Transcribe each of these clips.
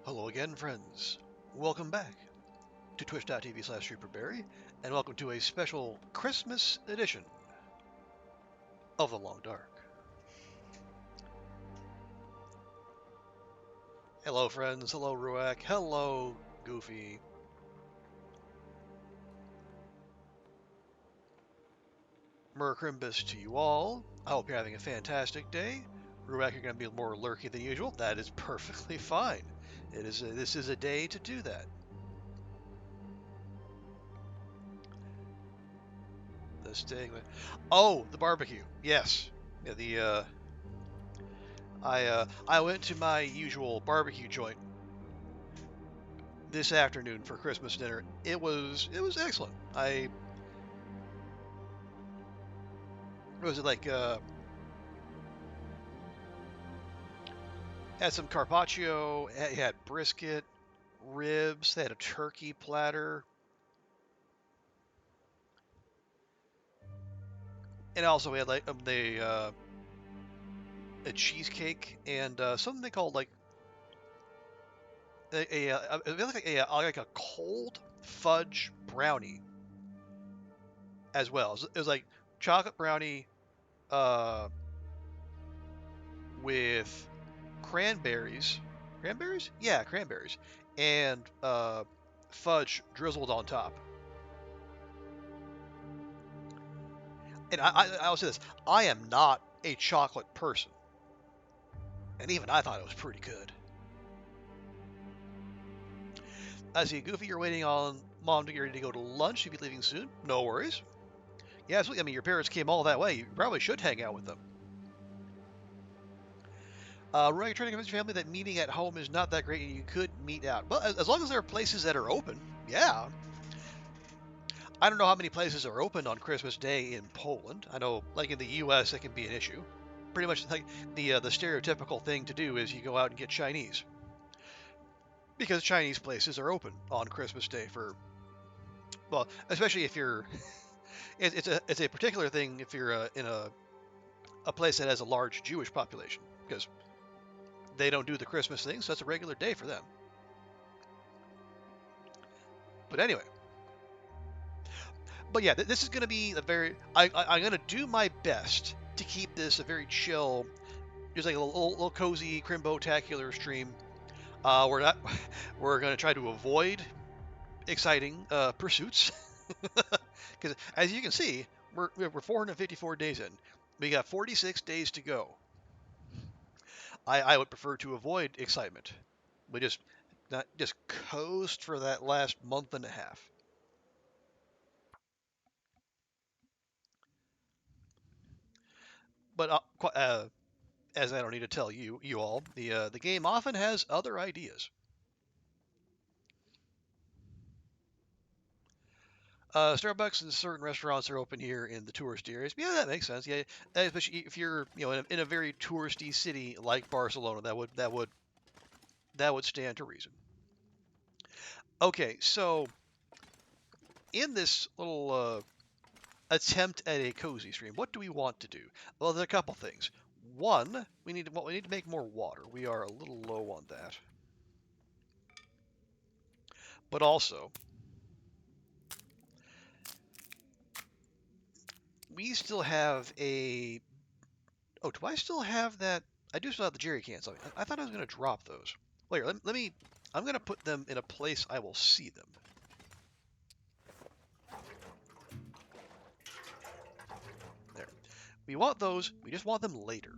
Hello again, friends. Welcome back to twitch.tv/superberry, and welcome to a special Christmas edition of The Long Dark. Hello, friends. Hello, Ruak. Hello, Goofy. Merry Crimbus to you all. I hope you're having a fantastic day. Ruak, you're going to be more lurky than usual. That is perfectly fine. This is a day to do that. This day. Oh, the barbecue. Yes. Yeah, I went to my usual barbecue joint this afternoon for Christmas dinner. It was excellent. Had some carpaccio, had brisket, ribs, they had a turkey platter, and also we had like a cheesecake and something they called like like a cold fudge brownie as well. It was like chocolate brownie with cranberries. Cranberries? Yeah, cranberries. And fudge drizzled on top. And I'll say this, I am not a chocolate person. And even I thought it was pretty good. I see, Goofy, you're waiting on Mom to get ready to go to lunch. You'll be leaving soon. No worries. Yeah, absolutely. I mean, your parents came all that way. You probably should hang out with them. Roy, you're trying to convince your family that meeting at home is not that great and you could meet out. Well, as long as there are places that are open, yeah. I don't know how many places are open on Christmas Day in Poland. I know, like in the U.S., it can be an issue. Pretty much like the stereotypical thing to do is you go out and get Chinese, because Chinese places are open on Christmas Day for, well, especially if you're, it's a particular thing if you're in a place that has a large Jewish population, because they don't do the Christmas thing, so that's a regular day for them. But anyway. But yeah, this is going to be a very, I'm going to do my best to keep this a very chill, just like a little cozy Crimbotacular stream. We're going to try to avoid exciting pursuits, because as you can see, we're 454 days in. We got 46 days to go. I would prefer to avoid excitement. We just coast for that last month and a half. But as I don't need to tell you all, the game often has other ideas. Starbucks and certain restaurants are open here in the touristy areas. Yeah, that makes sense. Yeah, especially if you're in a very touristy city like Barcelona, that would stand to reason. Okay, so in this little attempt at a cozy stream, what do we want to do? Well, there's a couple things. One, we need to make more water. We are a little low on that. But also, we still have a. Oh, do I still have that? I do still have the jerry cans. I thought I was going to drop those. Wait, let me. I'm going to put them in a place I will see them. There. We want those. We just want them later.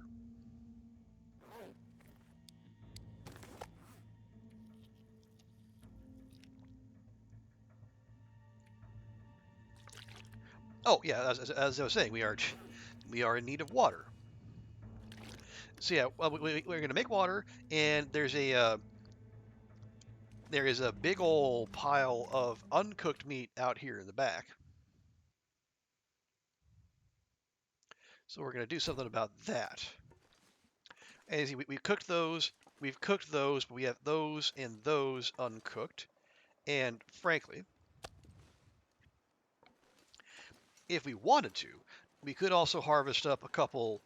Oh yeah, as I was saying, we are in need of water. So yeah, well, we're going to make water, and there is a big old pile of uncooked meat out here in the back. So we're going to do something about that. And see, we cooked those. We've cooked those, but we have those and those uncooked. And frankly, if we wanted to, we could also harvest up a couple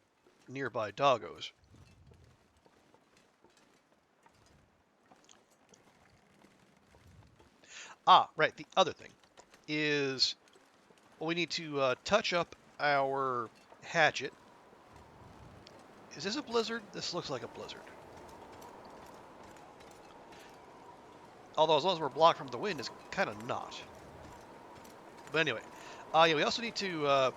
nearby doggos. Right. The other thing is, well, we need to touch up our hatchet. Is this a blizzard? This looks like a blizzard. Although as long as we're blocked from the wind, it's kind of not. But anyway, yeah, we also need to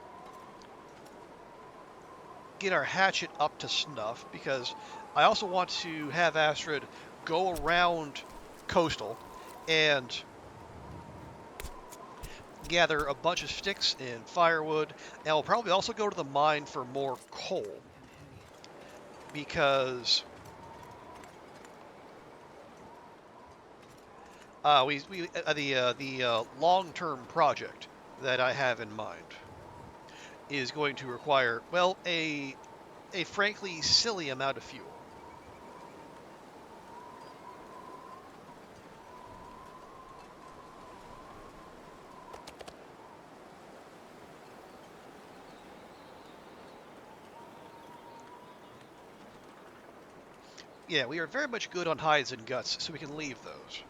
get our hatchet up to snuff because I also want to have Astrid go around coastal and gather a bunch of sticks and firewood, and we'll probably also go to the mine for more coal because the long-term project that I have in mind is going to require, well, a frankly silly amount of fuel. Yeah, we are very much good on hides and guts, so we can leave those.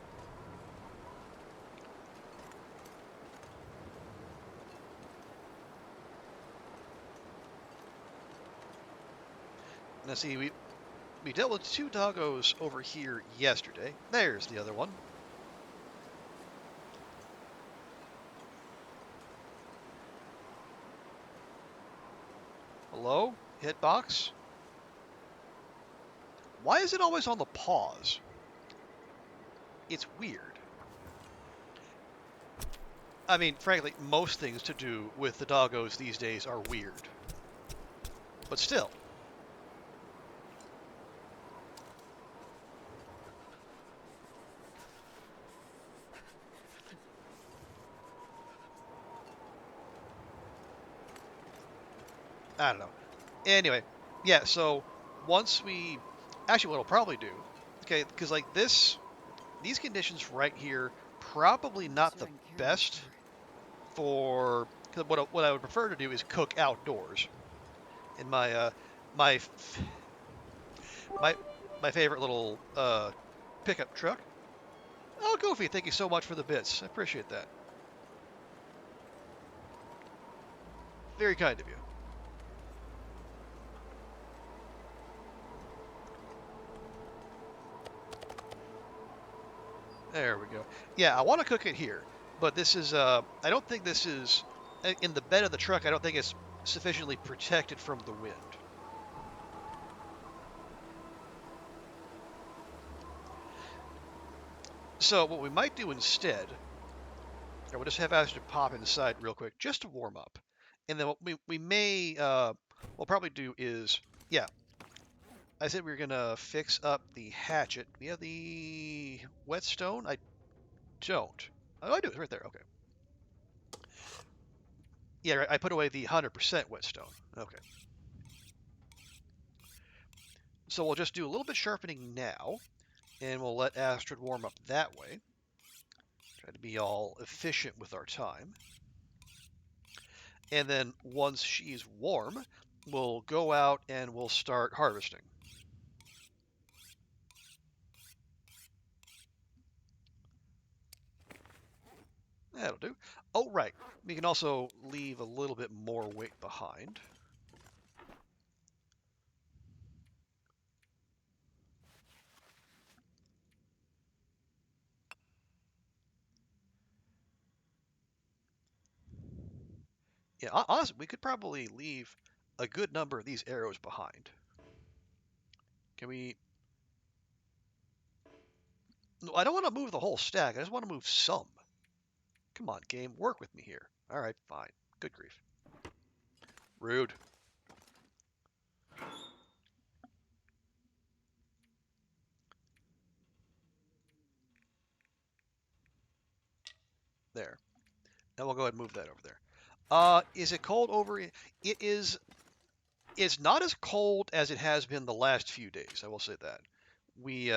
Now see, we dealt with 2 doggos over here yesterday. There's the other one. Hello? Hitbox? Why is it always on the pause? It's weird. I mean, frankly, most things to do with the doggos these days are weird. But still. I don't know. Anyway, yeah, so once we... Actually, what I'll probably do... Okay, because like these conditions right here, probably not the best for... Cause what I would prefer to do is cook outdoors. In my my my favorite little pickup truck. Oh, Goofy, thank you so much for the bits. I appreciate that. Very kind of you. There we go. Yeah, I want to cook it here, but this is I don't think this is in the bed of the truck. I don't think it's sufficiently protected from the wind. So what we might do instead, or we'll just have Astrid pop inside real quick just to warm up, and then what we may we'll probably do is, yeah, I said we were gonna fix up the hatchet. We have the whetstone. I don't. Oh, I do. It's right there. Okay. Yeah, right. I put away the 100% whetstone. Okay. So we'll just do a little bit sharpening now, and we'll let Astrid warm up that way. Try to be all efficient with our time. And then once she's warm, we'll go out and we'll start harvesting. That'll do. Oh, right. We can also leave a little bit more weight behind. Yeah, honestly, we could probably leave a good number of these arrows behind. Can we... No, I don't want to move the whole stack. I just want to move some. Come on, game. Work with me here. All right, fine. Good grief. Rude. There. Now we'll go ahead and move that over there. Is it cold over? It is. It's not as cold as it has been the last few days. I will say that. We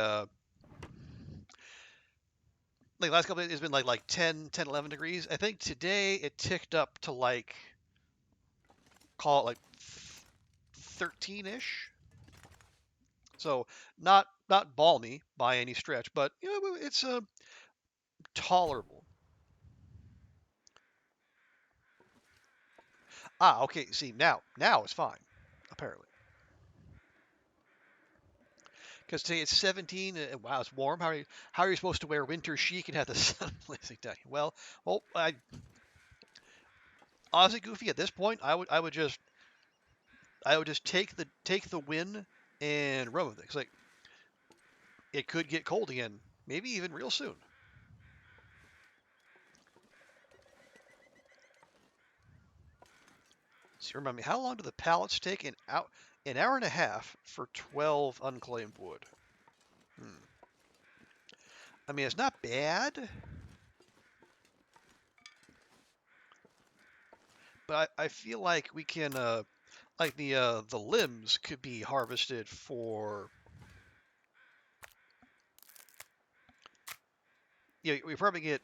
like last couple of days, it's been like 10, 11 degrees. I think today it ticked up to like, call it like 13-ish. So not balmy by any stretch, but you know it's tolerable. Ah, okay. See, now it's fine, apparently. Because today it's 17, and wow, it's warm. How are you supposed to wear winter chic and have the sun blazing down? Well, honestly, Goofy, at this point, I would just take the win and run with it. 'Cause, like, it could get cold again, maybe even real soon. So remind me, how long do the pallets take? An hour and a half for 12 unclaimed wood. Hmm. I mean, it's not bad, but I feel like we can, like the limbs could be harvested for. Yeah, we probably get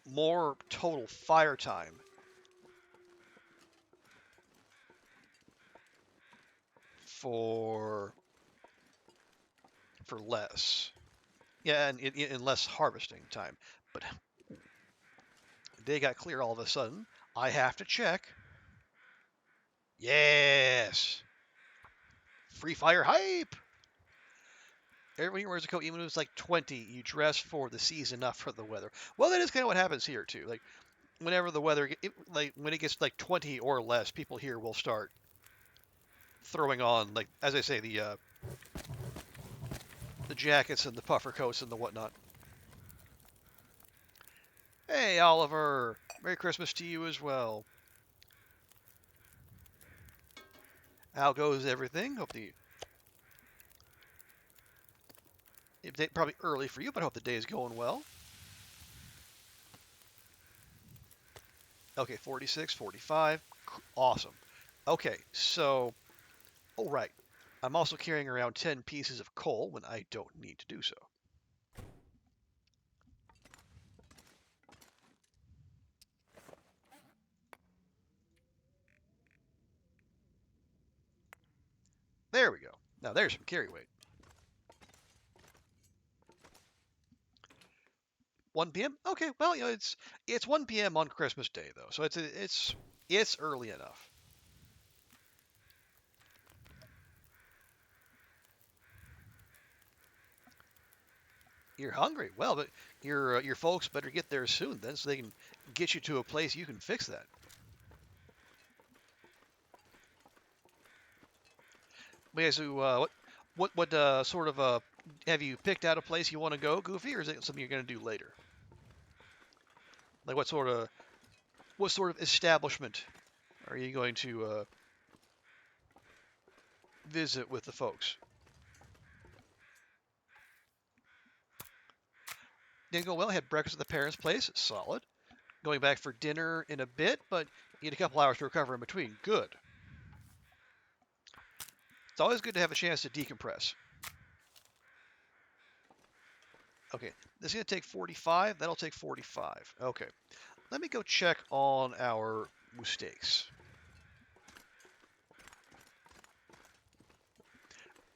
more total fire time for less. Yeah, and less harvesting time. But they got clear all of a sudden. I have to check. Yes. Free fire hype. Everybody wears a coat, even if it's like 20. You dress for the season, not for the weather. Well, that is kind of what happens here too. Like whenever the weather, like when it gets like 20 or less, people here will start throwing on, like as I say, the jackets and the puffer coats and the whatnot. Hey, Oliver. Merry Christmas to you as well. How goes everything? Hope probably early for you, but I hope the day is going well. Okay, 46, 45. Awesome. Okay, so, oh right. I'm also carrying around 10 pieces of coal when I don't need to do so. There we go. Now there's some carry weight. 1 p.m. Okay, well, it's 1 p.m. on Christmas Day though, so it's early enough. You're hungry. Well, but your folks better get there soon then, so they can get you to a place you can fix that. Okay, so what sort of have you picked out a place you want to go, Goofy, or is it something you're going to do later? Like what sort of establishment are you going to visit with the folks? Didn't go well. Had breakfast at the parents' place. Solid. Going back for dinner in a bit, but need a couple hours to recover in between. Good. It's always good to have a chance to decompress. Okay, this is going to take 45. That'll take 45. Okay. Let me go check on our mistakes.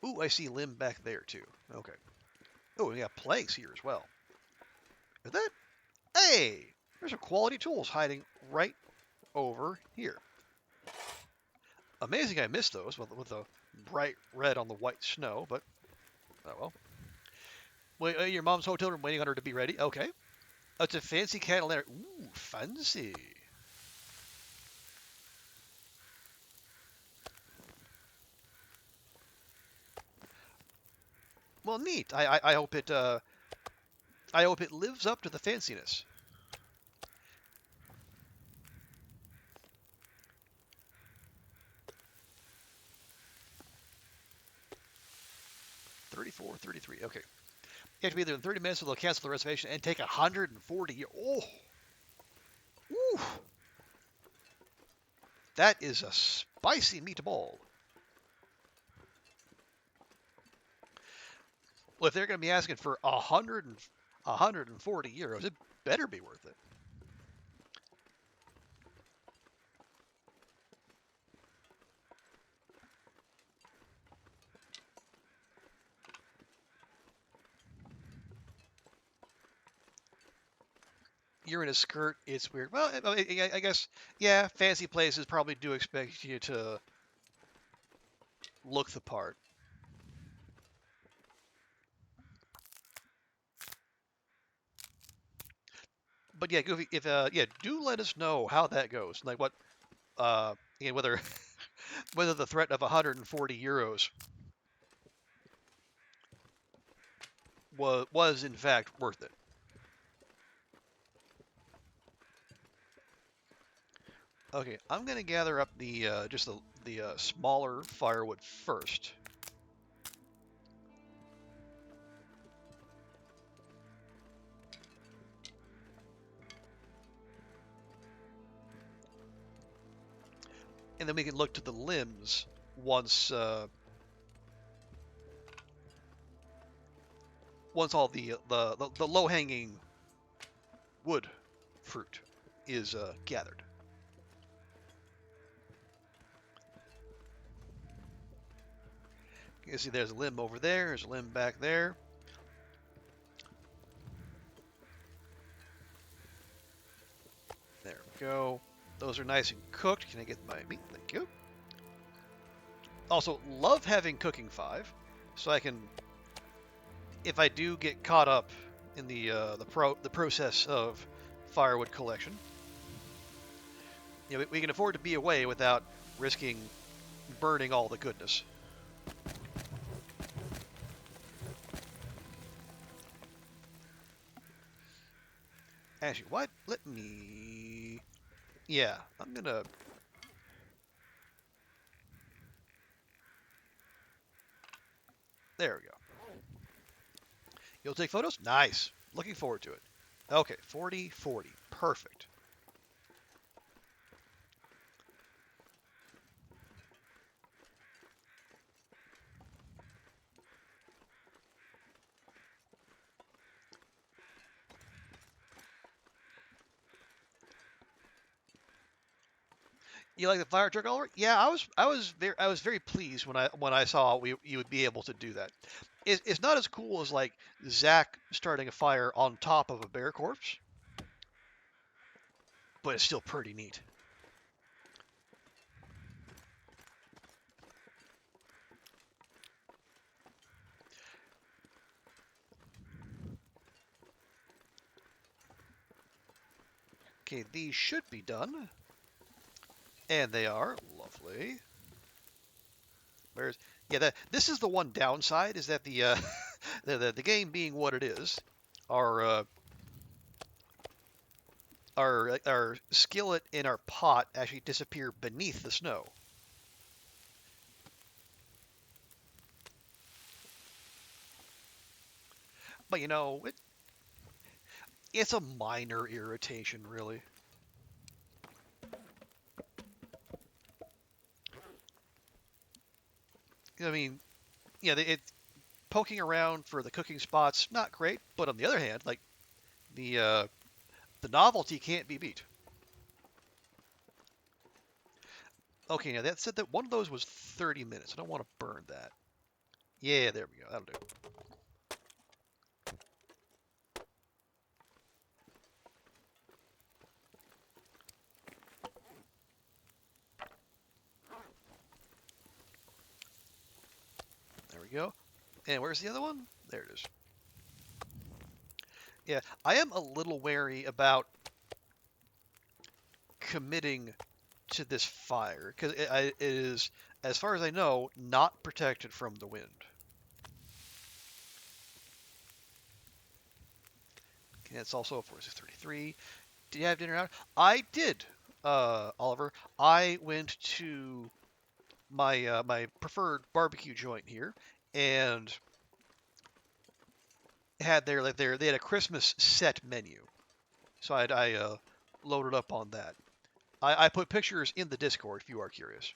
Ooh, I see limb back there too. Okay. Oh, we got planks here as well. Is that? Hey! There's some quality tools hiding right over here. Amazing I missed those with the bright red on the white snow, but oh well. Wait, your mom's hotel room waiting on her to be ready? Okay. Oh, it's a fancy candlelight. Ooh, fancy. Well, neat. I hope it lives up to the fanciness. 34, 33. Okay. You have to be there in 30 minutes, or they'll cancel the reservation and take 140. Oh, ooh, that is a spicy meatball. Well, if they're going to be asking for 140 euros, it better be worth it. you're in a skirt, it's weird. Well, I guess, yeah, fancy places probably do expect you to look the part. But yeah, Goofy, if yeah, do let us know how that goes. Like what, whether whether the threat of 140 euros was in fact worth it. Okay, I'm gonna gather up the just the smaller firewood first. And then we can look to the limbs once once all the low hanging wood fruit is gathered. You can see there's a limb over there. There's a limb back there. There we go. Those are nice and cooked. Can I get my meat? Thank you. Also, love having cooking 5, so I can, if I do get caught up in the process of firewood collection, we can afford to be away without risking burning all the goodness. Actually, what? Let me. Yeah, I'm gonna. There we go. You'll take photos? Nice. Looking forward to it. Okay, 40, 40. Perfect. You like the fire truck, Oliver? Yeah, I was very pleased when I saw you would be able to do that. It's not as cool as like Zach starting a fire on top of a bear corpse, but it's still pretty neat. Okay, these should be done, and they are lovely. Where's yeah, this is the one downside is that the the game being what it is, our our skillet and our pot actually disappear beneath the snow. But it's a minor irritation, really. I mean, yeah, it's poking around for the cooking spots, not great. But on the other hand, like the uh, the novelty can't be beat. Okay, now that said that one of those was 30 minutes. I don't want to burn that. Yeah, there we go. That'll do. There we go. And where's the other one? There it is. Yeah, I am a little wary about committing to this fire because it is, as far as I know, not protected from the wind. Okay, it's also 4633. Did you have dinner out? I did, Oliver. I went to my preferred barbecue joint here and had they had a Christmas set menu, so I loaded up on that. I put pictures in the Discord if you are curious.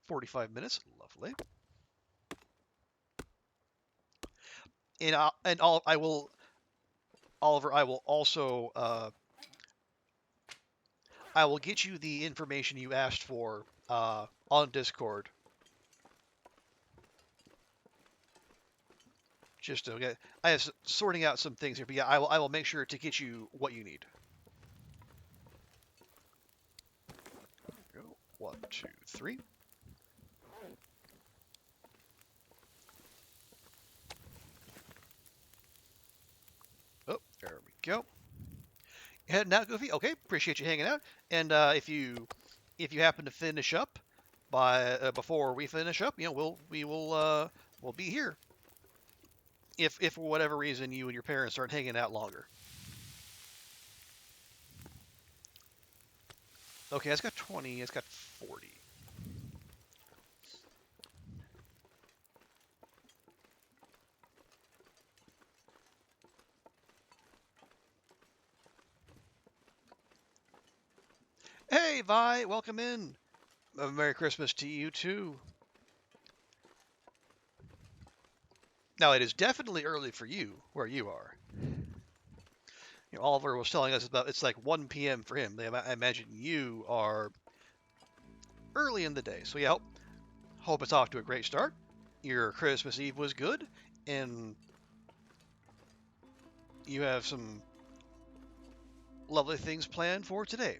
45 minutes, lovely. I will, Oliver. I will get you the information you asked for on Discord. Just okay. I have sorting out some things here, but yeah, I will make sure to get you what you need. Go. 1, 2, 3. Oh, there we go. Heading out, Goofy. Okay, appreciate you hanging out. And if you happen to finish up by before we finish up, you know, we'll be here. If for whatever reason you and your parents aren't hanging out longer. Okay, it's got 20. It's got 40. Hey, Vi, welcome in. Merry Christmas to you too. Now it is definitely early for you where you are. You know, Oliver was telling us about it's like 1 p.m. for him. I imagine you are early in the day. So yeah, hope it's off to a great start. Your Christmas Eve was good, and you have some lovely things planned for today.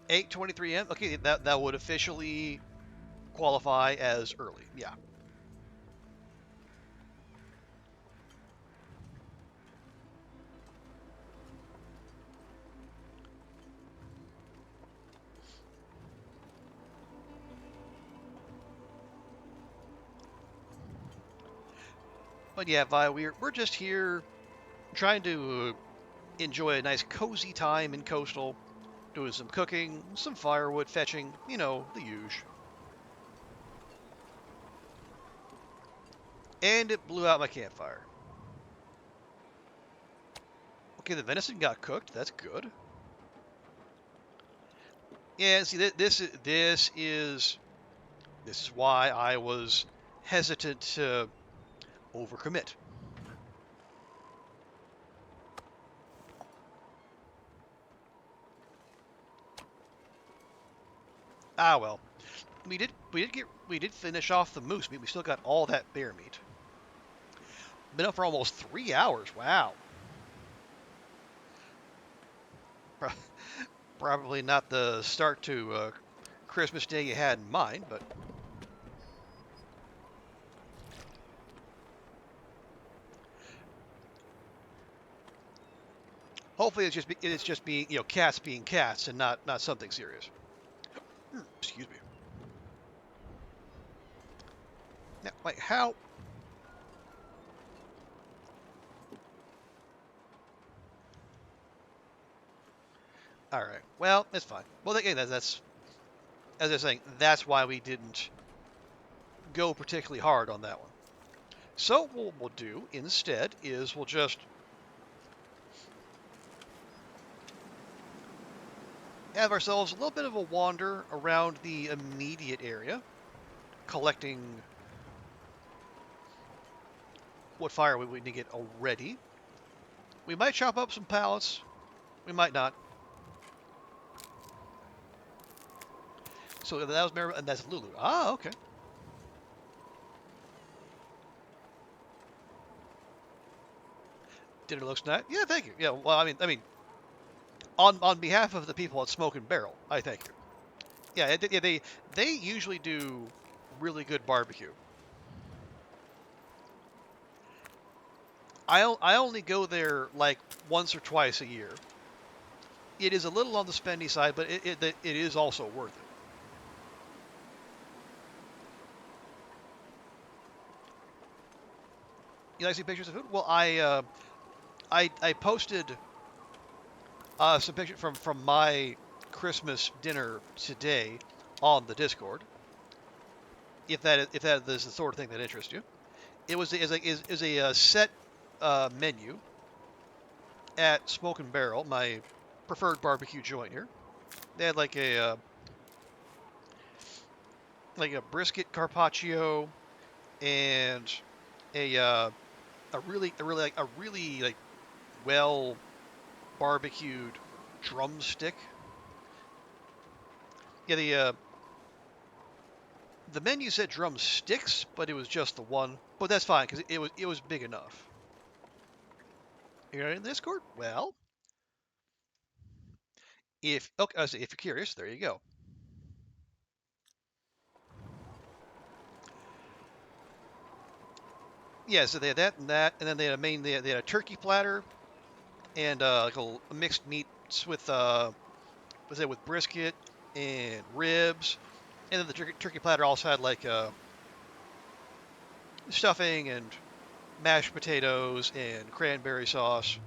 (8:23 a.m.) Okay, that would officially qualify as early. Yeah. But yeah, Vi, we're just here trying to enjoy a nice cozy time in Coastal, doing some cooking, some firewood fetching, you know, the usual. And it blew out my campfire. Okay, the venison got cooked. That's good. Yeah, see, this is why I was hesitant to overcommit. Ah well, we did finish off the moose meat. We still got all that bear meat. Been up for almost 3 hours. Wow. Probably not the start to Christmas Day you had in mind, but hopefully it's just being cats being cats and not something serious. Excuse me. Now, like how? All right. Well, it's fine. Well, again, that's as I was saying. That's why we didn't go particularly hard on that one. So what we'll do instead is we'll just have ourselves a little bit of a wander around the immediate area, collecting what fire we need to get already. We might chop up some pallets. We might not. So that was Mary, and that's Lulu. Ah, okay. Dinner looks nice. Yeah, thank you. Yeah, well, I mean, on behalf of the people at Smoke and Barrel, I thank you. Yeah, they usually do really good barbecue. I only go there like once or twice a year. It is a little on the spendy side, but it is also worth it. You like to see pictures of food? Well, I posted some pictures from my Christmas dinner today on the Discord. If that is the sort of thing that interests you, it was is a set menu at Smoke and Barrel, my preferred barbecue joint here. They had like a brisket carpaccio and a a really like well barbecued drumstick. Yeah, the menu said drumsticks, but it was just the one. But that's fine because it was big enough. You're in Discord? Well, if okay, if you're curious, there you go. Yeah, so they had that, and then they had they had a turkey platter and like a mixed meats with was it with brisket and ribs, and then the turkey platter also had like stuffing and mashed potatoes and cranberry sauce.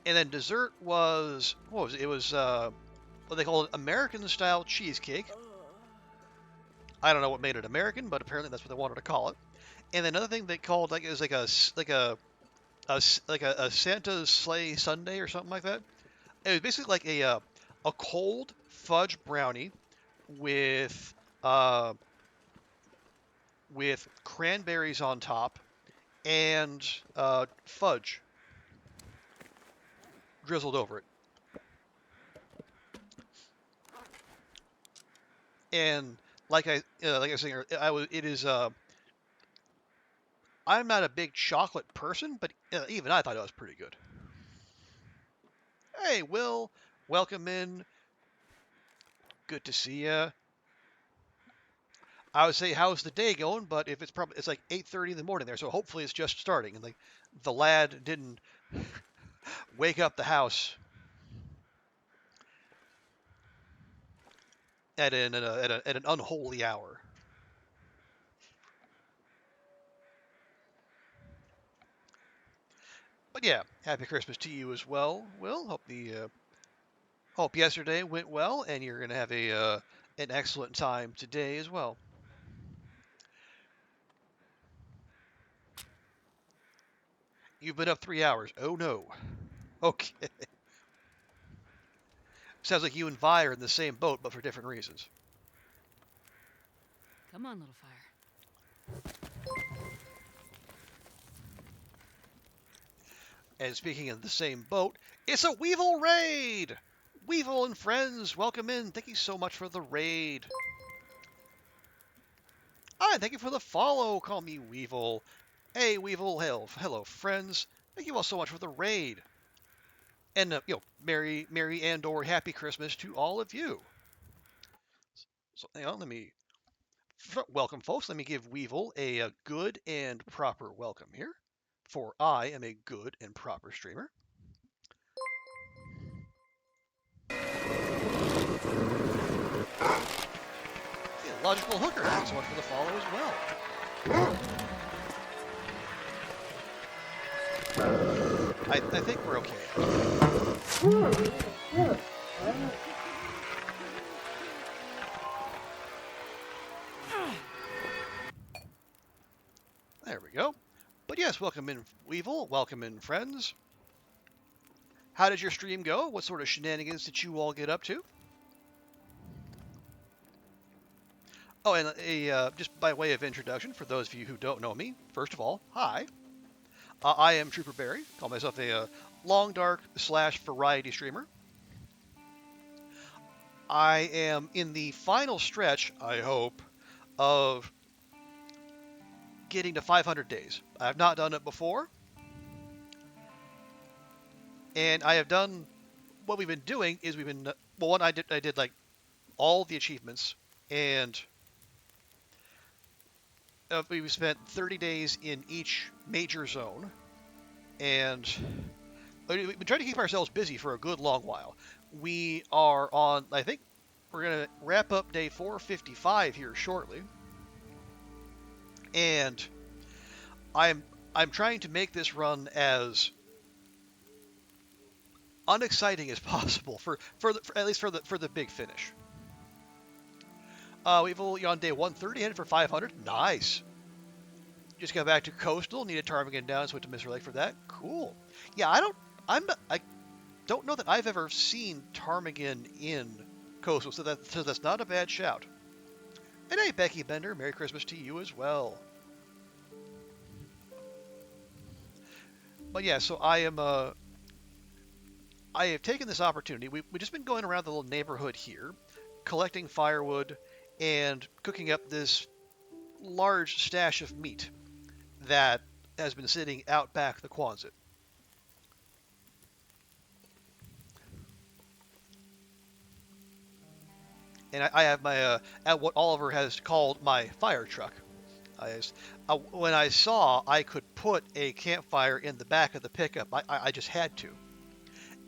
And then dessert was what was it? It was what they call it American style cheesecake. I don't know what made it American, but apparently that's what they wanted to call it. And then another thing they called like it was like a Santa's sleigh sundae or something like that. It was basically like a cold fudge brownie with uh, with cranberries on top and fudge drizzled over it. And like I was saying, it is I'm not a big chocolate person, but even I thought it was pretty good. Hey, Will, welcome in. Good to see you. I would say how's the day going, but if it's like 8:30 in the morning there, so hopefully it's just starting, and like the lad didn't wake up the house at an unholy hour. But yeah, happy Christmas to you as well, Will. Hope yesterday went well, and you're gonna have a an excellent time today as well. You've been up 3 hours. Oh no. Okay. Sounds like you and Vi are in the same boat, but for different reasons. Come on, little fire. And speaking of the same boat, it's a Weevil raid! Weevil and friends, welcome in. Thank you so much for the raid. Hi, thank you for the follow. Call me Weevil. Hey, Weevil. Hello, friends. Thank you all so much for the raid. And, Merry and/or Happy Christmas to all of you. So, hang on, welcome, folks. Let me give Weevil a good and proper welcome here, for I am a good and proper streamer. Yeah, Logical Hooker, thanks so much for the follow as well. I think we're okay. There we go. But yes, welcome in, Weevil. Welcome in, friends. How did your stream go? What sort of shenanigans did you all get up to? Oh, and just by way of introduction, for those of you who don't know me, first of all, hi. I am Trooper Barry. Call myself a long dark / variety streamer. I am in the final stretch, I hope, of getting to 500 days. I've not done it before, and I have done what we've been doing is well, one I did like all the achievements, and we spent 30 days in each major zone, and we've been trying to keep ourselves busy for a good long while. We are on, I think, we're gonna wrap up day 455 here shortly, and I'm trying to make this run as unexciting as possible for at least for the big finish. We've only on day 130, headed for 500. Nice. Just got back to Coastal. Needed Ptarmigan down, so went to Mr. Lake for that. Cool. Yeah, I don't. I'm not. don't know that I've ever seen ptarmigan in Coastal, so that's not a bad shout. And hey, Becky Bender, Merry Christmas to you as well. But yeah, so I have taken this opportunity. We've just been going around the little neighborhood here, collecting firewood and cooking up this large stash of meat that has been sitting out back the Quonset. And I have my at what Oliver has called my fire truck. When I saw I could put a campfire in the back of the pickup, I just had to,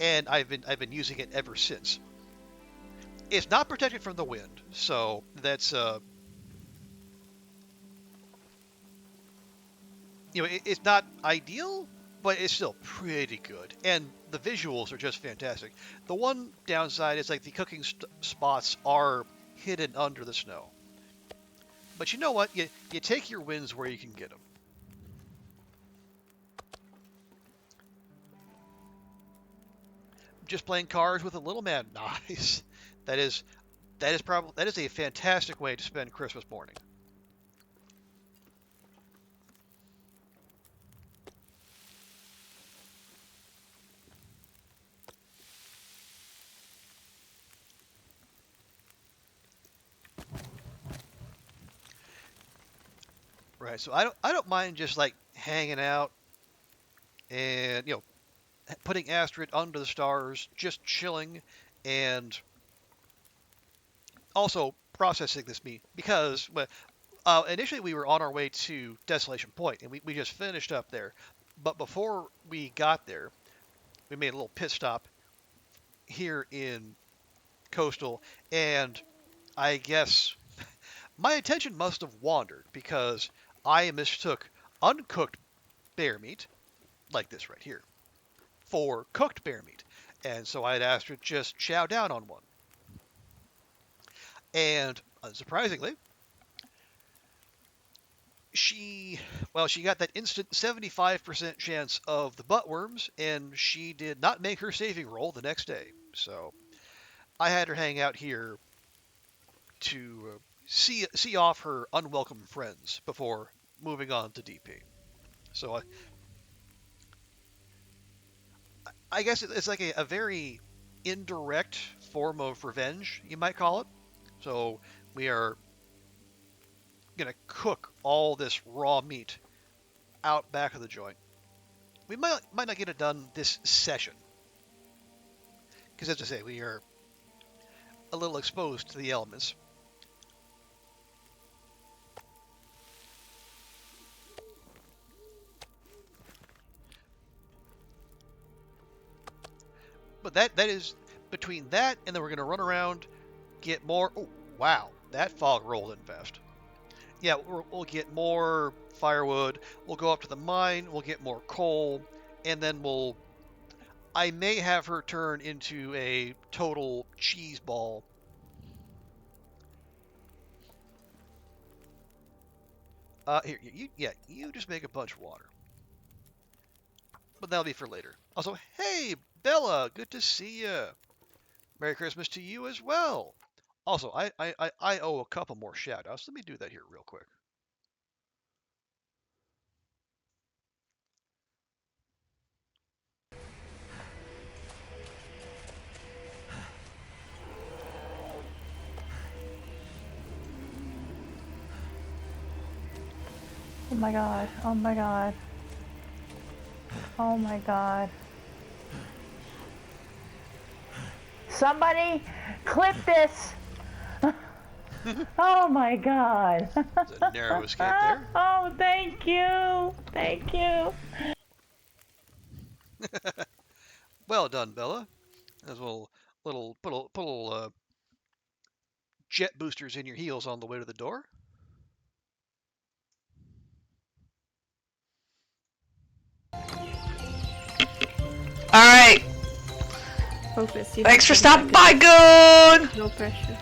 and I've been using it ever since. It's not protected from the wind, so that's it's not ideal, but it's still pretty good, and the visuals are just fantastic. The one downside is like the cooking spots are hidden under the snow. But you know what? You take your wins where you can get them. Just playing cards with a little man. Nice. That is a fantastic way to spend Christmas morning. Right. So I don't mind just like hanging out and putting Astrid under the stars, just chilling, and also processing this meat because initially we were on our way to Desolation Point and we just finished up there. But before we got there, we made a little pit stop here in Coastal, and I guess my attention must have wandered because I mistook uncooked bear meat, like this right here, for cooked bear meat. And so I had asked her to just chow down on one. And unsurprisingly, she got that instant 75% chance of the buttworms, and she did not make her saving roll the next day. So I had her hang out here to see off her unwelcome friends before moving on to DP. So I guess it's like a very indirect form of revenge, you might call it. So we are going to cook all this raw meat out back of the joint. We might not get it done this session, because as I say, we are a little exposed to the elements. But that is between that, and then we're going to run around, get more. Oh, wow, that fog rolled in fast. Yeah, we'll get more firewood. We'll go up to the mine. We'll get more coal, and then I may have her turn into a total cheese ball. Here, you just make a bunch of water. But that'll be for later. Also, hey, Bella, good to see you. Merry Christmas to you as well. Also, I owe a couple more shout-outs. Let me do that here real quick. Oh my god, oh my god. Oh my god. Somebody clip this! Oh my god. It's a narrow escape there. Oh, thank you. Thank you. Well done, Bella. There's a little jet boosters in your heels on the way to the door. Alright. Focus. Thanks for stopping by, Goon! No pressure.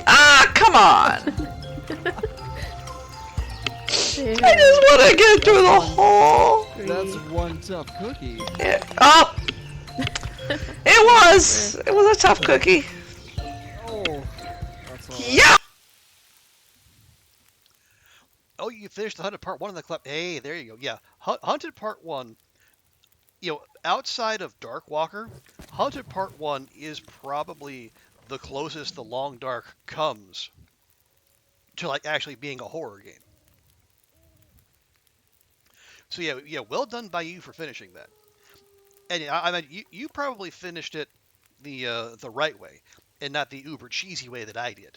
Ah, come on! Yeah. I just want to get through the hole! That's one tough cookie. Yeah. Oh! it was. It was a tough cookie. Oh, that's all right. Yeah. Oh, you finished the Hunted Part 1 in the club. Hey, there you go. Yeah, Hunted Part 1, outside of Dark Walker, Hunted Part 1 is probably the closest the Long Dark comes to like actually being a horror game. So yeah, well done by you for finishing that. And I mean, you probably finished it the right way, and not the uber cheesy way that I did.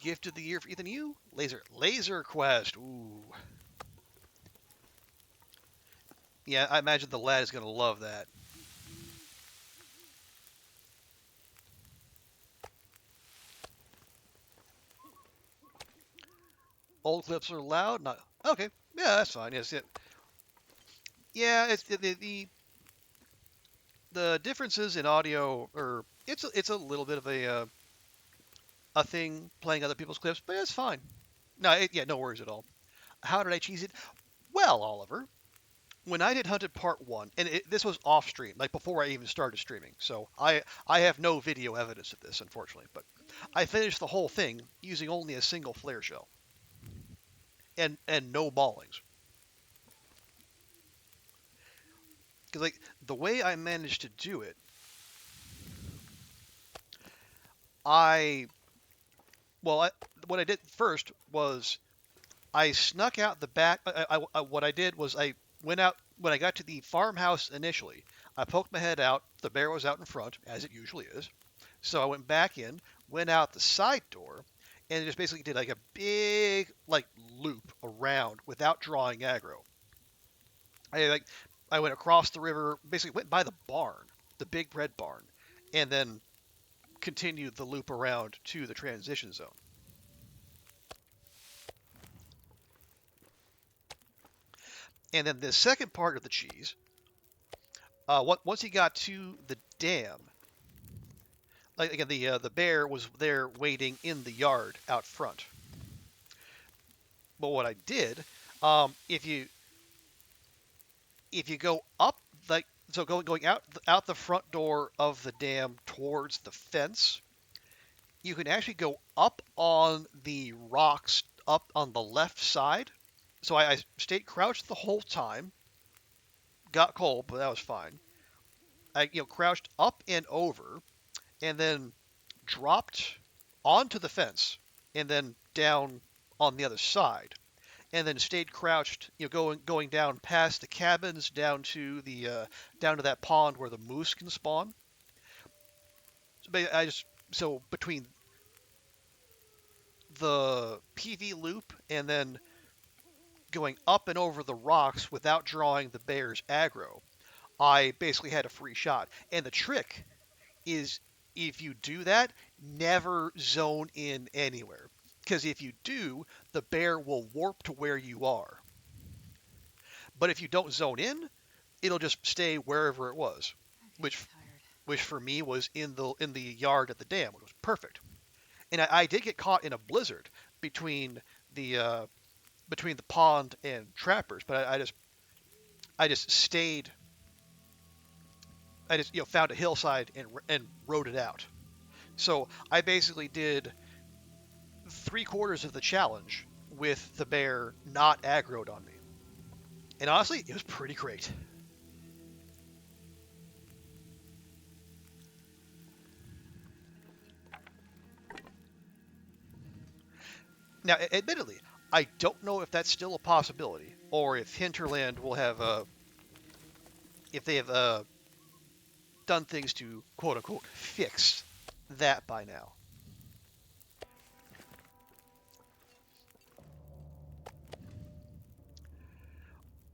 Gift of the year for Ethan, you Laser Quest. Ooh, yeah, I imagine the lad is gonna love that. Old clips are loud. Not okay. Yeah, that's fine. Yes, yeah. It's the differences in audio, or it's a little bit of a thing playing other people's clips, but it's fine. No, yeah, no worries at all. How did I cheese it? Well, Oliver, when I did Hunted Part 1, and this was off stream, like before I even started streaming, so I have no video evidence of this, unfortunately, but I finished the whole thing using only a single flare shell and no ballings. Because like the way I managed to do it, I well, what I did first was I snuck out the back. What I did was I went out when I got to the farmhouse initially. I poked my head out. The bear was out in front, as it usually is. So I went back in, went out the side door, and just basically did like a big like loop around without drawing aggro. I went across the river, basically went by the barn, the big red barn, and then continued the loop around to the transition zone. And then the second part of the cheese, once he got to the dam, like again, the bear was there waiting in the yard out front. But what I did, if you go up like so going out the front door of the dam towards the fence, you can actually go up on the rocks up on the left side. So I stayed crouched the whole time. Got cold, but that was fine. I crouched up and over, and then dropped onto the fence, and then down on the other side, and then stayed crouched, going down past the cabins down to the down to that pond where the moose can spawn. So between the PV loop and then going up and over the rocks without drawing the bear's aggro, I basically had a free shot. And the trick is, if you do that, never zone in anywhere. Because if you do, the bear will warp to where you are. But if you don't zone in, it'll just stay wherever it was, which for me was in the yard at the dam, which was perfect. And I did get caught in a blizzard between the pond and trappers, but I just stayed. I just found a hillside and rode it out. So I basically did 3/4 of the challenge with the bear not aggroed on me, and honestly, it was pretty great. Now, admittedly, I don't know if that's still a possibility, or if Hinterland will have if they have done things to quote unquote fix that by now.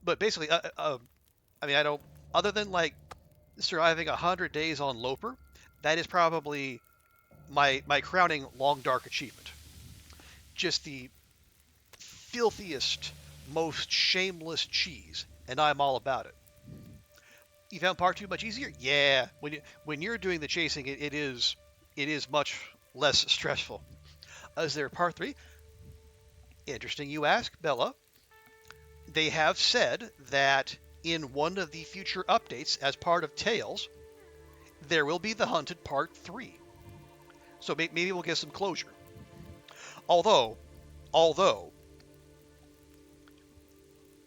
But basically, I mean, I don't. Other than like surviving 100 days on Loper, that is probably my crowning long dark achievement. Just the filthiest, most shameless cheese, and I'm all about it. You found part 2 much easier? Yeah. When you're doing the chasing, it is much less stressful. Is there part 3? Interesting you ask, Bella. they have said that in one of the future updates, as part of Tales, there will be the Hunted Part 3. So maybe we'll get some closure. Although,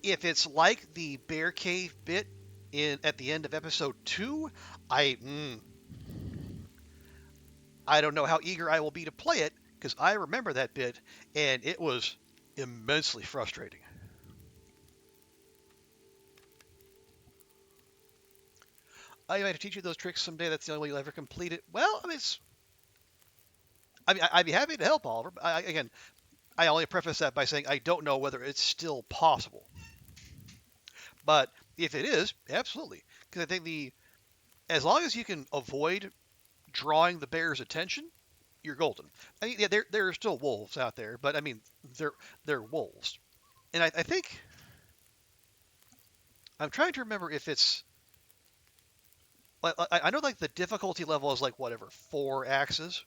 if it's like the bear cave bit at the end of episode 2, I I don't know how eager I will be to play it, because I remember that bit and it was immensely frustrating. I might teach you those tricks someday. That's the only way you'll ever complete it. Well, I mean, I'd be happy to help, Oliver. But again, I only preface that by saying I don't know whether it's still possible. But if it is, absolutely. Because I think as long as you can avoid drawing the bear's attention, you're golden. I mean, yeah, there are still wolves out there, but I mean, they're wolves. And I think I'm trying to remember if it's. I know like the difficulty level is like whatever 4 axes,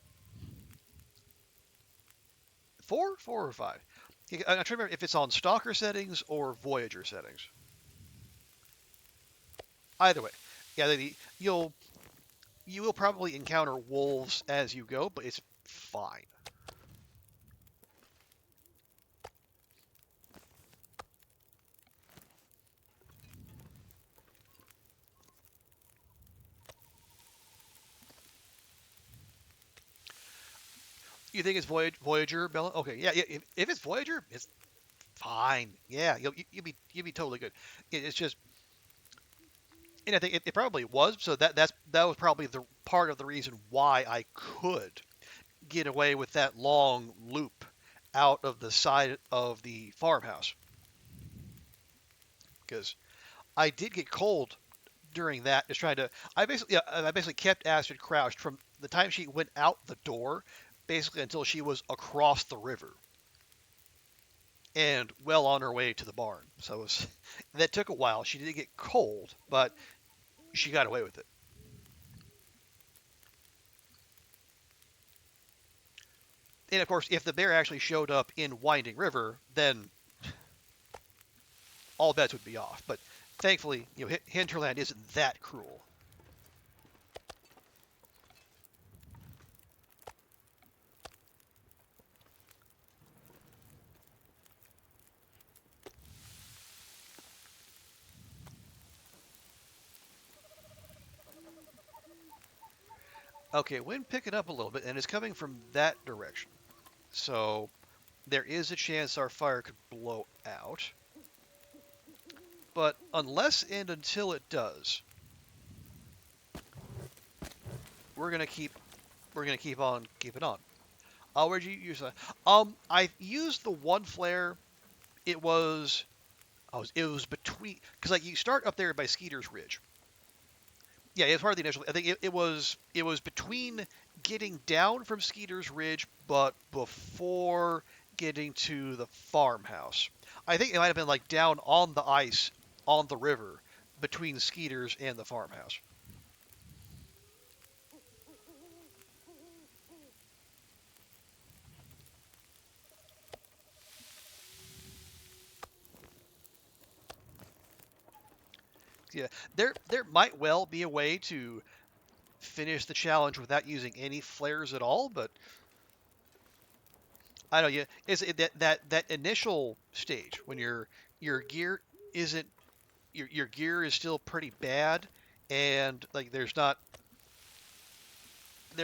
4 or 5. I'm trying to remember if it's on Stalker settings or Voyager settings. Either way, yeah, you will probably encounter wolves as you go, but it's fine. You think it's Voyager, Bella? Okay, yeah. If it's Voyager, it's fine. Yeah, you'll be totally good. It's just, and I think it probably was. So that was probably the part of the reason why I could get away with that long loop out of the side of the farmhouse, because I did get cold during that. Just trying to, I basically kept Astrid crouched from the time she went out the door, basically until she was across the river and well on her way to the barn. So that took a while. She did get cold, but she got away with it. And of course, if the bear actually showed up in Winding River, then all bets would be off. But thankfully, Hinterland isn't that cruel. Okay, wind picking up a little bit, and it's coming from that direction. So there is a chance our fire could blow out. But unless and until it does, we're gonna keep on keeping on. Where'd you use that? I used the one flare. It was it was between, because like you start up there by Skeeter's Ridge. Yeah, it was part of the initial. I think it was between getting down from Skeeter's Ridge, but before getting to the farmhouse. I think it might have been like down on the ice on the river between Skeeter's and the farmhouse. Yeah, there might well be a way to finish the challenge without using any flares at all, but I don't know. Yeah, that initial stage when your gear isn't your gear is still pretty bad, and like there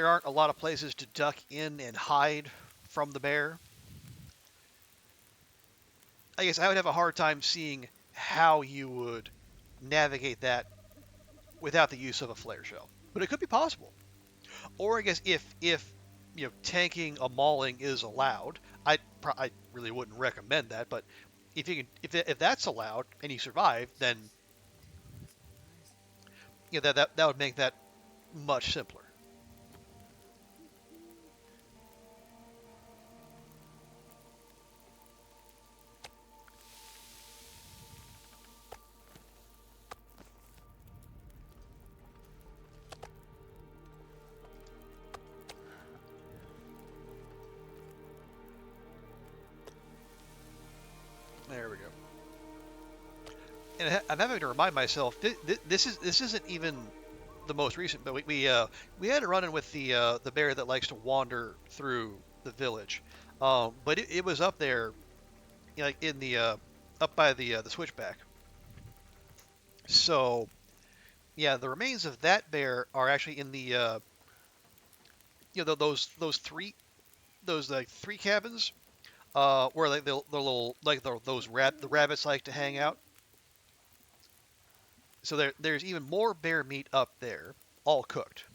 aren't a lot of places to duck in and hide from the bear. I guess I would have a hard time seeing how you would navigate that without the use of a flare shell, but it could be possible. Or I guess if tanking a mauling is allowed, I really wouldn't recommend that. But if that's allowed and you survive, then that would make that much simpler. There we go. and I'm having to remind myself this isn't even the most recent, but we had a run-in with the bear that likes to wander through the village, but it was up there, you know, like in the up by the switchback. So yeah, the remains of that bear are actually in the those those like three cabins where like the little like the rabbits like to hang out. So there's even more bear meat up there, all cooked.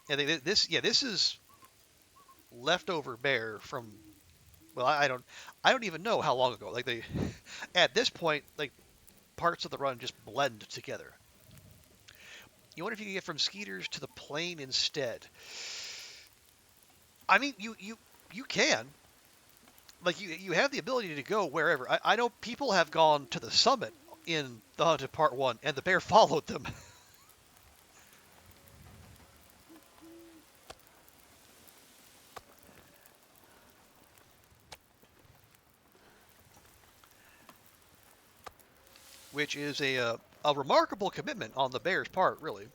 And this is leftover bear from, well, I don't even know how long ago. Like they at this point, like parts of the run just blend together. You wonder if you can get from Skeeters to the plane instead. I mean, you can. Like you have the ability to go wherever. I know people have gone to the summit in the Hunted Part 1 and the bear followed them. Which is a remarkable commitment on the bear's part, really.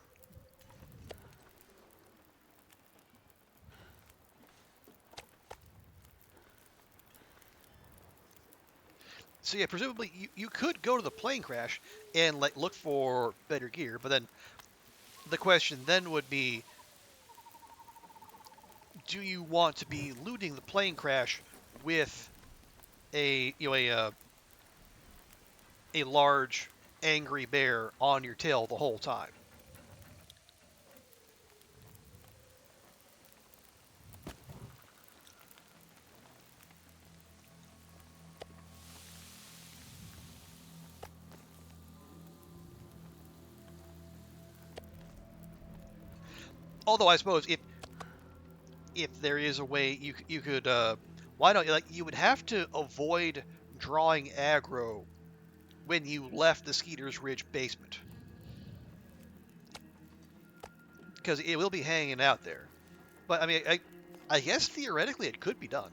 So yeah, presumably you could go to the plane crash and like look for better gear, but then the question then would be, do you want to be looting the plane crash with a large angry bear on your tail the whole time? Although I suppose if there is a way you could why don't you, like, you would have to avoid drawing aggro when you left the Skeeter's Ridge basement, because it will be hanging out there. But I mean, I guess theoretically it could be done.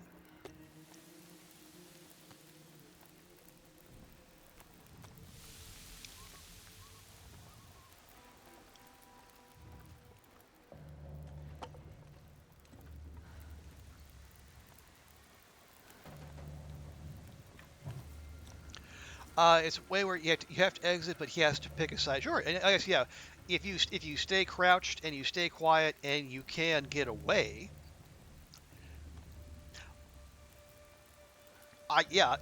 It's a way where you have to exit, but he has to pick a side. Sure, and I guess yeah, if you stay crouched and you stay quiet and you can get away, yeah,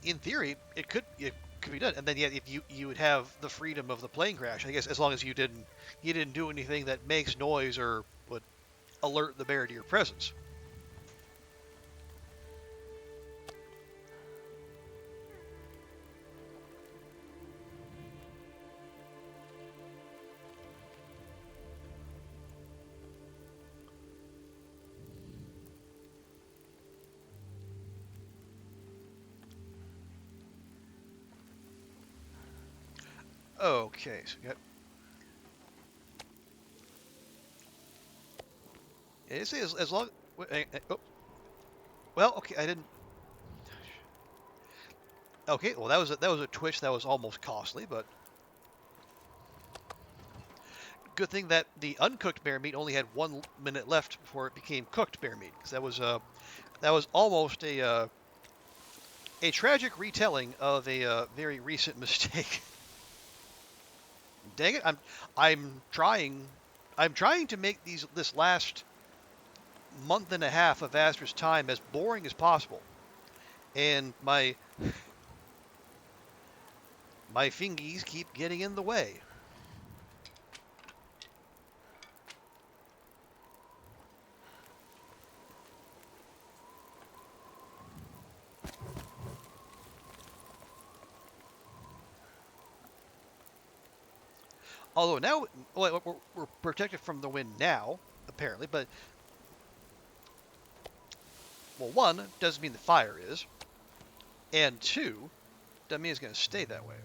in theory it could be done. And then yeah, if you would have the freedom of the plane crash, I guess, as long as you didn't do anything that makes noise or would alert the bear to your presence. Okay, so it says as long. Oh, well, okay, I didn't. Okay, well that was a twitch that was almost costly, but good thing that the uncooked bear meat only had 1 minute left before it became cooked bear meat, because that was almost a tragic retelling of a very recent mistake. Dang it! I'm trying I'm trying to make this last month and a half of Astra's time as boring as possible, and my fingies keep getting in the way. Although now, well, we're protected from the wind now, apparently, but, well, one, doesn't mean the fire is, and two, doesn't mean it's going to stay that way.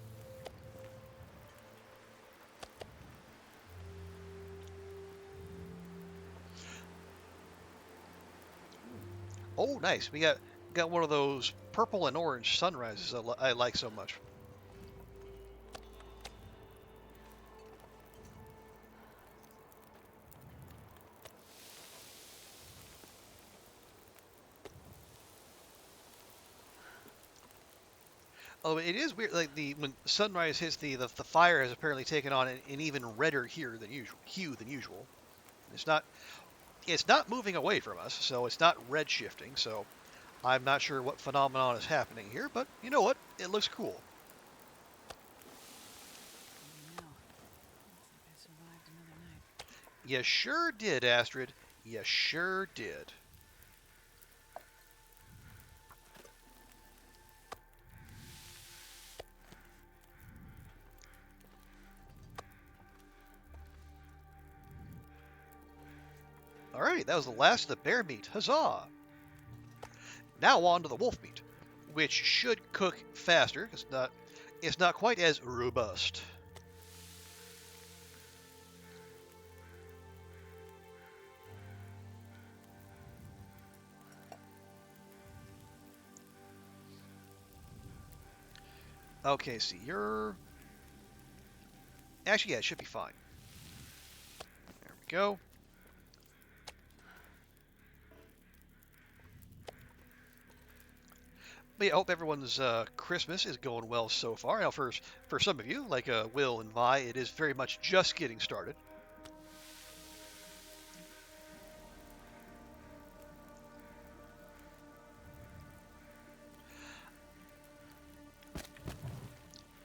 Oh, nice. We got got one of those purple and orange sunrises I like so much. Oh, it is weird. Like when sunrise hits the fire has apparently taken on an even redder hue than usual. It's not moving away from us, so it's not red shifting. So I'm not sure what phenomenon is happening here, but you know what? It looks cool. You sure did, Astrid. You sure did. Alrighty, that was the last of the bear meat. Huzzah! Now on to the wolf meat, which should cook faster. It's not quite as robust. Okay, see, actually, yeah, it should be fine. There we go. But yeah, I hope everyone's Christmas is going well so far. Now, for some of you, like Will and Vi, it is very much just getting started.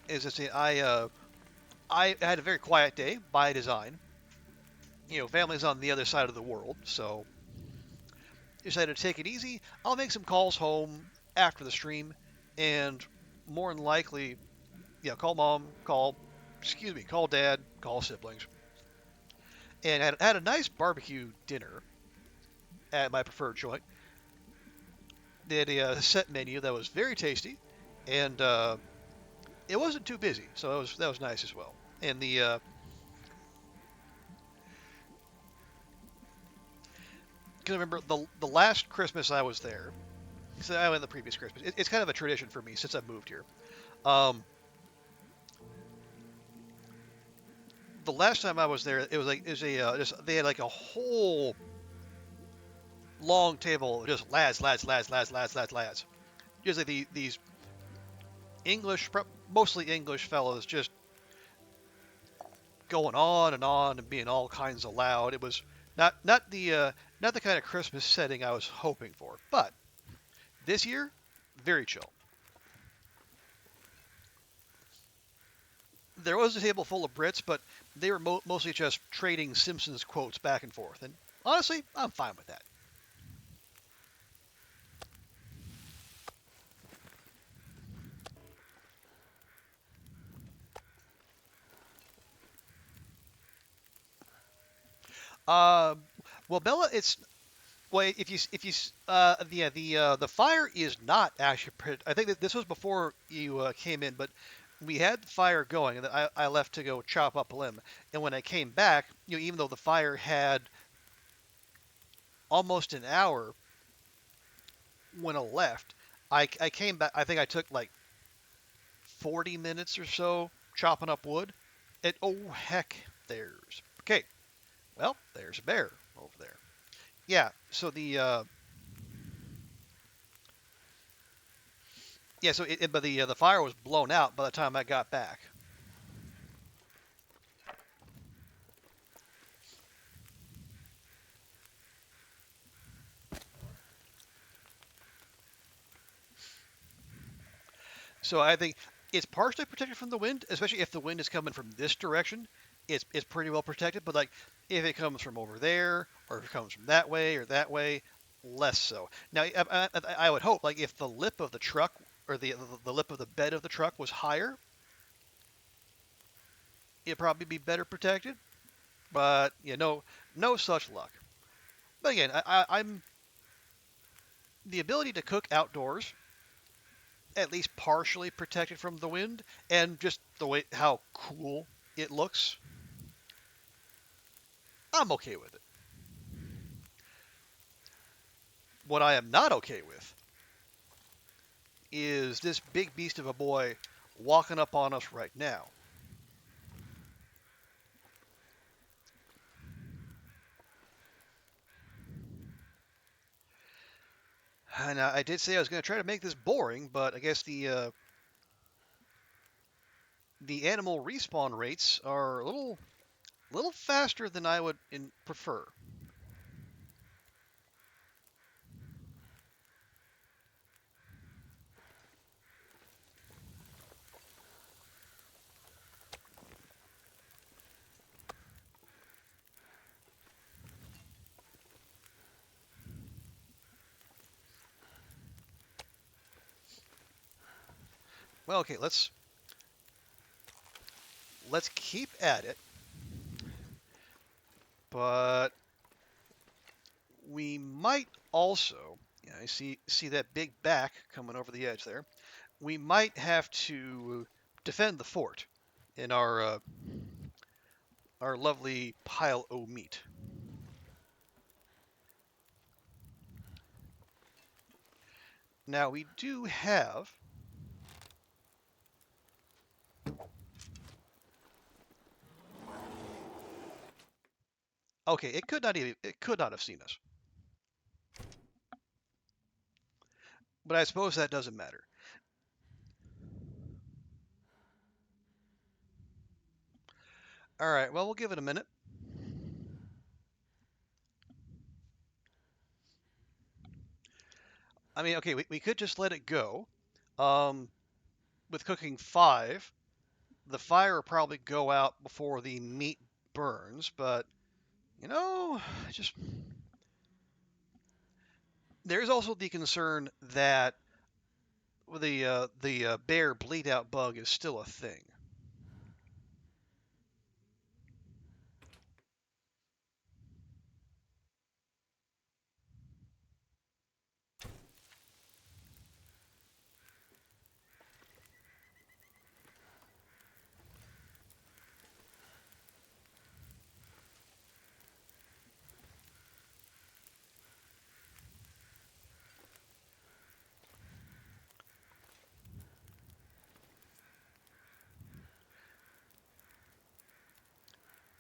As I say, I had a very quiet day by design. You know, family's on the other side of the world, so decided to take it easy. I'll make some calls home after the stream, and more than likely, yeah, call mom, call dad, call siblings, and had a nice barbecue dinner at my preferred joint. Did a set menu that was very tasty, and it wasn't too busy, so that was nice as well. And because I remember the last Christmas I was there, so I went the previous Christmas. It's kind of a tradition for me since I moved here. Um, the last time I was there, it was they had like a whole long table, just lads, just like these English, mostly English fellows, just going on and being all kinds of loud. It was not the kind of Christmas setting I was hoping for, but this year, very chill. There was a table full of Brits, but they were mostly just trading Simpsons quotes back and forth, and honestly, I'm fine with that. Uh, well, Bella, it's well, if you the fire is not actually. I think that this was before you came in, but we had the fire going, and I left to go chop up a limb. And when I came back, you know, even though the fire had almost an hour when I left, I came back. I think I took like 40 minutes or so chopping up wood. And oh heck, there's okay. Well, there's a bear over there. Yeah. So but the fire was blown out by the time I got back. So I think it's partially protected from the wind, especially if the wind is coming from this direction. It's pretty well protected, but like if it comes from over there or if it comes from that way or that way, less so. Now I would hope like if the lip of the truck or the lip of the bed of the truck was higher, it'd probably be better protected. But you know, no such luck. But again, I'm the ability to cook outdoors at least partially protected from the wind, and just the way how cool it looks, I'm okay with it. What I am not okay with is this big beast of a boy walking up on us right now. And I did say I was going to try to make this boring, but I guess the animal respawn rates are a little faster than I would prefer. Well, okay, let's keep at it, but we might also, yeah, I see that big back coming over the edge there. We might have to defend the fort in our lovely pile o' meat. Now we do have. Okay, it could not have seen us. But I suppose that doesn't matter. All right, well, we'll give it a minute. I mean, okay, we could just let it go. With cooking 5, the fire will probably go out before the meat burns, but, just there's also the concern that the bear bleed out bug is still a thing.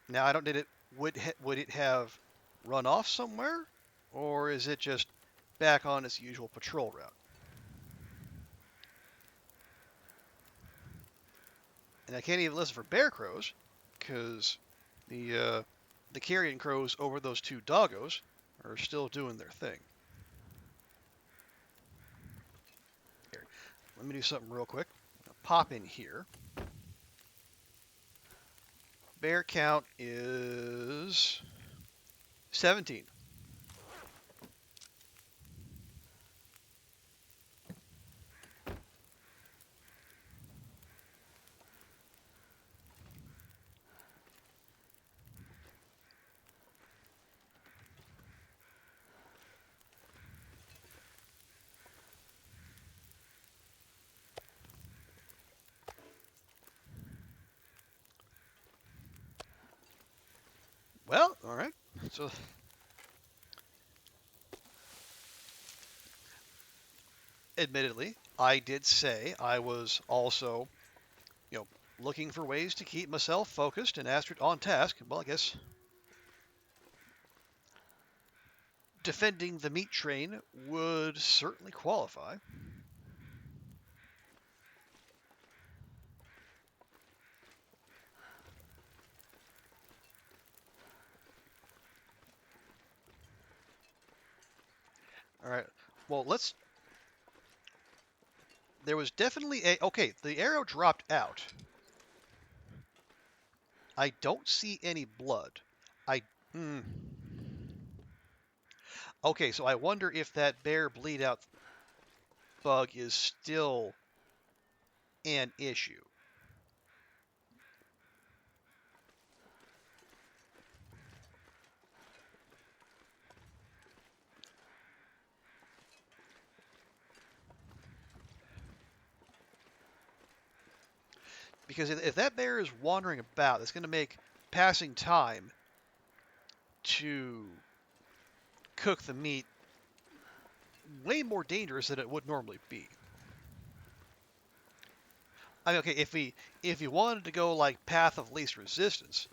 Now I don't did it would it have run off somewhere, or is it just back on its usual patrol route? And I can't even listen for bear crows, because the carrion crows over those 2 doggos are still doing their thing. Here, let me do something real quick. Pop in here. Bear count is 17. Well, all right. So, admittedly, I did say I was also, looking for ways to keep myself focused and Astrid on task. Well, I guess defending the meat train would certainly qualify. All right. Well, there was definitely okay, the arrow dropped out. I don't see any blood. I, hmm. Okay, so I wonder if that bear bleed out bug is still an issue. Because if that bear is wandering about, it's going to make passing time to cook the meat way more dangerous than it would normally be. I mean, okay, if we wanted to go like path of least resistance,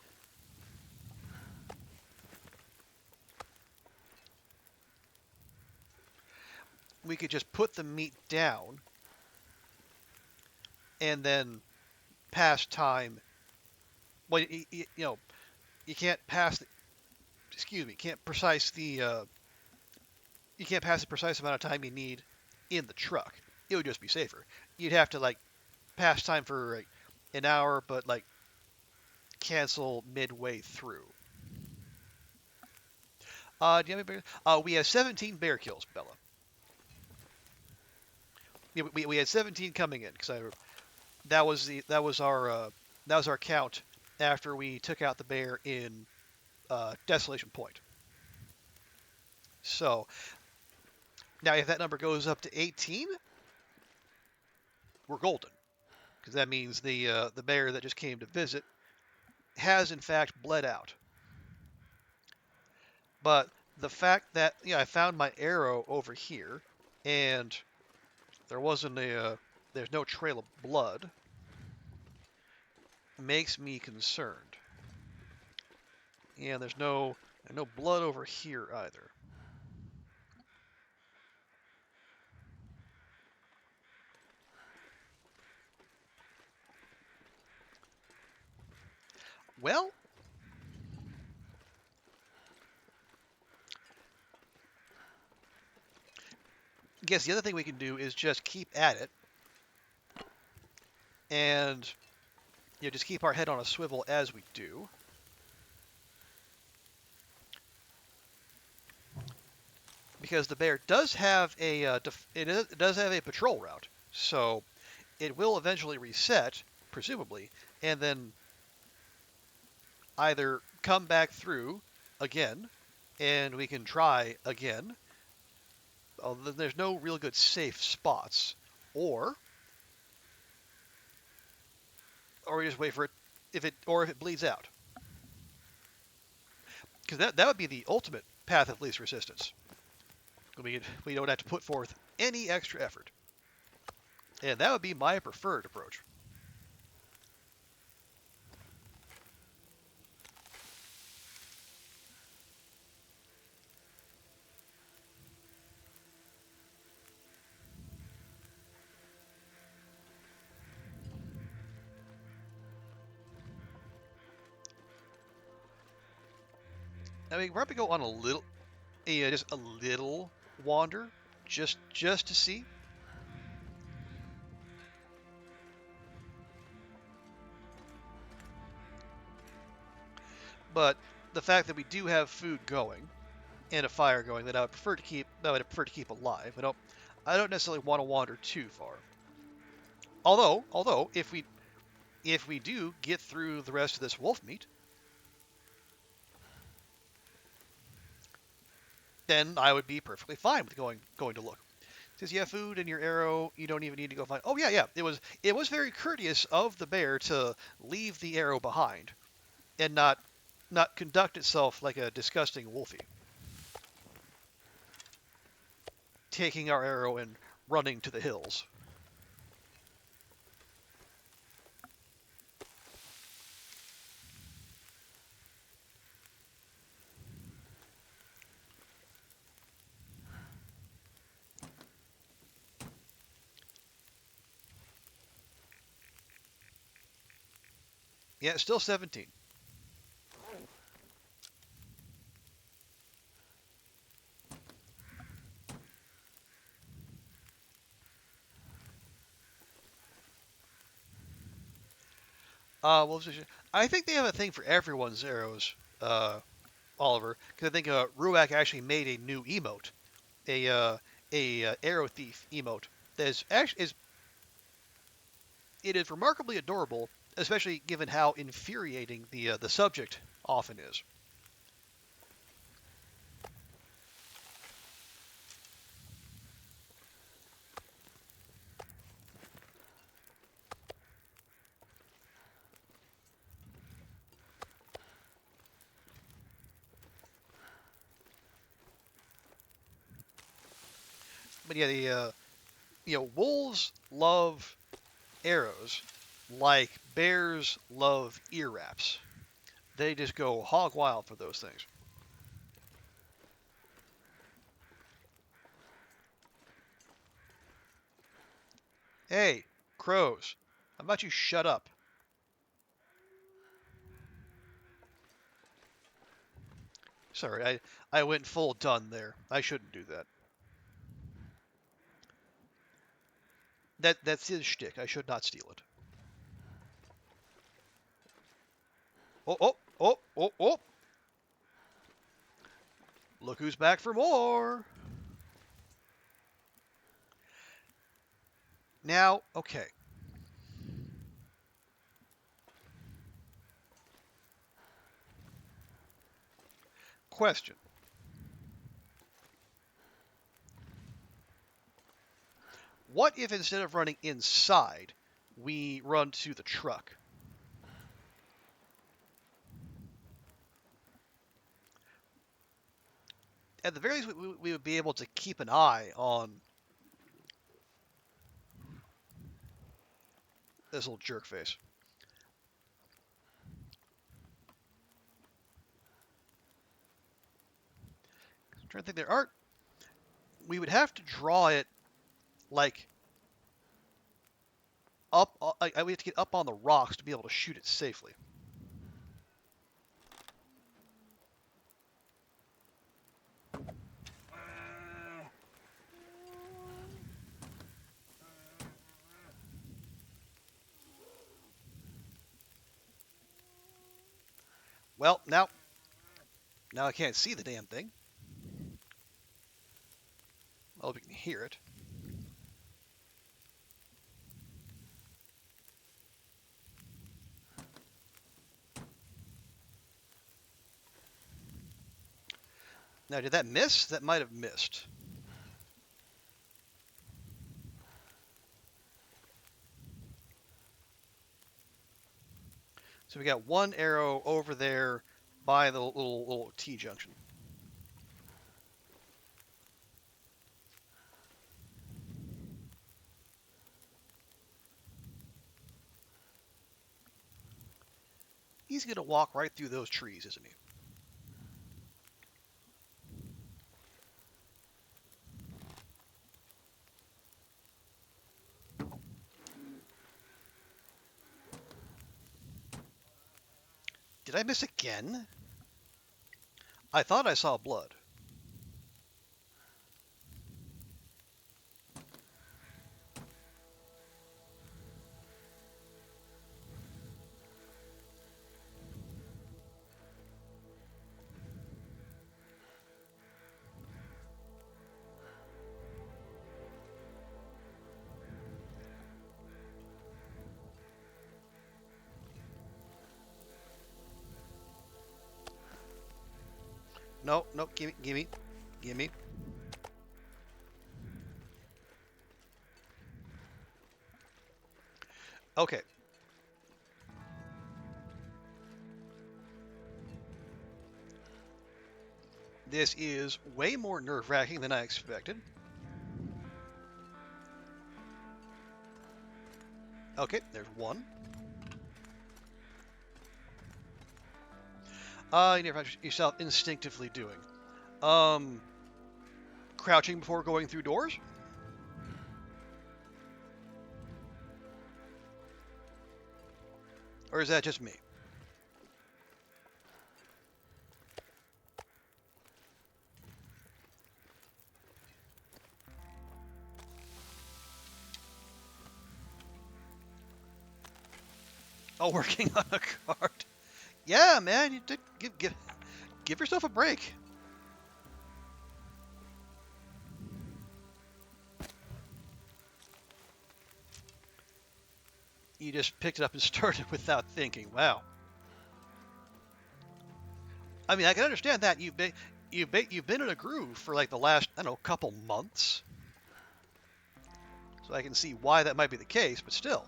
we could just put the meat down and then pass time. Well, you know, you can't pass. Excuse me, you can't pass the precise amount of time you need in the truck. It would just be safer. You'd have to like pass time for like, an hour, but like cancel midway through. Do you have any bear? We have 17 bear kills, Bella. Yeah, we had 17 coming in because that was our count after we took out the bear in Desolation Point. So now if that number goes up to 18, we're golden because that means the bear that just came to visit has in fact bled out. But the fact that I found my arrow over here and there wasn't there's no trail of blood makes me concerned. And there's no blood over here either. Well, I guess the other thing we can do is just keep at it and just keep our head on a swivel as we do. Because the bear does have it does have a patrol route, so it will eventually reset, presumably, and then either come back through again, and we can try again. Although there's no real good safe spots, or we just wait for it if it bleeds out, because that would be the ultimate path of least resistance. We don't have to put forth any extra effort, and that would be my preferred approach. I mean, we're going to go on just a little wander, just to see. But the fact that we do have food going and a fire going that I would prefer to keep alive. I don't necessarily want to wander too far. Although if we do get through the rest of this wolf meat, then I would be perfectly fine with going to look. Because you have food and your arrow, you don't even need to go find. Oh yeah. It was very courteous of the bear to leave the arrow behind and not conduct itself like a disgusting wolfie, taking our arrow and running to the hills. Yeah, it's still 17. Wolves. I think they have a thing for everyone's arrows, Oliver, because I think Ruak actually made a new emote, a arrow thief emote that it is remarkably adorable, especially given how infuriating the subject often is. But yeah, the wolves love arrows, Like bears love ear wraps. They just go hog wild for those things. Hey, crows, how about you shut up? Sorry, I went full done there. I shouldn't do that. That's his shtick. I should not steal it. Oh, oh, oh, oh, oh! Look who's back for more! Now, okay. Question. What if instead of running inside, we run to the truck? At the very least, we would be able to keep an eye on this little jerk face. I'm trying to think, there aren't. We would have to draw it like up. We have to get up on the rocks to be able to shoot it safely. Well, now I can't see the damn thing. I hope you can hear it. Now, did that miss? That might have missed. So we got one arrow over there by the little T junction. He's going to walk right through those trees, isn't he? Did I miss again? I thought I saw blood. No, no, gimme. Okay. This is way more nerve-wracking than I expected. Okay, there's one. You never find yourself instinctively doing. Crouching before going through doors? Or is that just me? Oh, working on a card. Yeah, man, you did give yourself a break. You just picked it up and started without thinking. Wow. I mean, I can understand that you've been in a groove for like the last, I don't know, couple months. So I can see why that might be the case, but still.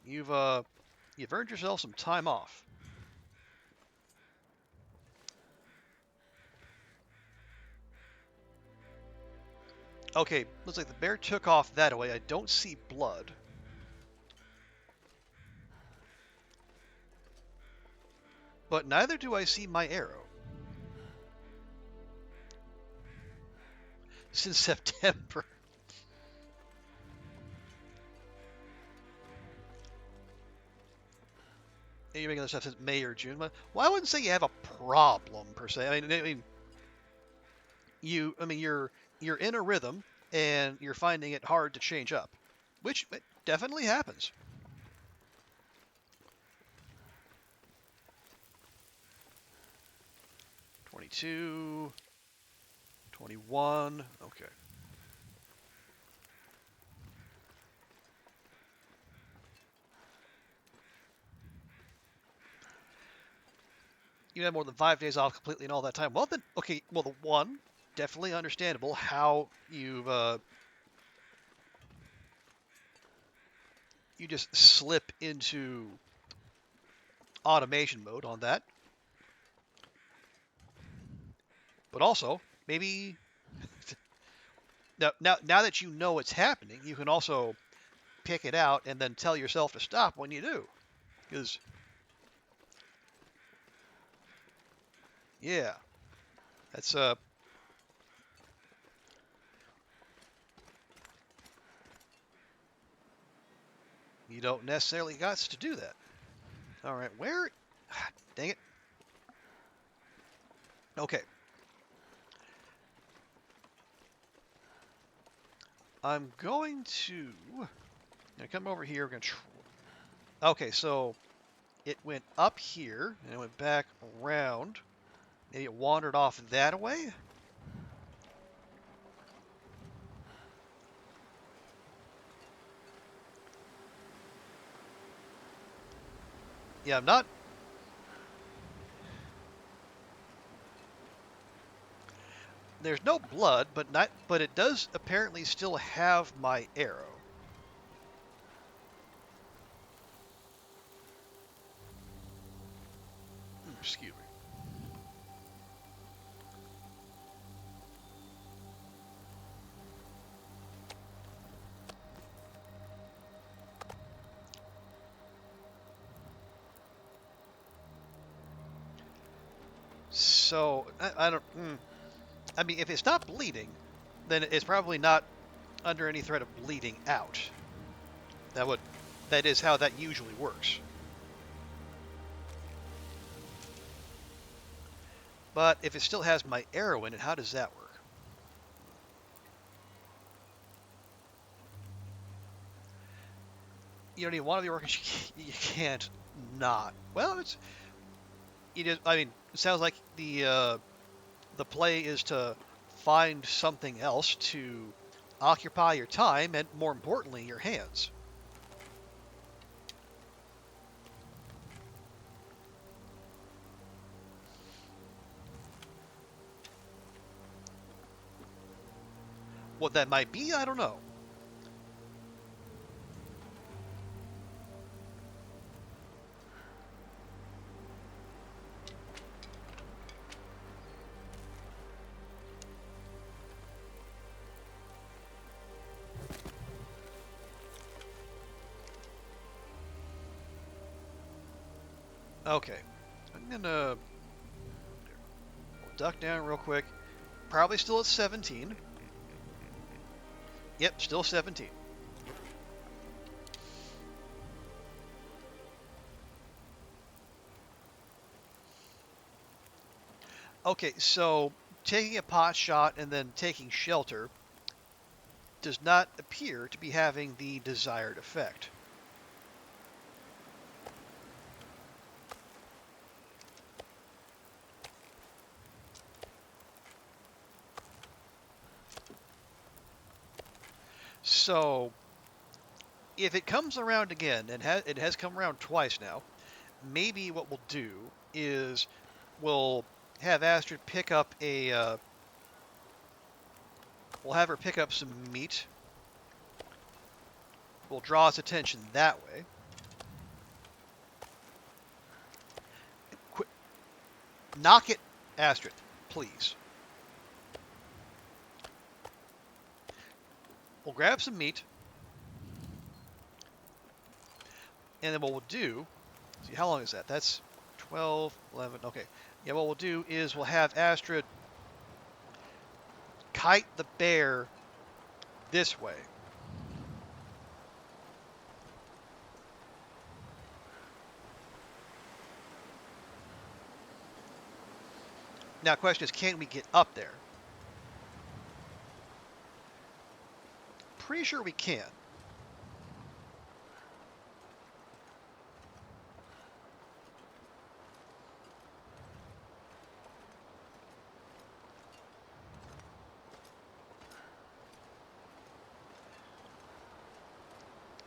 You've earned yourself some time off. Okay, looks like the bear took off that way. I don't see blood. But neither do I see my arrow. Since September. You're making this stuff since May or June. Well, I wouldn't say you have a problem per se. You're in a rhythm and you're finding it hard to change up, which definitely happens. $22, $21. Okay. You had more than 5 days off completely in all that time. Well, then, okay. Well, the one, definitely understandable how you just slip into automation mode on that. But also, maybe now that you know it's happening, you can also pick it out and then tell yourself to stop when you do. Because, yeah, that's you don't necessarily got to do that. All right, where? Dang it. Okay. I'm going to come over here. We're going to. Okay, so it went up here and it went back around. Maybe it wandered off that way. Yeah, I'm not. There's no blood, but it does apparently still have my arrow. Excuse me. So I don't. I mean, if it's not bleeding, then it's probably not under any threat of bleeding out. That is how that usually works. But if it still has my arrow in it, how does that work? You don't even want to be working. You can't not. Well, it's. I mean, it sounds like the play is to find something else to occupy your time and, more importantly, your hands. What that might be, I don't know. Okay, I'm gonna duck down real quick. Probably still at 17. Yep, still 17. Okay, so taking a pot shot and then taking shelter does not appear to be having the desired effect. So, if it comes around again, and it has come around twice now, maybe what we'll do is we'll have Astrid pick up we'll have her pick up some meat. We'll draw its attention that way. Knock it, Astrid, please. We'll grab some meat, and then what we'll do, see, how long is that? That's 12, 11, okay. Yeah, what we'll do is we'll have Astrid kite the bear this way. Now, question is, can we get up there? Pretty sure we can.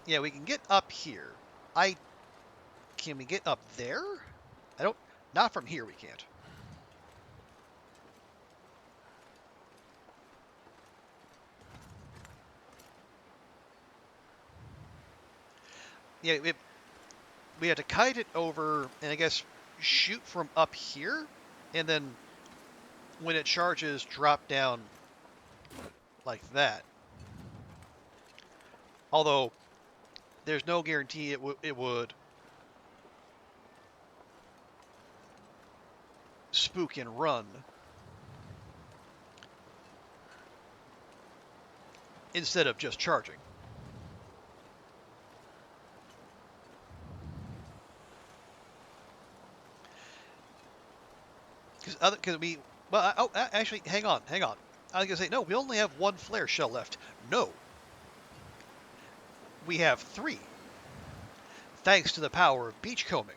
Yeah, we can get up here. Can we get up there? I don't, not from here we can't. Yeah, we have to kite it over and I guess shoot from up here and then when it charges drop down like that. Although there's no guarantee it would spook and run instead of just charging. Because we, well, actually, hang on. I was gonna say no. We only have one flare shell left. No, we have 3, thanks to the power of beachcombing.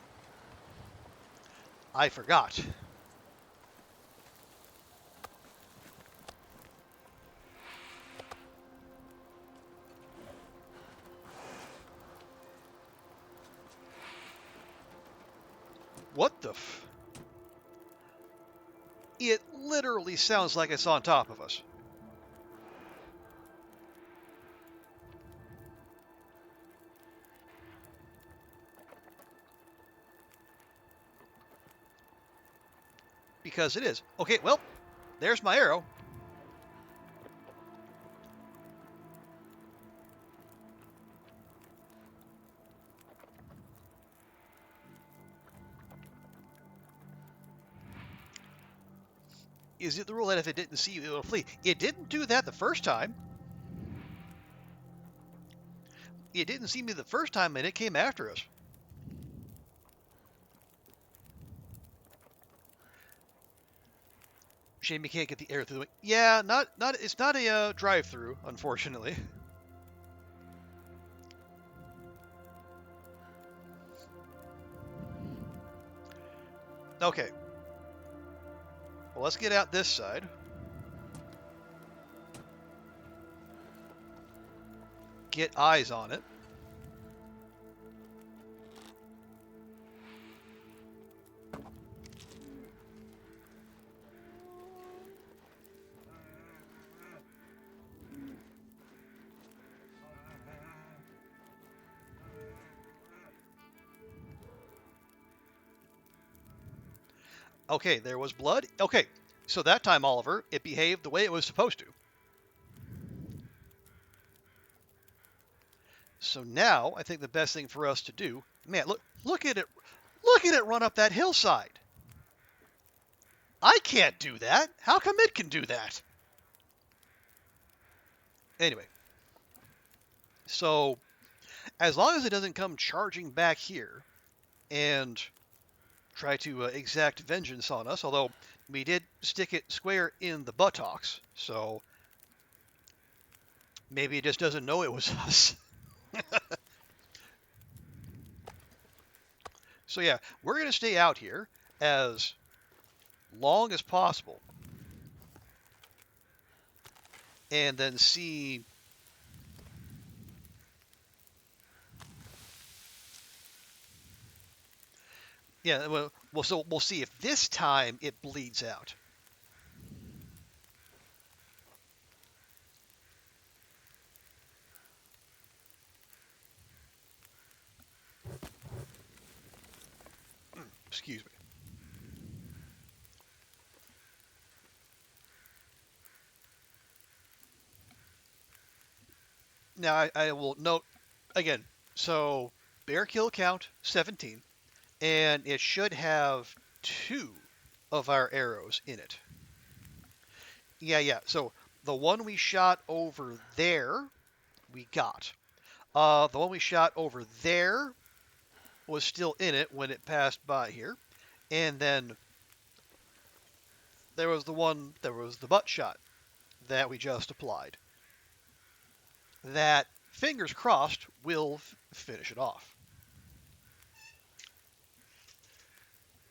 I forgot. What the f? It literally sounds like it's on top of us. Because it is. Okay, well, there's my arrow. Is it the rule that if it didn't see you, it'll flee? It didn't do that the first time. It didn't see me the first time, and it came after us. Shame you can't get the air through. Yeah, it's not a drive-through, unfortunately. Okay. Well, let's get out this side. Get eyes on it. Okay, there was blood. Okay, so that time, Oliver, it behaved the way it was supposed to. So now, I think the best thing for us to do, man, look at it run up that hillside. I can't do that. How come it can do that? Anyway, so as long as it doesn't come charging back here and try to exact vengeance on us, although we did stick it square in the buttocks, so maybe it just doesn't know it was us. So yeah, we're going to stay out here as long as possible and then see. Yeah, well, so we'll see if this time it bleeds out. Excuse me. Now I will note again. So bear kill count 17, and it should have 2 of our arrows in it. Yeah, yeah. So the one we shot over there, we got. The one we shot over there was still in it when it passed by here, and then there was the butt shot that we just applied. That, fingers crossed, will finish it off.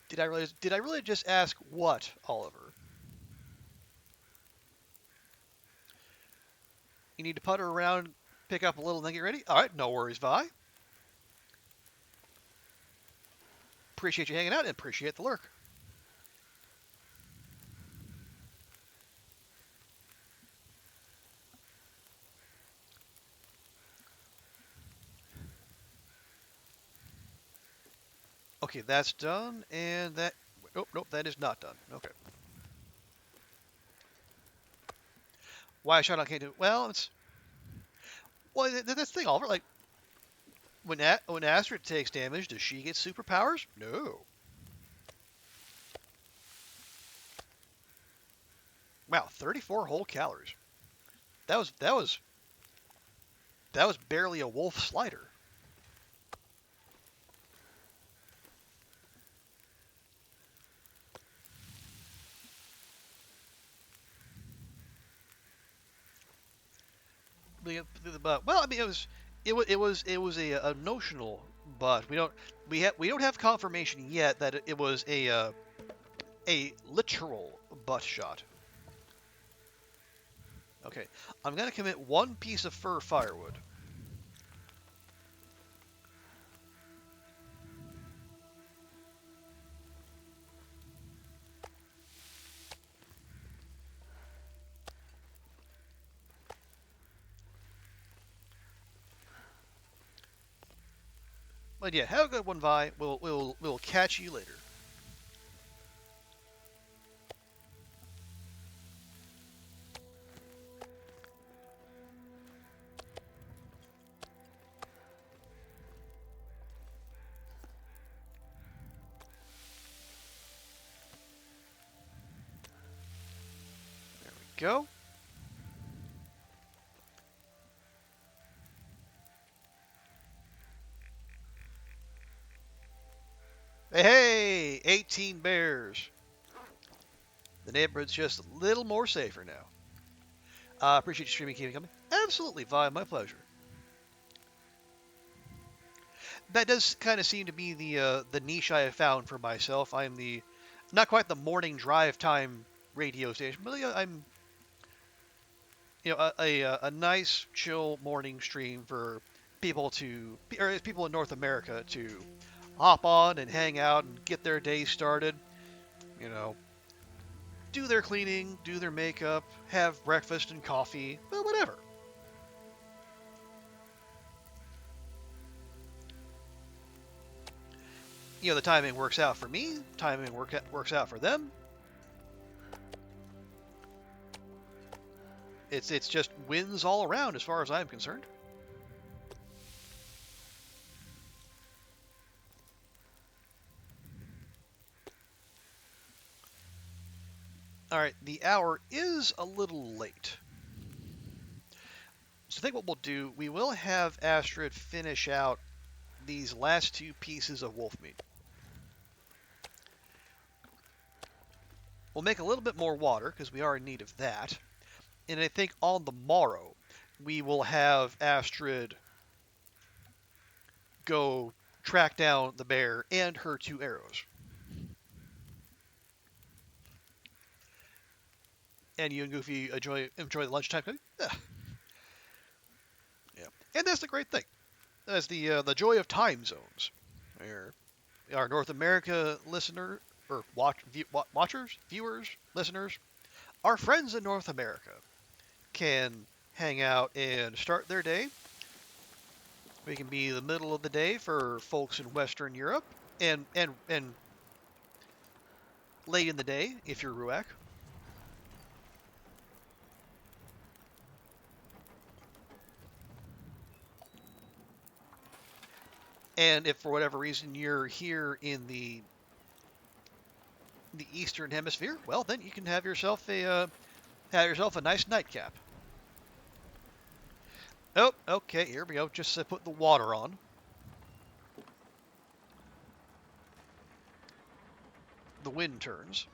Did I really just ask what, Oliver? You need to putter around, pick up a little, and then get ready? All right, no worries, Vi. Appreciate you hanging out and appreciate the lurk. Okay, that's done, and that... Nope, nope, that is not done. Okay. Why I shot on K2? Well, it's... Well, that's the thing, Oliver. Like, when Astrid takes damage, does she get superpowers? No. Wow, 34 whole calories. That was that was that was barely a wolf slider. But well, I mean, it was a notional, but we don't have confirmation yet that it was a literal butt shot. Okay, I'm gonna commit 1 piece of fur firewood. But yeah, have a good one, Vi. We'll catch you later. There we go. Hey, 18 bears. The neighborhood's just a little more safer now. Appreciate you streaming, keeping coming. Absolutely, Vi, my pleasure. That does kind of seem to be the niche I have found for myself. I'm the not quite the morning drive time radio station, but I'm a nice chill morning stream for people in North America to hop on and hang out and get their day started. You know, do their cleaning, do their makeup, have breakfast and coffee, well, whatever. The timing works out for me. Timing works out for them. It's just wins all around as far as I'm concerned. All right, the hour is a little late. So I think what we'll do, we will have Astrid finish out these last 2 pieces of wolf meat. We'll make a little bit more water because we are in need of that. And I think on the morrow, we will have Astrid go track down the bear and her 2 arrows. And you and Goofy enjoy the lunchtime cooking? Yeah. Yeah. And that's the great thing. That's the joy of time zones. Our North America listener or watchers, viewers, listeners, our friends in North America can hang out and start their day. We can be the middle of the day for folks in Western Europe, and late in the day if you're Ruak. And if for whatever reason you're here in the Eastern Hemisphere, well, then you can have yourself a nice nightcap. Oh, okay, here we go. Just put the water on. The wind turns.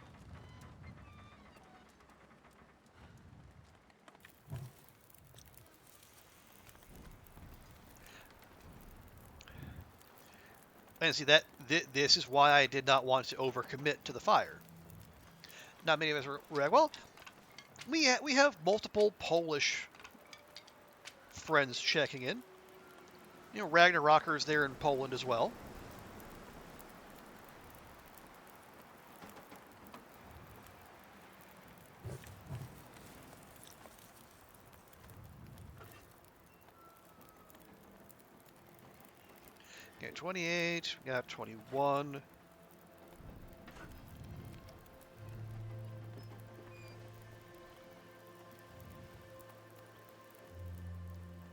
And see that this is why I did not want to overcommit to the fire. Not many of us were like, well, we have multiple Polish friends checking in. You know, Ragnarokers there in Poland as well. Okay, 28. We got 21.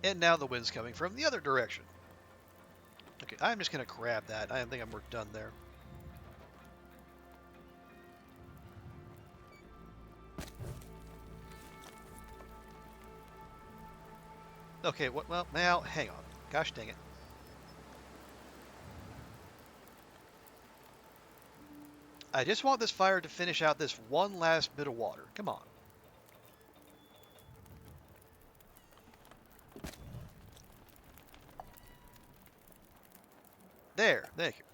And now the wind's coming from the other direction. Okay, I'm just going to grab that. I think we're done there. Okay, well, now, hang on. Gosh dang it. I just want this fire to finish out this one last bit of water. Come on. There, thank you.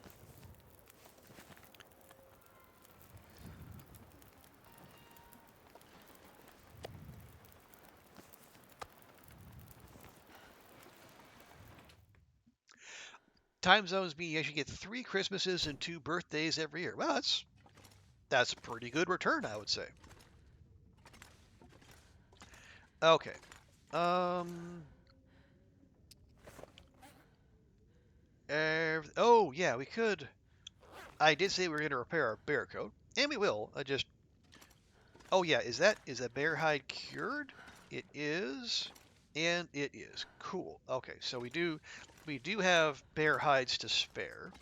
Time zones mean you actually get 3 Christmases and 2 birthdays every year. Well, that's a pretty good return, I would say. Okay. Oh, yeah, we could. I did say we were going to repair our bear coat, and we will. Oh, yeah, is that bear hide cured? It is, and it is. Cool. Okay, so we do have bear hides to spare.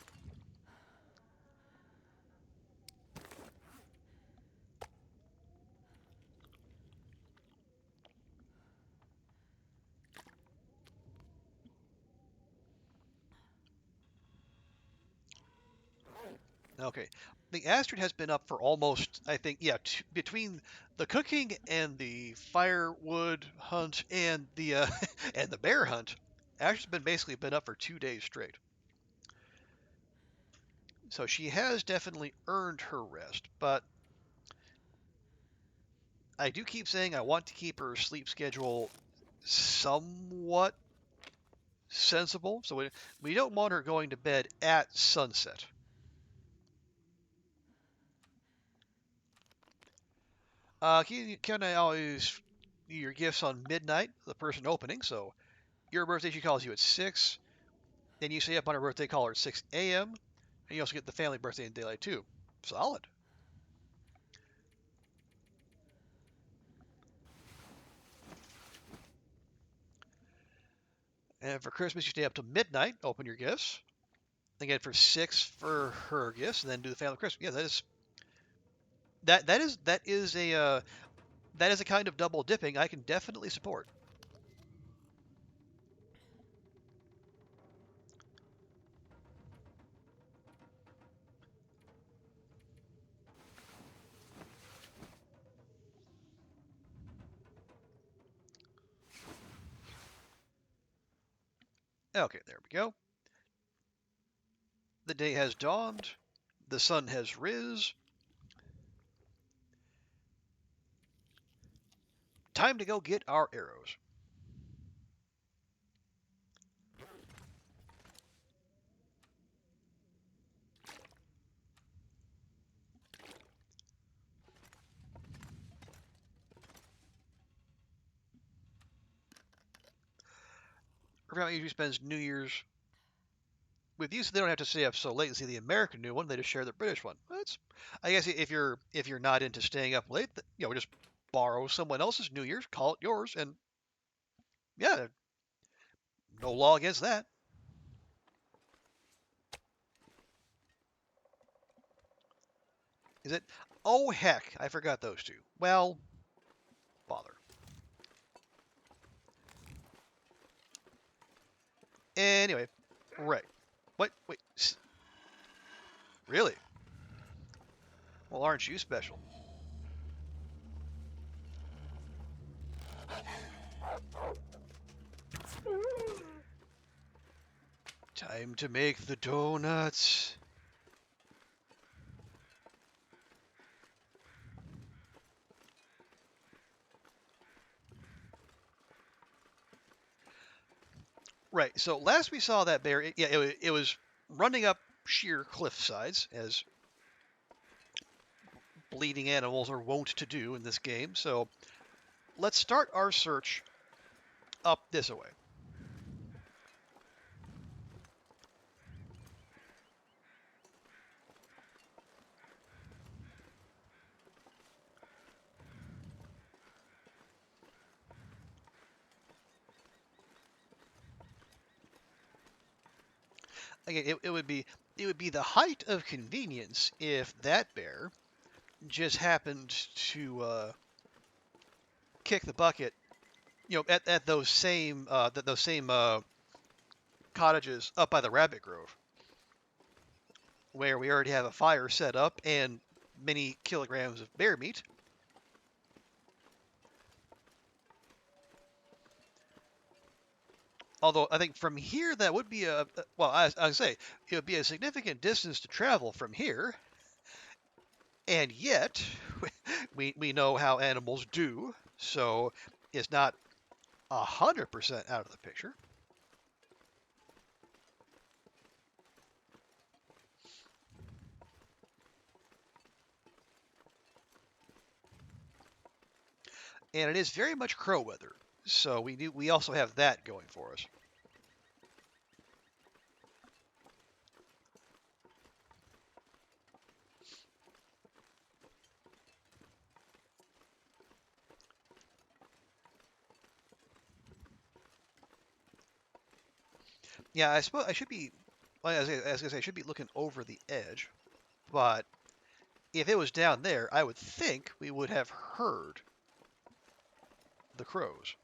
Okay. The Astrid has been up for almost, I think, yeah, between the cooking and the firewood hunt and the and the bear hunt. Astrid's been up for 2 days straight. So she has definitely earned her rest, but I do keep saying I want to keep her sleep schedule somewhat sensible. So we don't want her going to bed at sunset. Can I always do your gifts on midnight, the person opening? So your birthday, she calls you at 6. Then you stay up on her birthday, call her at 6 a.m. And you also get the family birthday in daylight too. Solid. And for Christmas, you stay up till midnight, open your gifts. Again for 6 for her gifts, and then do the family Christmas. Yeah, that is a kind of double dipping I can definitely support. Okay, there we go. The day has dawned. The sun has riz. Time to go get our arrows. Her family usually spends New Year's with you, so they don't have to stay up so late and see the American new one. They just share the British one. That's, I guess, if you're not into staying up late, just borrow someone else's New Year's, call it yours, and yeah, no law against that. Is it? Oh, heck. I forgot those two. Well, bother. Anyway, right. What? Wait. Really? Well, aren't you special? Time to make the donuts. Right. So last we saw that bear, it was running up sheer cliff sides, as bleeding animals are wont to do in this game. So let's start our search up this way. Again, it would be the height of convenience if that bear just happened to kick the bucket, at those same cottages up by the rabbit grove, where we already have a fire set up and many kilograms of bear meat. Although I think from here that would be I say it would be a significant distance to travel from here, and yet we know how animals do, so it's not 100% out of the picture. And it is very much crow weather, so we also have that going for us. Yeah, I suppose I should be, well, as I say, I should be looking over the edge, but if it was down there, I would think we would have heard the crows.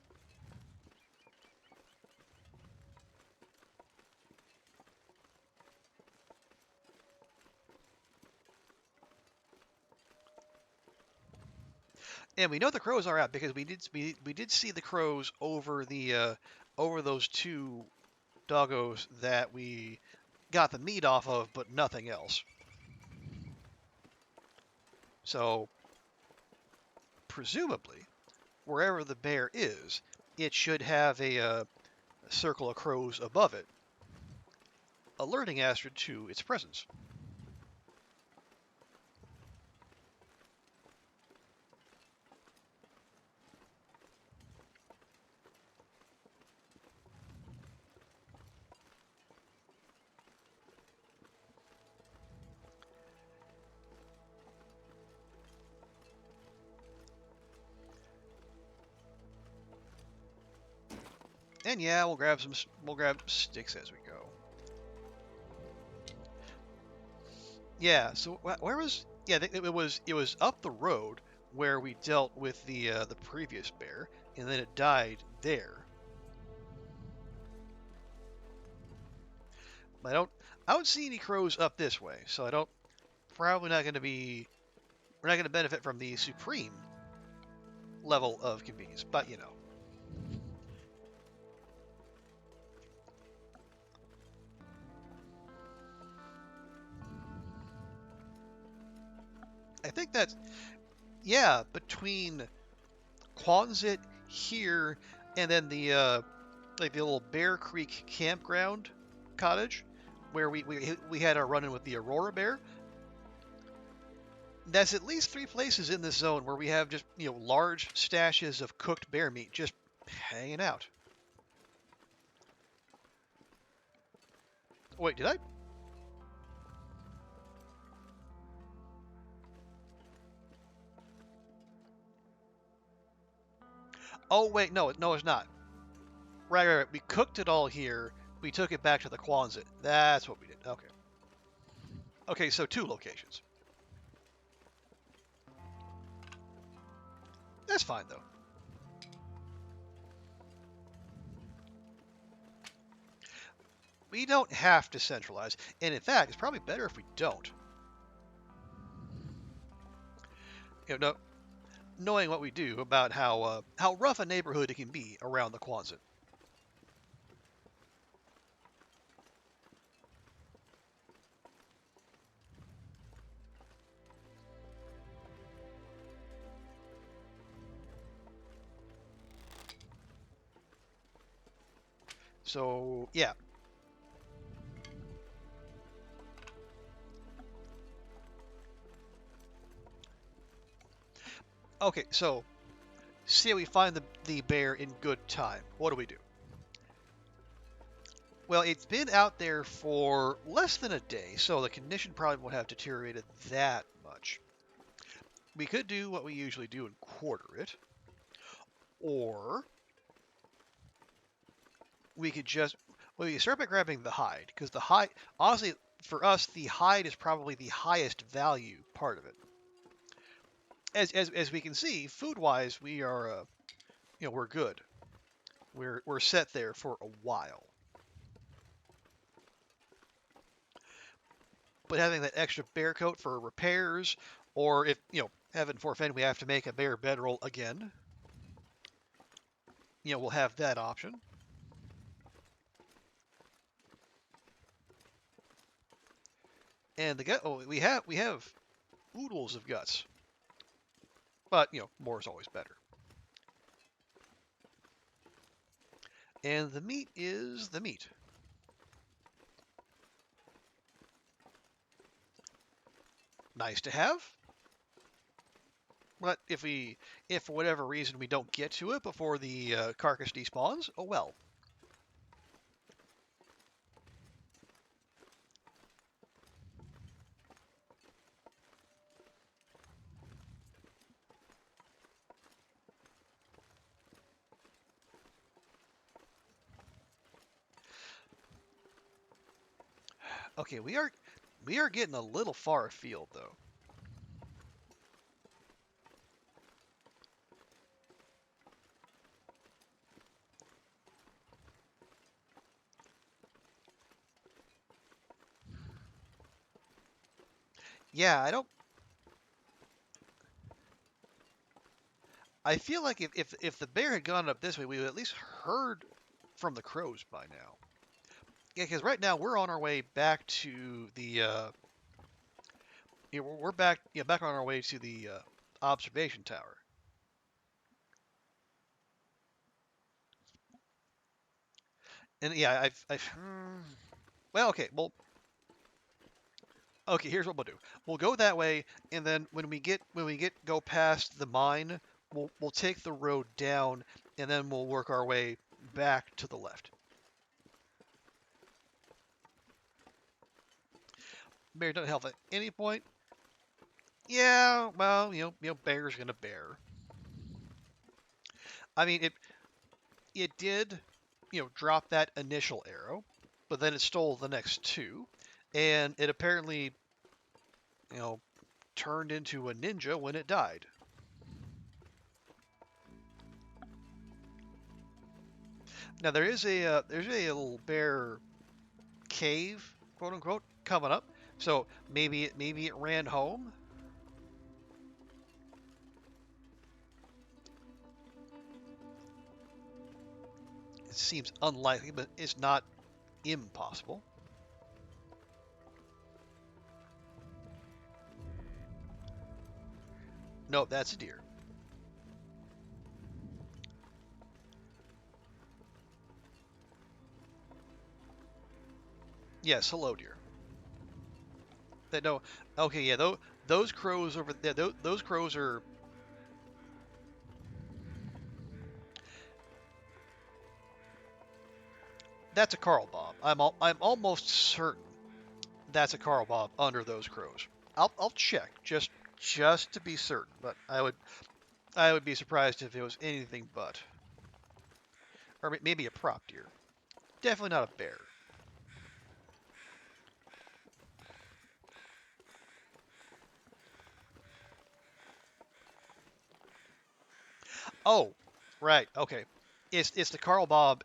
And we know the crows are out because we did see the crows over the over those two doggos that we got the meat off of, but nothing else. So presumably, wherever the bear is, it should have a circle of crows above it, alerting Astrid to its presence. And yeah, we'll grab sticks as we go. Yeah, so where was it was up the road where we dealt with the previous bear, and then it died there. I don't see any crows up this way, so I don't probably not going to be we're not going to benefit from the supreme level of convenience, but you know. I think that's yeah, between Quonset here and then the like the little Bear Creek campground cottage where we had our run-in with the Aurora bear. That's at least 3 places in this zone where we have just large stashes of cooked bear meat just hanging out. Wait, did I? Oh wait, no, it's not. Right. We cooked it all here. We took it back to the Quonset. That's what we did. Okay. Okay, so 2 locations. That's fine though. We don't have to centralize, and in fact, it's probably better if we don't. No, knowing what we do about how rough a neighborhood it can be around the Quonset. So yeah. Okay, so say we find the bear in good time. What do we do? Well, it's been out there for less than a day, so the condition probably won't have deteriorated that much. We could do what we usually do and quarter it, or we could just well, we start by grabbing the hide because the hide, honestly, for us, the hide is probably the highest value part of it. As we can see, food wise, we are we're good. We're set there for a while. But having that extra bear coat for repairs, or if heaven forfend, we have to make a bear bedroll again, we'll have that option. And the gut, we have oodles of guts, but more is always better. And the meat is the meat. Nice to have. But if for whatever reason we don't get to it before the carcass despawns, oh well. Okay, we are getting a little far afield though. Yeah, I feel like if the bear had gone up this way, we would at least heard from the crows by now. Yeah, because right now we're on our way back to the we're back on our way to the observation tower. And yeah, well, okay, here's what we'll do. We'll go that way, and then when we get go past the mine, we'll take the road down, and then we'll work our way back to the left. Bear doesn't help at any point. Yeah, well, bear's gonna bear. I mean, it did, drop that initial arrow, but then it stole the next two, and it apparently, you know, turned into a ninja when it died. Now there's a little bear cave, quote unquote, coming up. So maybe it ran home. It seems unlikely, but it's not impossible. No, that's a deer. Yes, hello, deer. That no, okay, yeah, those crows over there, those crows are. That's a Carl Bob. I'm almost certain that's a Carl Bob under those crows. I'll check just to be certain, but I would be surprised if it was anything but, or maybe a prop deer. Definitely not a bear. Oh, right. Okay. It's the Carl Bob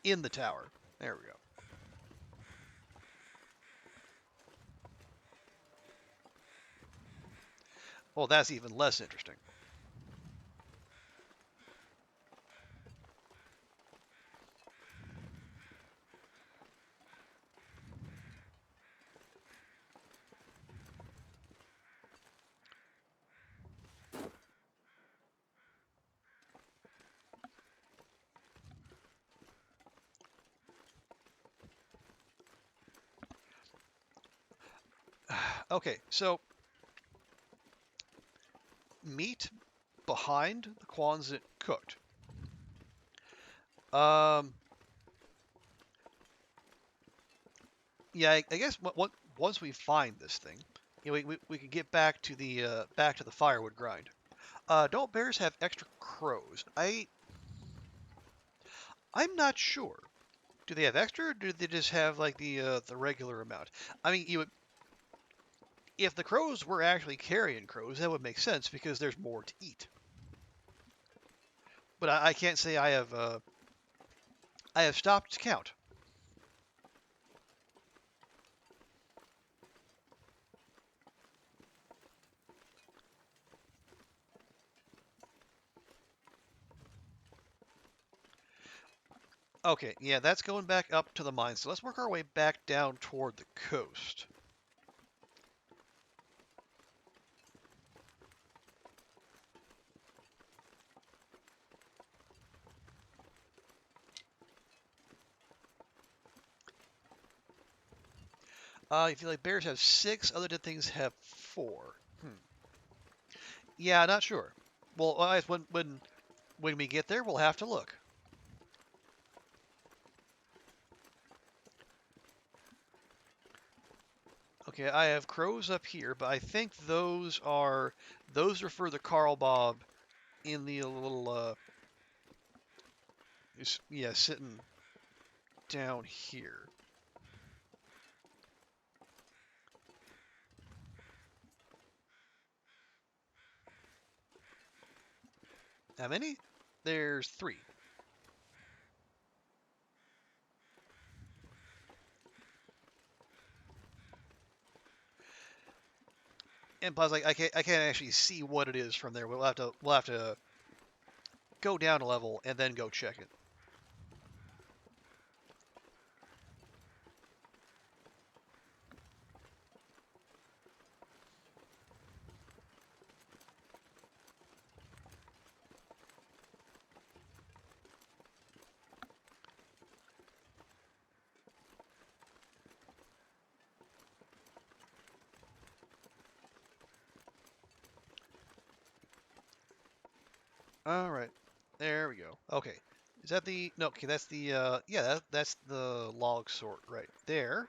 in the tower. There we go. Well, that's even less interesting. Okay, so meat behind the Quonset cooked. Um, yeah, I guess once we find this thing, you know, we can get back to the firewood grind. Don't bears have extra crows? I'm not sure. Do they have extra, or do they just have like the regular amount? I mean, if the crows were actually carrion crows, that would make sense because there's more to eat. But I can't say I have stopped to count. Okay, yeah, that's going back up to the mine. So let's work our way back down toward the coast. You feel like bears have 6, other dead things have 4. Yeah, not sure. Well, when we get there, we'll have to look. Okay, I have crows up here, but I think those are for the Carl Bob in the little yeah, sitting down here. How many? There's 3. And plus, like I can't actually see what it is from there. We'll have to go down a level and then go check it. All right, there we go. Okay, is that the no? Okay, that's the yeah, that's the log sort right there.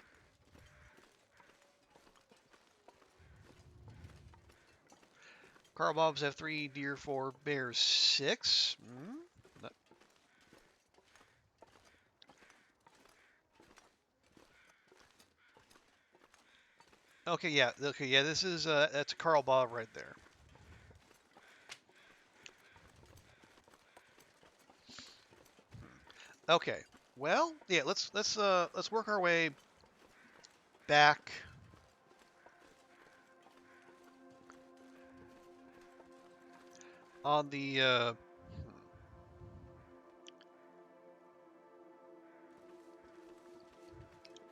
Carl Bobs have 3, deer 4, bears 6. No- Okay, yeah, okay, yeah. This is that's a Carl Bob right there. Okay, well, yeah. Let's work our way back on the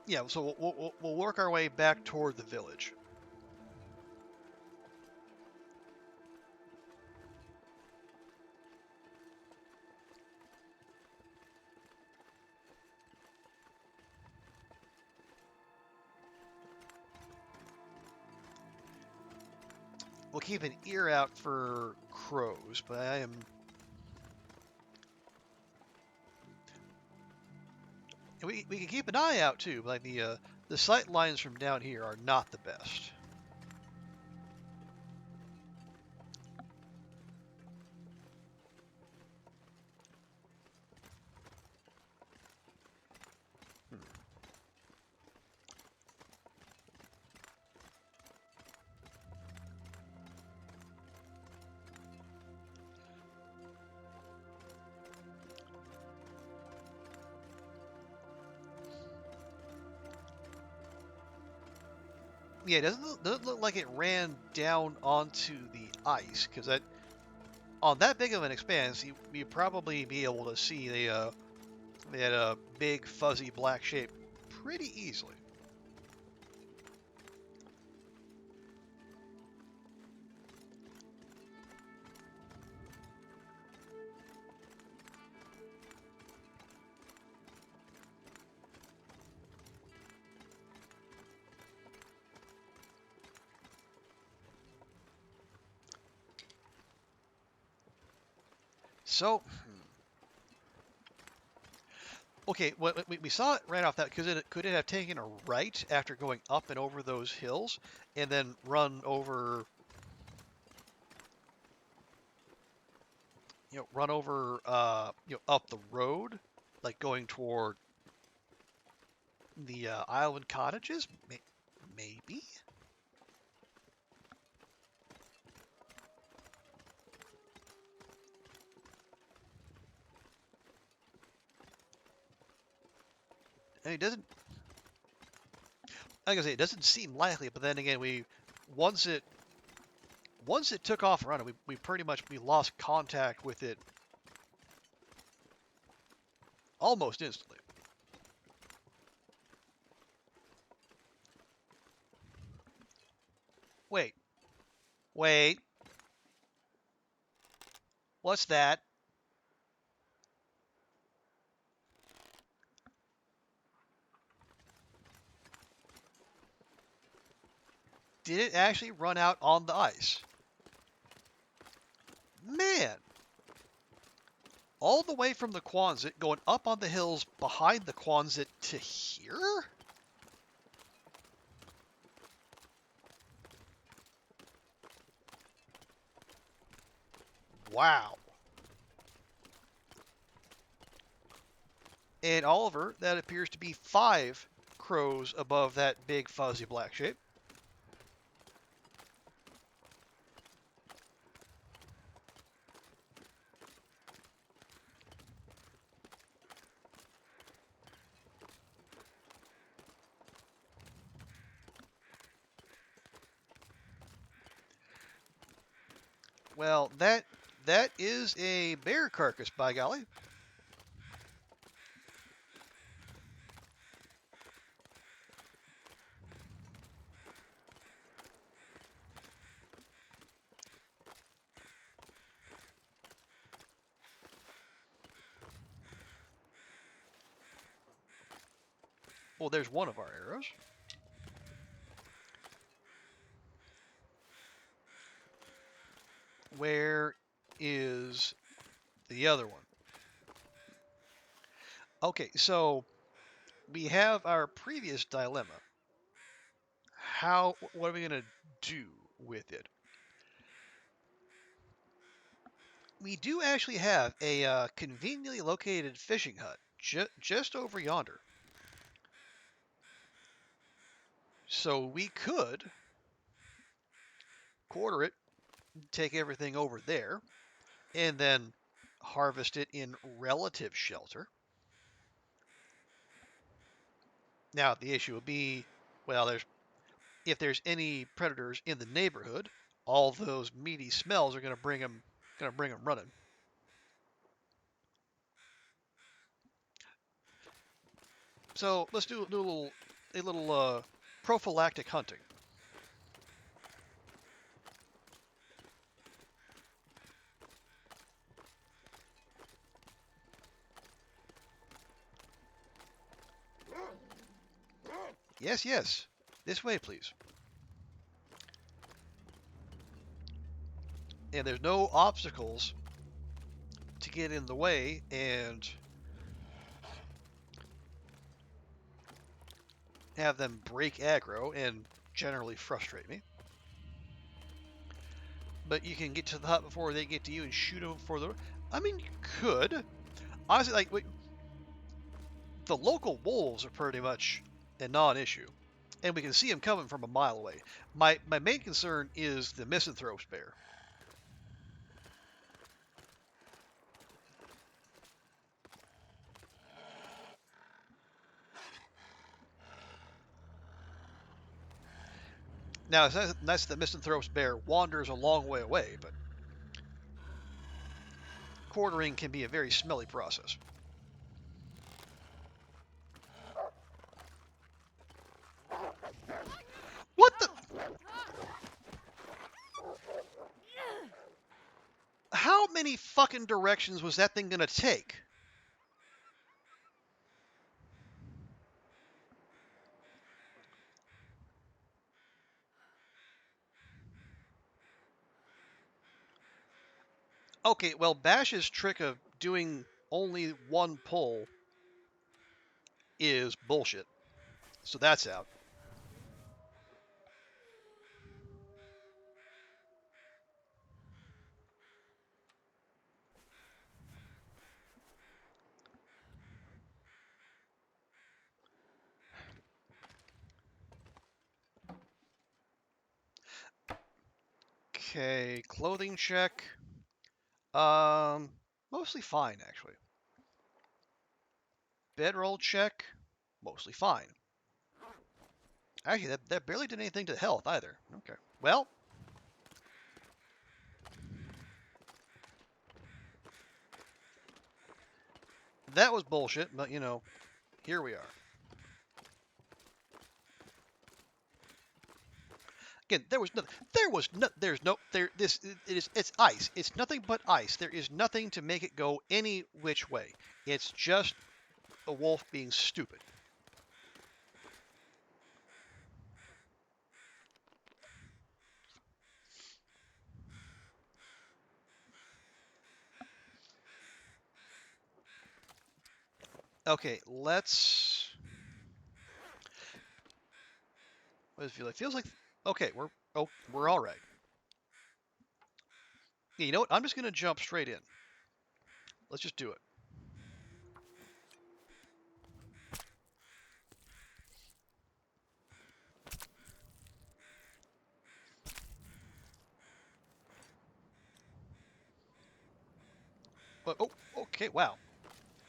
yeah. So we'll work our way back toward the village. We'll keep an ear out for crows, but I am. We can keep an eye out too. Like the sight lines from down here are not the best. Hmm. Yeah, it doesn't look like it ran down onto the ice, because that on that big of an expanse, you'd probably be able to see that big fuzzy black shape pretty easily. So, okay, we saw it right off that, because could it have taken a right after going up and over those hills, and then run over, up the road, like going toward the island cottages? Maybe. I mean, it doesn't. Like I say, it doesn't seem likely, but then again, once it took off running, we pretty much lost contact with it almost instantly. Wait, wait, what's that? Did it actually run out on the ice? Man, all the way from the Quonset, going up on the hills behind the Quonset to here? Wow. And Oliver, that appears to be 5 crows above that big fuzzy black shape. Well, that is a bear carcass, by golly. Well, there's one of our arrows. Where is the other one? Okay, so we have our previous dilemma. What are we going to do with it? We do actually have a conveniently located fishing hut just over yonder. So we could quarter it, take everything over there, and then harvest it in relative shelter. Now, the issue would be, well, if there's any predators in the neighborhood, all those meaty smells are going to bring them running. So let's do a little prophylactic hunting. Yes, yes. This way, please. And there's no obstacles to get in the way and have them break aggro and generally frustrate me. But you can get to the hut before they get to you and shoot them before the. I mean, you could. Honestly, like, the local wolves are pretty much a non-issue, and we can see them coming from a mile away. My main concern is the misanthrope's bear. Now, it's nice that the Misanthrope's bear wanders a long way away, but quartering can be a very smelly process. What the? How many fucking directions was that thing gonna take? Okay, well, Bash's trick of doing only one pull is bullshit. So that's out. Okay, clothing check. Mostly fine, actually. Bedroll check. Mostly fine. Actually, that barely did anything to health either. Okay. Well, that was bullshit, but you know, here we are. Again, it's ice. It's nothing but ice. There is nothing to make it go any which way. It's just a wolf being stupid. Okay, let's. What does it feel like? Feels like. Okay, we're all right. Yeah, you know what? I'm just gonna jump straight in. Let's just do it. But, oh, okay, wow.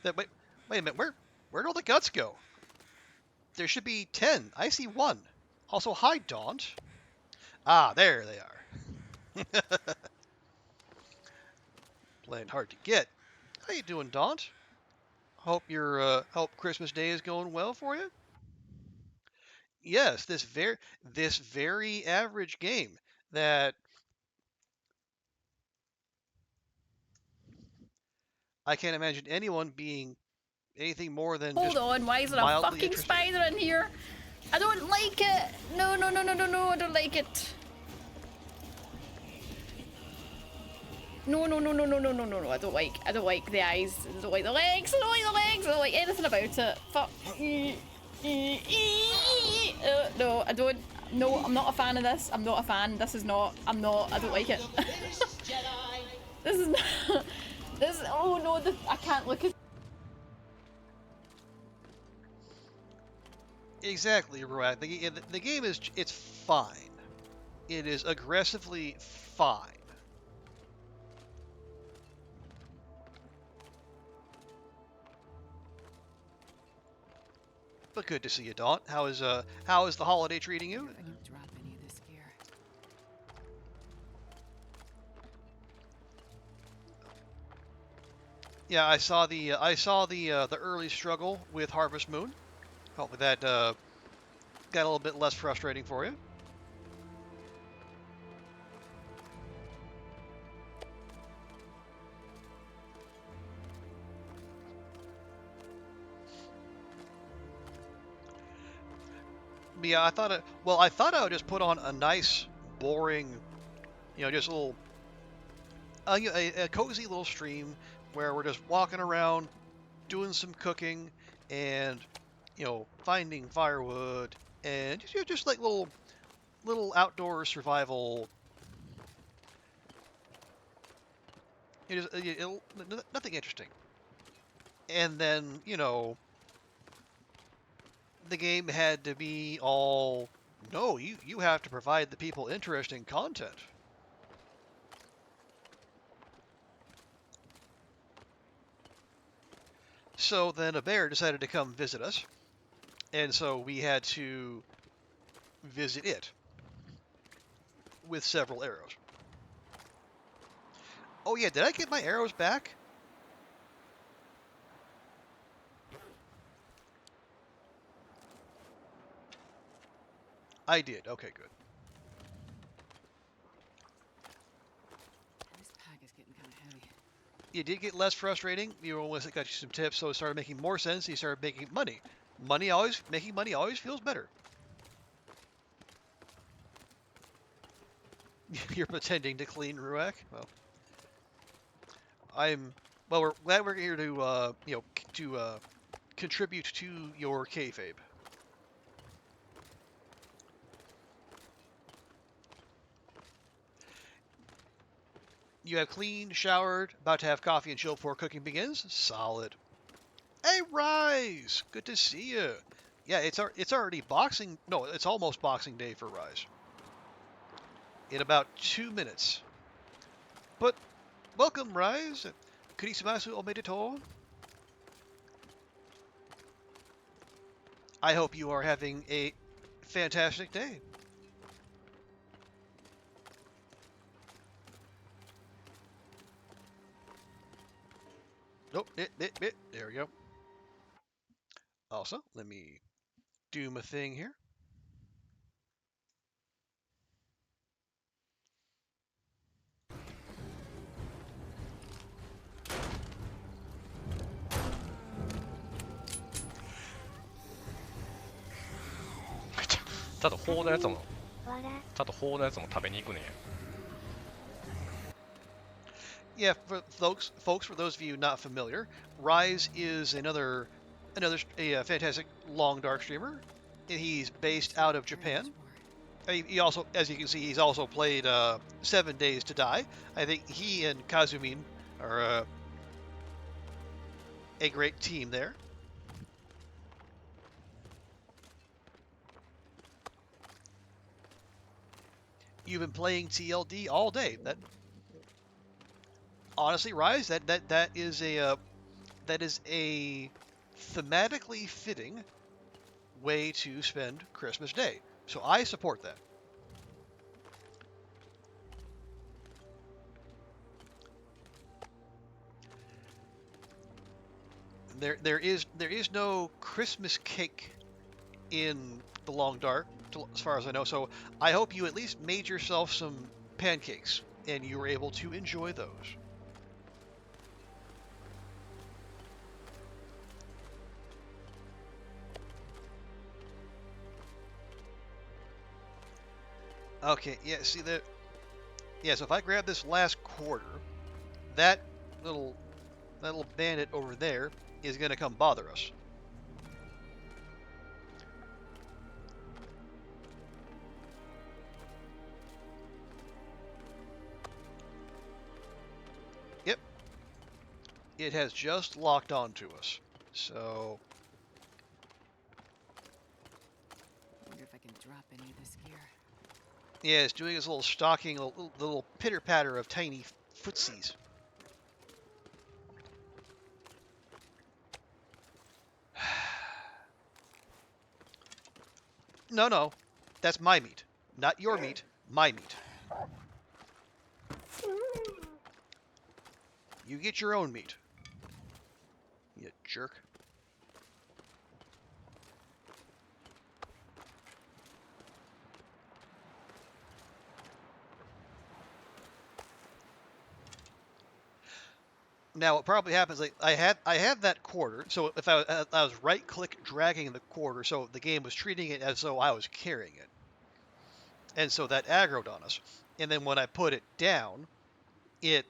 Wait a minute. Where'd all the guts go? There should be 10. I see 1. Also, hi, Daunt. Ah, there they are. Playing hard to get. How you doing, Daunt? Hope Christmas Day is going well for you. Yes, this very average game that I can't imagine anyone being anything more than Hold just on, why is there a mildly fucking interested in. spider in here? I don't like it! No, no, no, no, no, no, I don't like it. No, no, no, no, no, no, no, no, no, I don't like the eyes, I don't like the legs, I don't like the legs, I don't like anything about it. Fuck. No, I don't, no, I'm not a fan of this, I'm not a fan, this is not, I don't like it. This is not, oh no, I can't look at. Exactly, right. The game it's fine. It is aggressively fine. But good to see you, Daunt. How is the holiday treating you? Drop any of this gear. Yeah, I saw the early struggle with Harvest Moon. Hopefully that got a little bit less frustrating for you. But yeah, I thought I would just put on a nice, boring, just a little, a cozy little stream where we're just walking around, doing some cooking, and finding firewood, and just like little outdoor survival. Nothing interesting. And then the game had to be all, no, you have to provide the people interesting content. So then a bear decided to come visit us, and so we had to visit it. with several arrows. Oh yeah, did I get my arrows back? I did. Okay, good. This pack is getting kind of heavy. It did get less frustrating. You almost got you some tips, so it started making more sense. You started making money. Making money always feels better. You're pretending to clean Ruach. Well, we're glad we're here to contribute to your kayfabe. You have cleaned, showered, about to have coffee and chill before cooking begins. Solid. Hey, Rise! Good to see you. Yeah, it's already boxing. No, it's almost Boxing Day for Rise. In about 2 minutes. But welcome, Rise. Kurisumasu omedetou. I hope you are having a fantastic day. Nope, there we go. Also, let me do my thing here.ちゃんと砲のやつも食べに行くねん。 Yeah, for folks, for those of you not familiar, Rise is another fantastic long dark streamer, and he's based out of Japan. He also, as you can see, he's also played 7 Days to Die. I think he and Kazumin are a great team there. You've been playing TLD all day. That honestly, Rise, that is a thematically fitting way to spend Christmas Day. So I support that. There is no Christmas cake in the Long Dark, as far as I know. So I hope you at least made yourself some pancakes and you were able to enjoy those. Okay, yeah, see that? Yeah, so if I grab this last quarter, that little bandit over there is going to come bother us. Yep. It has just locked onto us. So... Wonder if I can drop any of this gear. yeah, it's doing its little stalking, little pitter-patter of tiny footsies. No. That's my meat. Not your meat. My meat. You get your own meat. You jerk. Now, what probably happens, like I had that quarter, so if I was right-click dragging the quarter, so the game was treating it as though I was carrying it. And so that aggroed on us. And then when I put it down, it,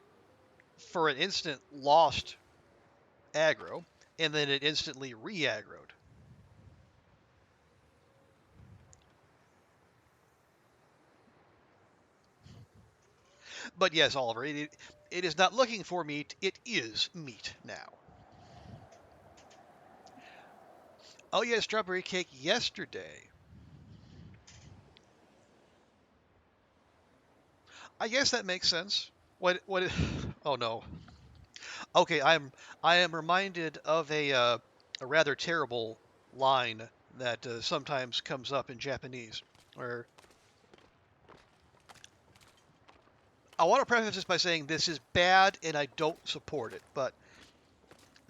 for an instant, lost aggro, and then it instantly re-aggroed. But yes, Oliver, it is not looking for meat, it is meat now. Oh yeah, strawberry cake yesterday. I guess that makes sense. What oh no. Okay, I am reminded of a rather terrible line that sometimes comes up in Japanese, where I want to preface this by saying this is bad and I don't support it, but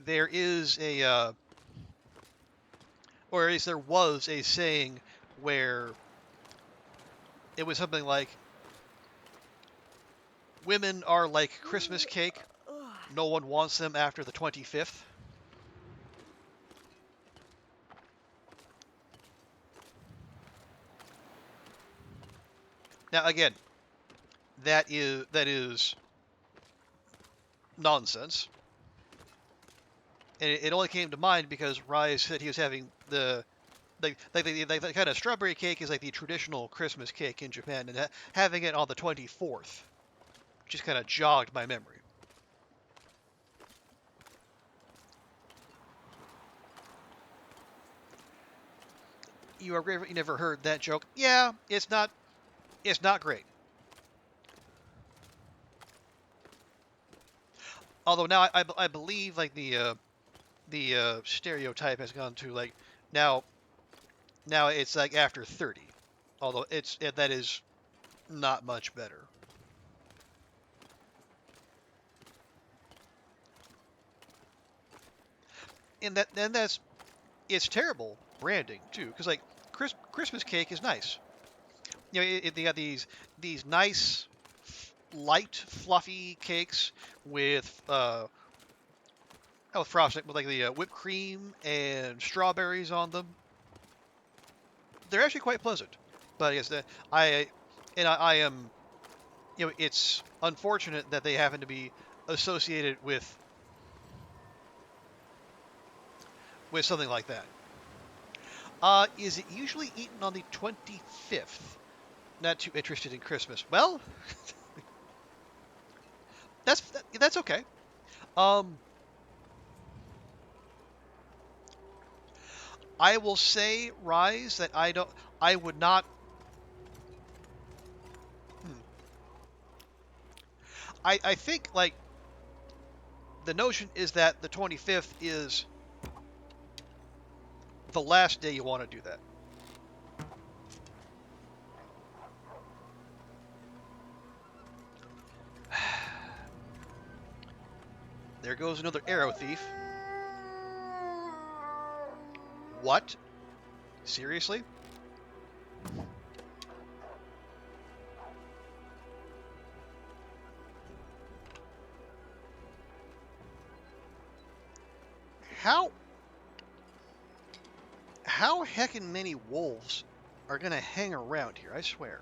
there is or at least there was a saying where it was something like, women are like Christmas cake. No one wants them after the 25th. Now, again, that is nonsense. And it only came to mind because Rise said he was having the kind of strawberry cake is like the traditional Christmas cake in Japan, and having it on the 24th just kind of jogged my memory. You are great, but you never heard that joke. Yeah, it's not great. Although now I believe like the stereotype has gone to like now it's like after 30. Although that is not much better. And that's it's terrible branding too, because like Christmas cake is nice. You know, they got these nice light fluffy cakes with frosting with like the whipped cream and strawberries on them. They're actually quite pleasant. But I guess that I am, you know, it's unfortunate that they happen to be associated with something like that. Is it usually eaten on the 25th? Not too interested in Christmas. Well, that's okay. I will say, Rise, that I would not. I think like the notion is that the 25th is the last day you want to do that. There goes another arrow thief. What? Seriously? How heckin' many wolves are gonna hang around here? I swear.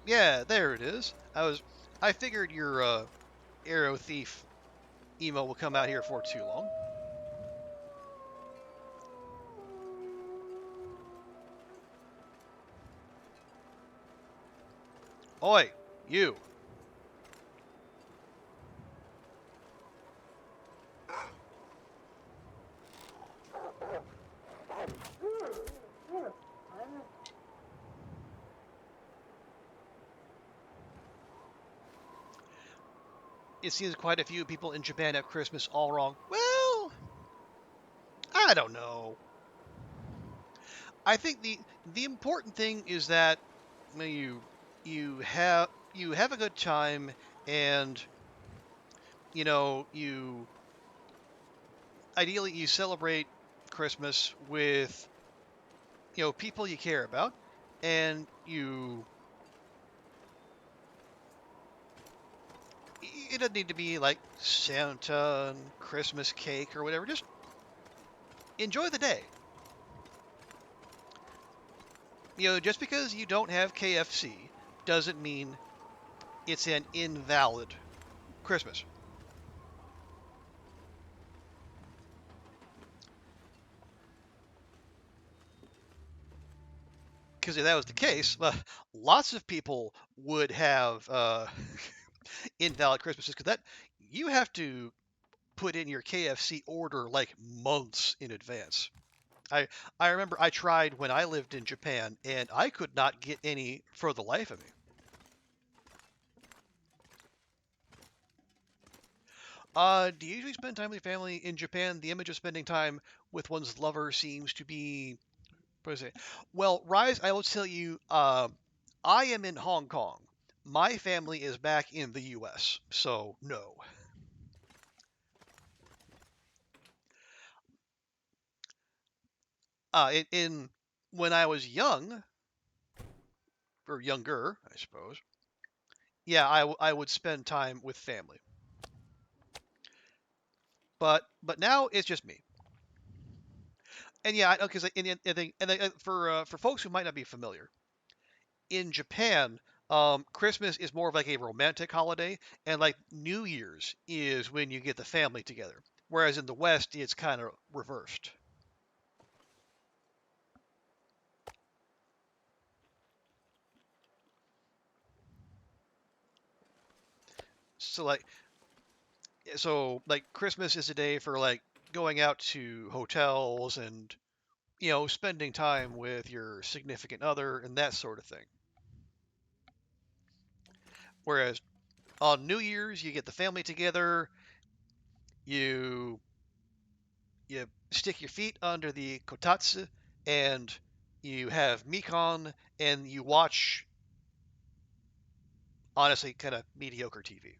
Yeah, there it is. I figured your arrow thief emo will come out here for too long. Oi, you. It seems quite a few people in Japan have Christmas all wrong. Well, I don't know. I think the important thing is that you have a good time, and you ideally you celebrate Christmas with people you care about, and it doesn't need to be like Santa and Christmas cake or whatever. Just enjoy the day. Just because you don't have KFC doesn't mean it's an invalid Christmas. Because if that was the case, lots of people would have invalid Christmases, because that you have to put in your KFC order like months in advance. I remember I tried when I lived in Japan, and I could not get any for the life of me. Do you usually spend time with your family in Japan? The image of spending time with one's lover seems to be What is it? Well, Rise, I will tell you, I am in Hong Kong. My family is back in the U.S., so no. In when I was young, or younger, I suppose, yeah, I would spend time with family. But now it's just me. And yeah, because for folks who might not be familiar, in Japan, Christmas is more of like a romantic holiday, and like New Year's is when you get the family together. Whereas in the West, it's kind of reversed. So like Christmas is a day for like going out to hotels and spending time with your significant other and that sort of thing. Whereas on New Year's, you get the family together, you you stick your feet under the kotatsu, and you have Mikon, and you watch, honestly, kind of mediocre TV.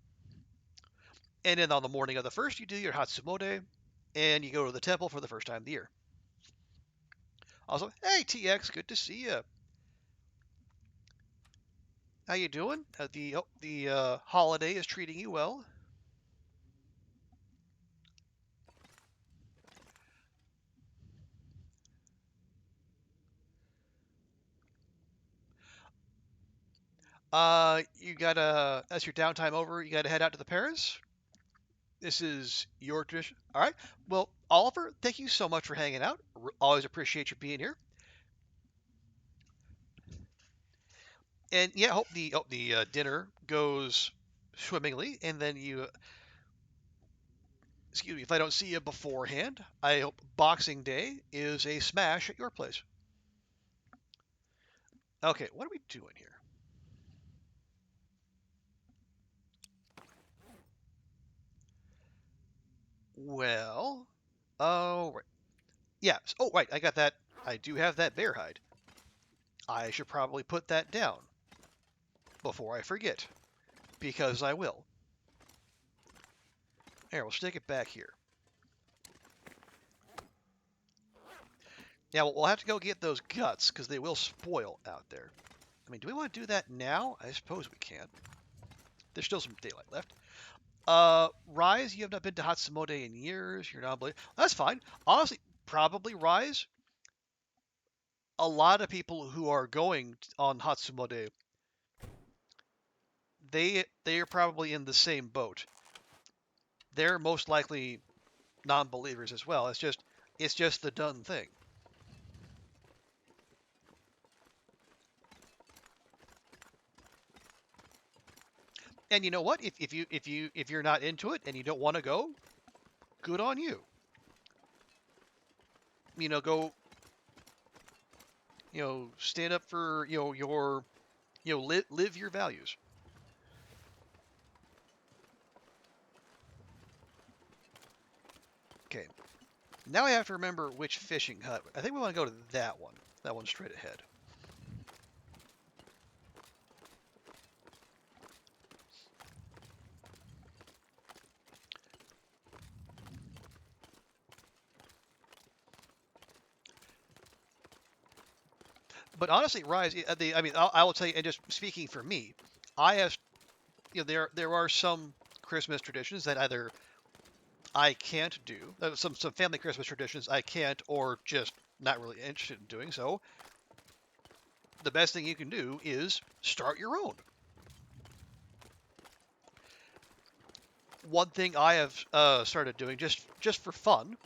And then on the morning of the first, you do your Hatsumode, and you go to the temple for the first time of the year. Also, hey TX, good to see you. How you doing? The holiday is treating you well. You gotta, that's your downtime over. You gotta head out to the Paris. This is your tradition. All right. Well, Oliver, thank you so much for hanging out. Always appreciate you being here. And yeah, hope the dinner goes swimmingly. And then excuse me, if I don't see you beforehand, I hope Boxing Day is a smash at your place. Okay, what are we doing here? Well, oh right, yeah. Oh right, I got that. I do have that bear hide. I should probably put that down before I forget, because I will. Here, we'll stick it back here. Now, we'll have to go get those guts, because they will spoil out there. I mean, do we want to do that now? I suppose we can. There's still some daylight left. Rise, you have not been to Hatsumode in years. You're not. That's fine. Honestly, probably Rise. A lot of people who are going on Hatsumode, they are probably in the same boat. They're most likely non-believers as well. It's just the done thing. And you know what? If you're not into it and you don't want to go, good on you. Go. Stand up for your live your values. Okay. Now I have to remember which fishing hut. I think we want to go to that one. That one straight ahead. But honestly, Rise. I mean, I will tell you, and just speaking for me, I have, there are some Christmas traditions that either I can't do. Some family Christmas traditions I can't, or just not really interested in doing. So the best thing you can do is start your own. One thing I have started doing just for fun,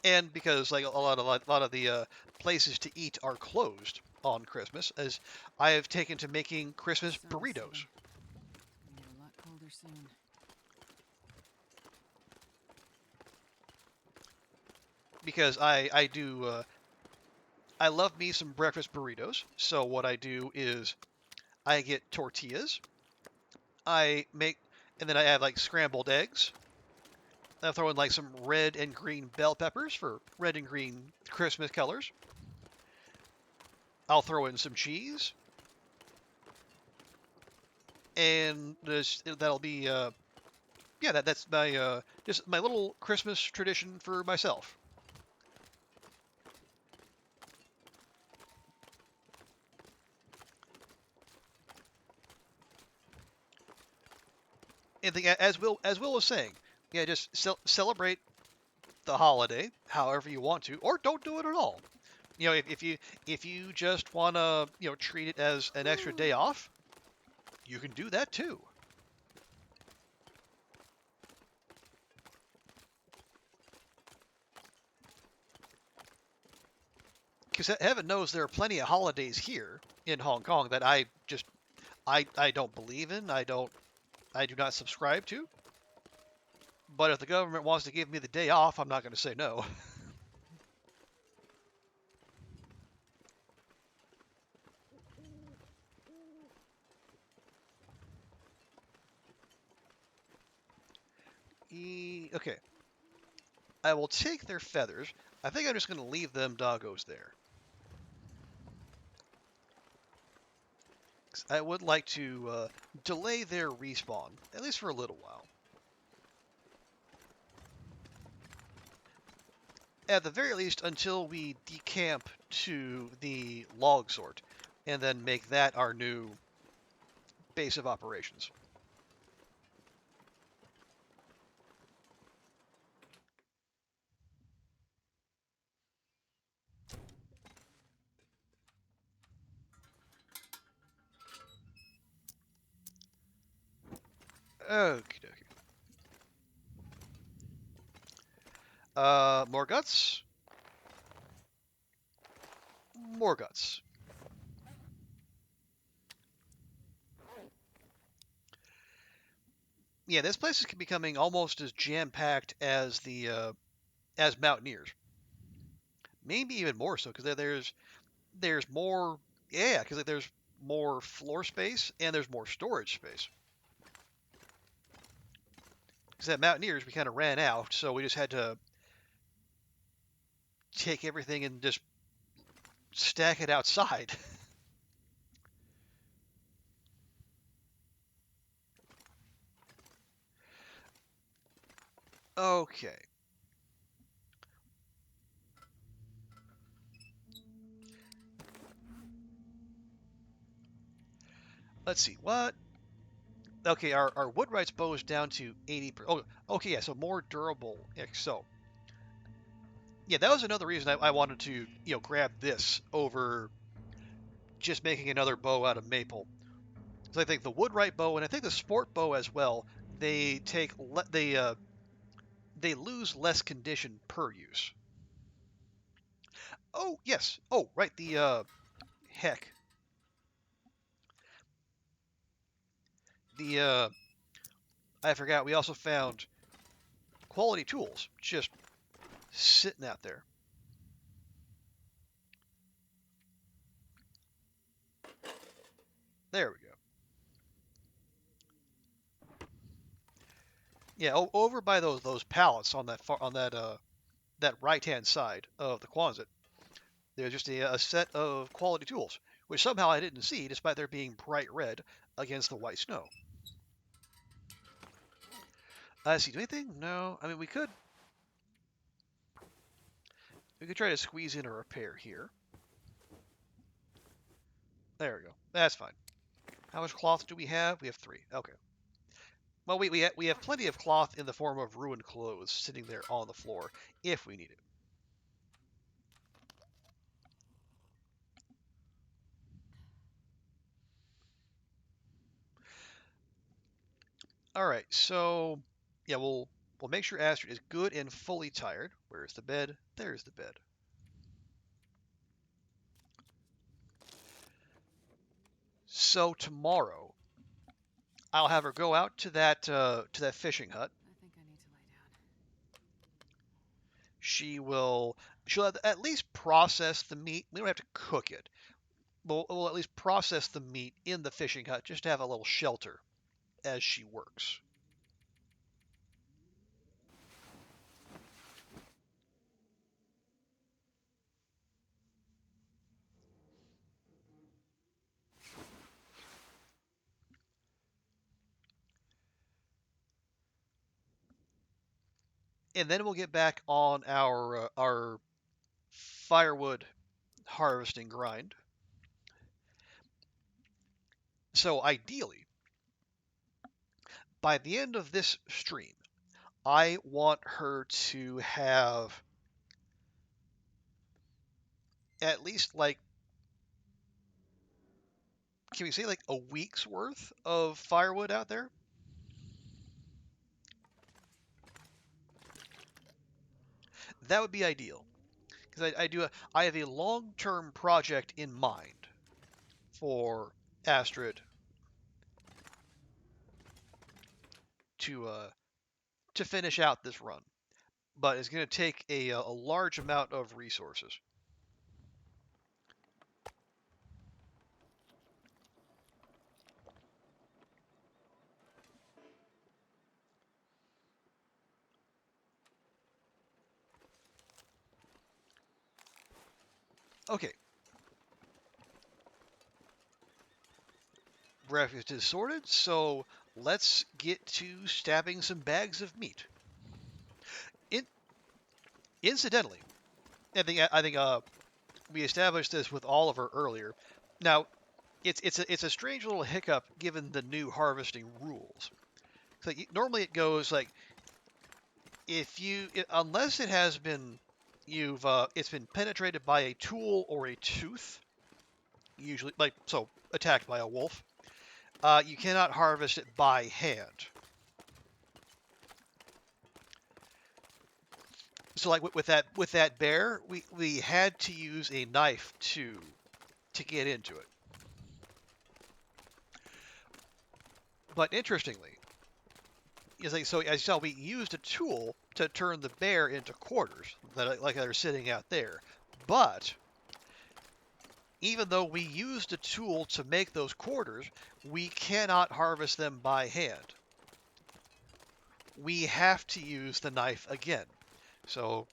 and because like a lot of the places to eat are closed on Christmas, as I have taken to making Christmas burritos. Get a lot colder soon. Because I do I love me some breakfast burritos. So what I do is I get tortillas, I make, and then I add like scrambled eggs. I throw in like some red and green bell peppers for red and green Christmas colors. I'll throw in some cheese, and that'll be yeah, that's my just my little Christmas tradition for myself. And as Will was saying, yeah, just celebrate the holiday however you want to, or don't do it at all. You know, if you just want to treat it as an extra day off, you can do that too. Because heaven knows there are plenty of holidays here in Hong Kong that I don't believe in. I do not subscribe to. But if the government wants to give me the day off, I'm not going to say no. Okay. I will take their feathers. I think I'm just going to leave them doggos there. I would like to delay their respawn, at least for a little while. At the very least, until we decamp to the log sort, and then make that our new base of operations. Okie dokie. More guts. More guts. Yeah, this place is becoming almost as jam-packed as the as Mountaineers. Maybe even more so, because there's more. Yeah, because there's more floor space and there's more storage space. Because at Mountaineers we kind of ran out, so we just had to take everything and just stack it outside. Okay. Let's see. What? Okay, our Woodwright's bow is down to 80%. Oh, okay, yeah, so more durable. So, yeah, that was another reason I wanted to, grab this over just making another bow out of maple. So I think the Woodwright bow and I think the Sport bow as well, they take they lose less condition per use. Oh, yes. Oh, right, the heck. The I forgot we also found quality tools just sitting out there. There we go. Yeah, over by those pallets on that right-hand side of the Quonset, there's just a set of quality tools, which somehow I didn't see despite there being bright red against the white snow. See, do anything? No. I mean, we could try to squeeze in a repair here. There we go. That's fine. How much cloth do we have? We have 3. Okay. Well, we have plenty of cloth in the form of ruined clothes sitting there on the floor if we need it. All right, so yeah, we'll make sure Astrid is good and fully tired. Where's the bed? There's the bed. So tomorrow, I'll have her go out to that fishing hut. I think I need to lie down. She'll at least process the meat. We don't have to cook it. We'll at least process the meat in the fishing hut just to have a little shelter as she works. and then we'll get back on our firewood harvesting grind. So ideally, by the end of this stream, I want her to have at least like, can we say like a week's worth of firewood out there? That would be ideal, because I have a long-term project in mind for Astrid to finish out this run, but it's going to take a large amount of resources. Okay. Breakfast is sorted, so let's get to stabbing some bags of meat. Incidentally, I think we established this with Oliver earlier. Now, it's a strange little hiccup given the new harvesting rules. So normally it goes like, unless it has been it's been penetrated by a tool or a tooth, usually like so attacked by a wolf, you cannot harvest it by hand. So like with that bear, we had to use a knife to get into it. But interestingly, is like, so as you saw, we used a tool to turn the bear into quarters that are sitting out there. But even though we used a tool to make those quarters, we cannot harvest them by hand. We have to use the knife again. So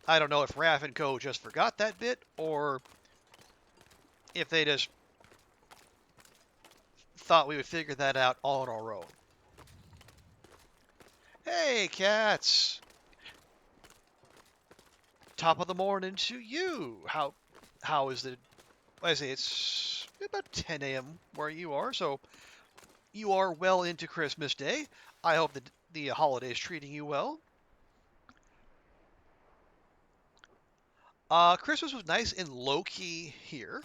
I don't know if Raph and Co. just forgot that bit, or if they just thought we would figure that out all on our own. Hey, cats! Top of the morning to you. How is the? I say it's about 10 a.m. where you are, so you are well into Christmas Day. I hope that the holiday is treating you well. Christmas was nice and low key here.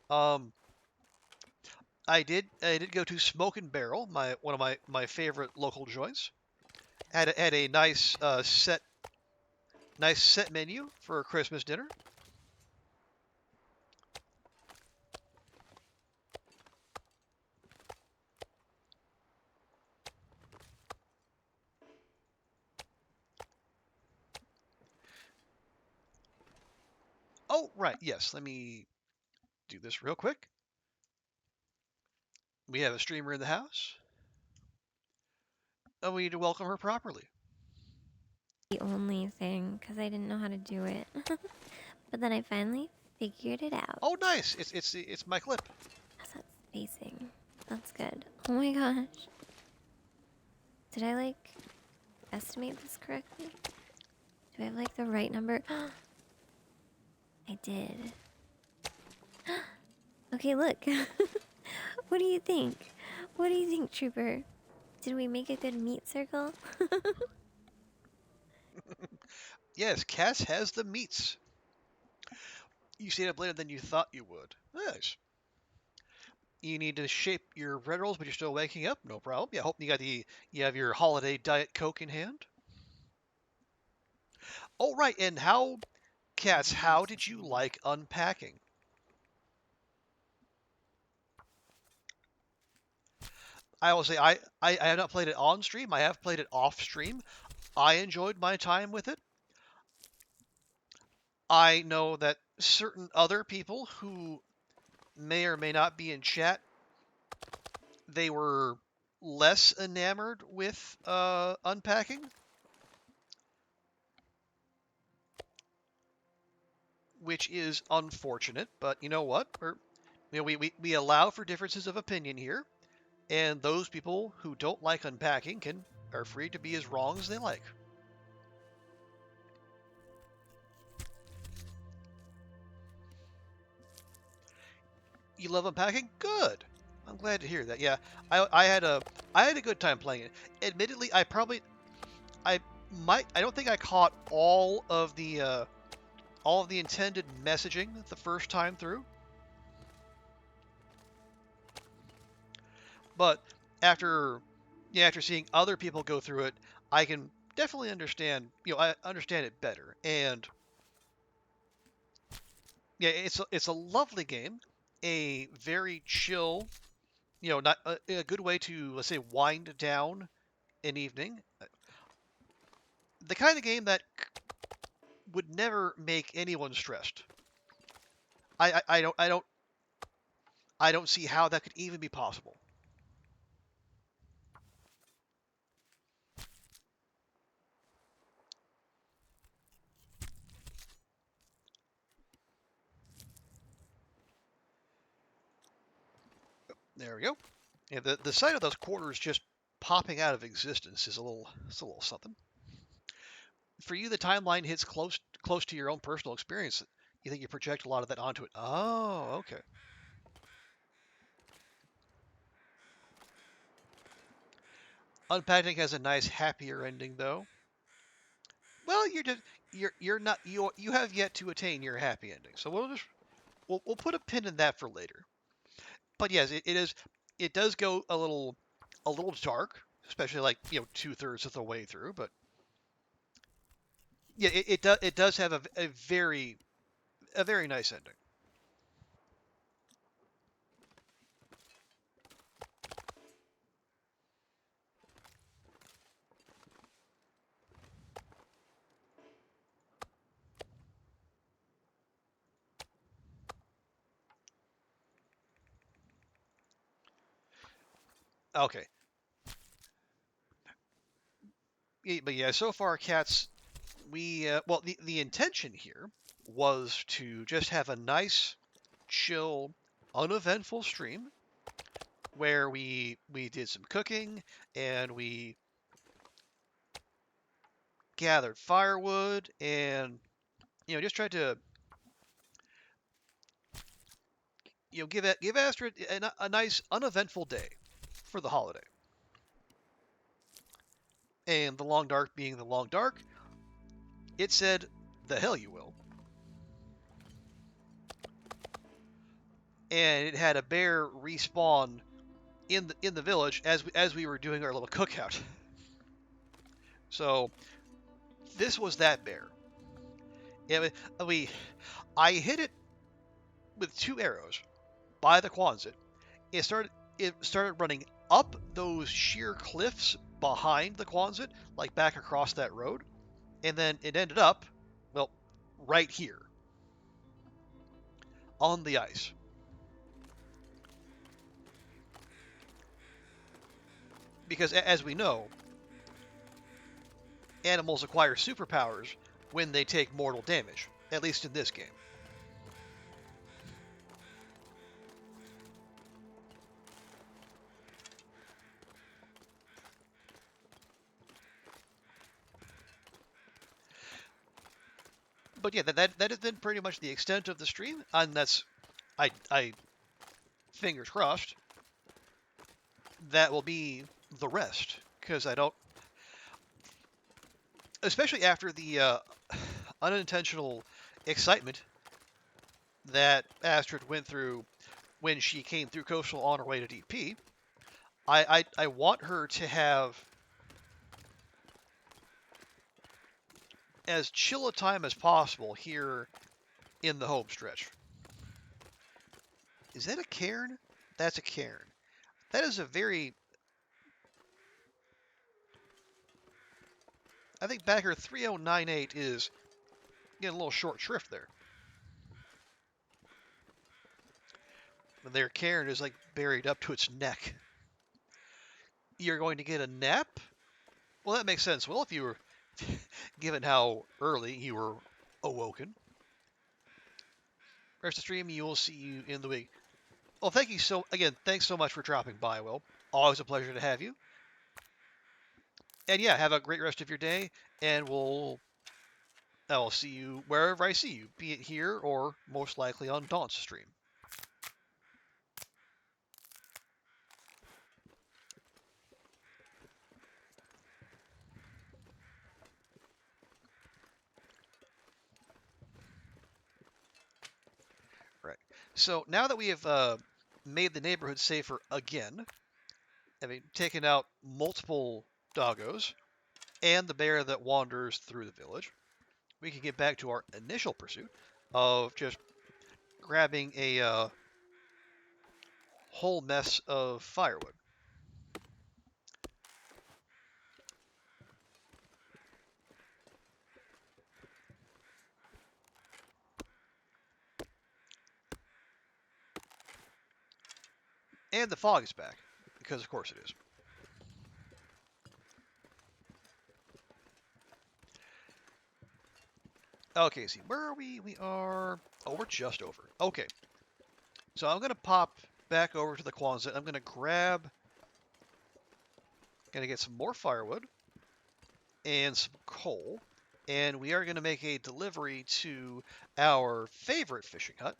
Um, I did go to Smoke and Barrel, one of my favorite local joints. Had a nice set menu for a Christmas dinner. Oh, right, yes. Let me do this real quick. We have a streamer in the house, and we need to welcome her properly. The only thing, because I didn't know how to do it. But then I finally figured it out. Oh, nice. It's my clip. How's that spacing? That's good. Oh my gosh. Did I, like, estimate this correctly? Do I have, like, the right number? I did. Okay, look. What do you think? What do you think, Trooper? Did we make a good meat circle? Yes, Cass has the meats. You stayed up later than you thought you would. Nice. You need to shape your bread rolls, but you're still waking up. No problem. Yeah, hope you have your holiday Diet Coke in hand. Oh, right. And Cass, how did you like unpacking? I will say I have not played it on stream. I have played it off stream. I enjoyed my time with it. I know that certain other people who may or may not be in chat, they were less enamored with unpacking, which is unfortunate. But you know what? We allow for differences of opinion here, and those people who don't like unpacking are free to be as wrong as they like. You love unpacking? Good. I'm glad to hear that. Yeah, I had a good time playing it. Admittedly, I I don't think I caught all of the intended messaging the first time through. But after after seeing other people go through it, I can definitely understand, I understand it better. And yeah, it's a lovely game, a very chill, not a good way to, let's say, wind down an evening. The kind of game that would never make anyone stressed. I don't see how that could even be possible. There we go. Yeah, the sight of those quarters just popping out of existence is it's a little something. For you, the timeline hits close to your own personal experience. You think you project a lot of that onto it. Oh, okay. Unpacking has a nice, happier ending, though. Well, you're not you have yet to attain your happy ending. So we'll put a pin in that for later. But yes, it does go a little dark, especially like 2/3 of the way through. But yeah, it does have a very nice ending. Okay, but yeah, so far, cats, well, the intention here was to just have a nice, chill, uneventful stream where we did some cooking and we gathered firewood and just tried to give Astrid a nice uneventful day for the holiday. And the long dark being the long dark, it said, "The hell you will." And it had a bear respawn in the village as we were doing our little cookout. So this was that bear. Yeah, I hit it with 2 arrows by the Quonset. It started running up those sheer cliffs behind the Quonset, like back across that road, and then it ended up, well, right here on the ice. Because as we know, animals acquire superpowers when they take mortal damage, at least in this game. But yeah, that has been pretty much the extent of the stream, and that's I fingers crossed that will be the rest, because I don't, especially after the unintentional excitement that Astrid went through when she came through Coastal on her way to DP. I want her to have as chill a time as possible here in the home stretch. Is that a cairn? That's a cairn. That is a very... I think backer 3098 is getting a little short shrift there. Their cairn is like buried up to its neck. You're going to get a nap? Well, that makes sense. Well, if you were, given how early you were awoken. Rest of the stream, you will see you in the week. Well, thank you thanks so much for dropping by, Will. Always a pleasure to have you. And yeah, have a great rest of your day, and I will see you wherever I see you, be it here or most likely on Daunt's stream. So now that we have made the neighborhood safer again, having taken out multiple doggos and the bear that wanders through the village, we can get back to our initial pursuit of just grabbing a whole mess of firewood. And the fog is back, because of course it is. Okay, see, where are we? We are... Oh, we're just over. Okay. So I'm going to pop back over to the Quonset. I'm going to grab... Going to get some more firewood and some coal. And we are going to make a delivery to our favorite fishing hut.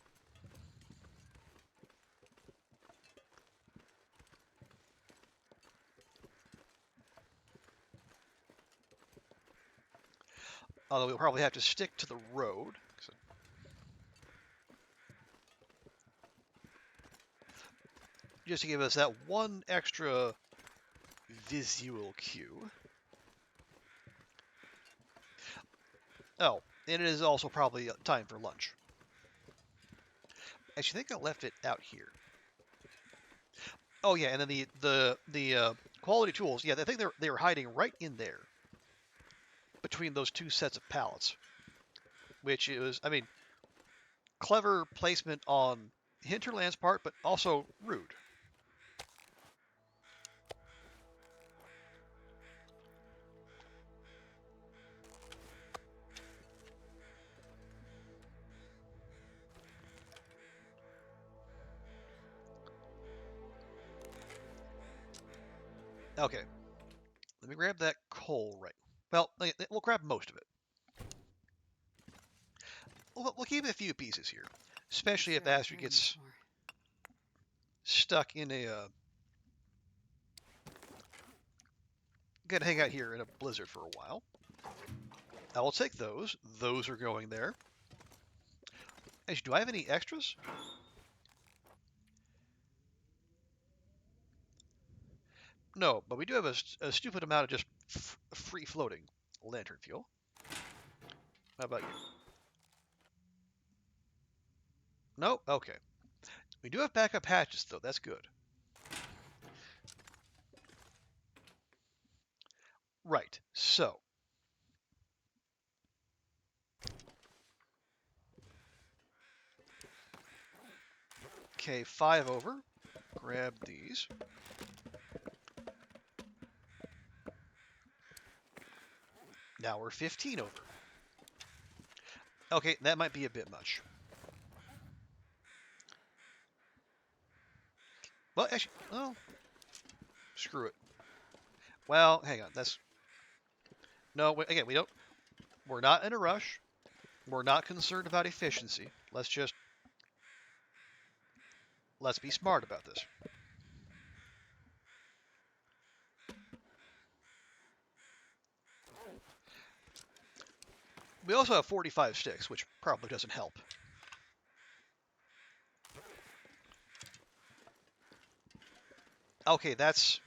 Although we'll probably have to stick to the road. Just to give us that one extra visual cue. Oh, and it is also probably time for lunch. Actually, I think I left it out here. Oh yeah, and then the quality tools. Yeah, I think they were hiding right in there, between those two sets of pallets. Which is, I mean, clever placement on Hinterland's part, but also rude. Okay, let me grab that coal right. Well, we'll grab most of it. We'll keep a few pieces here, especially if Sure, I'll Astrid carry gets much more. stuck in a gonna hang out here in a blizzard for a while. I will take those. Those are going there. Actually, do I have any extras? No, but we do have a stupid amount of just free floating lantern fuel. How about you? No? Okay. We do have backup hatches, though. That's good. Right. So. Okay, 5 over. Grab these. Now we're 15 over. Okay, that might be a bit much. Well, actually, well, screw it. Well, hang on. That's no. Again, we don't. We're not in a rush. We're not concerned about efficiency. Let's be smart about this. We also have 45 sticks, which probably doesn't help. Okay, that's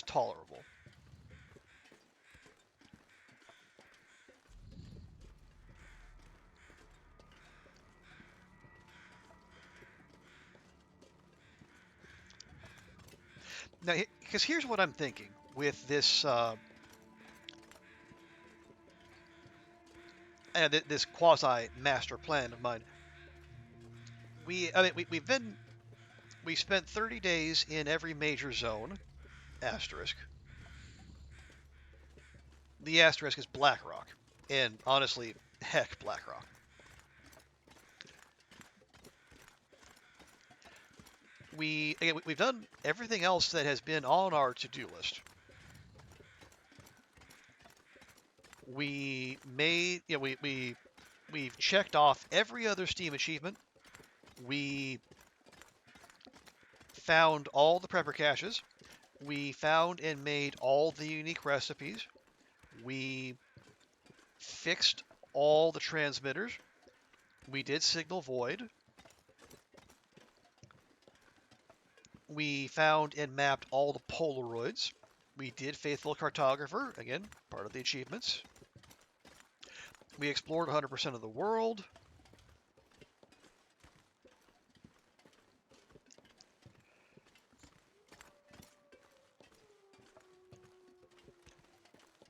tolerable. Now, because here's what I'm thinking with this this quasi master plan of mine. We spent 30 days in every major zone. Asterisk. The asterisk is Blackrock, and honestly, heck, Blackrock. We've done everything else that has been on our to-do list. We made, you know, we've checked off every other Steam achievement. We found all the prepper caches. We found and made all the unique recipes. We fixed all the transmitters. We did signal void. We found and mapped all the Polaroids. We did Faithful Cartographer, again, part of the achievements. We explored 100% of the world.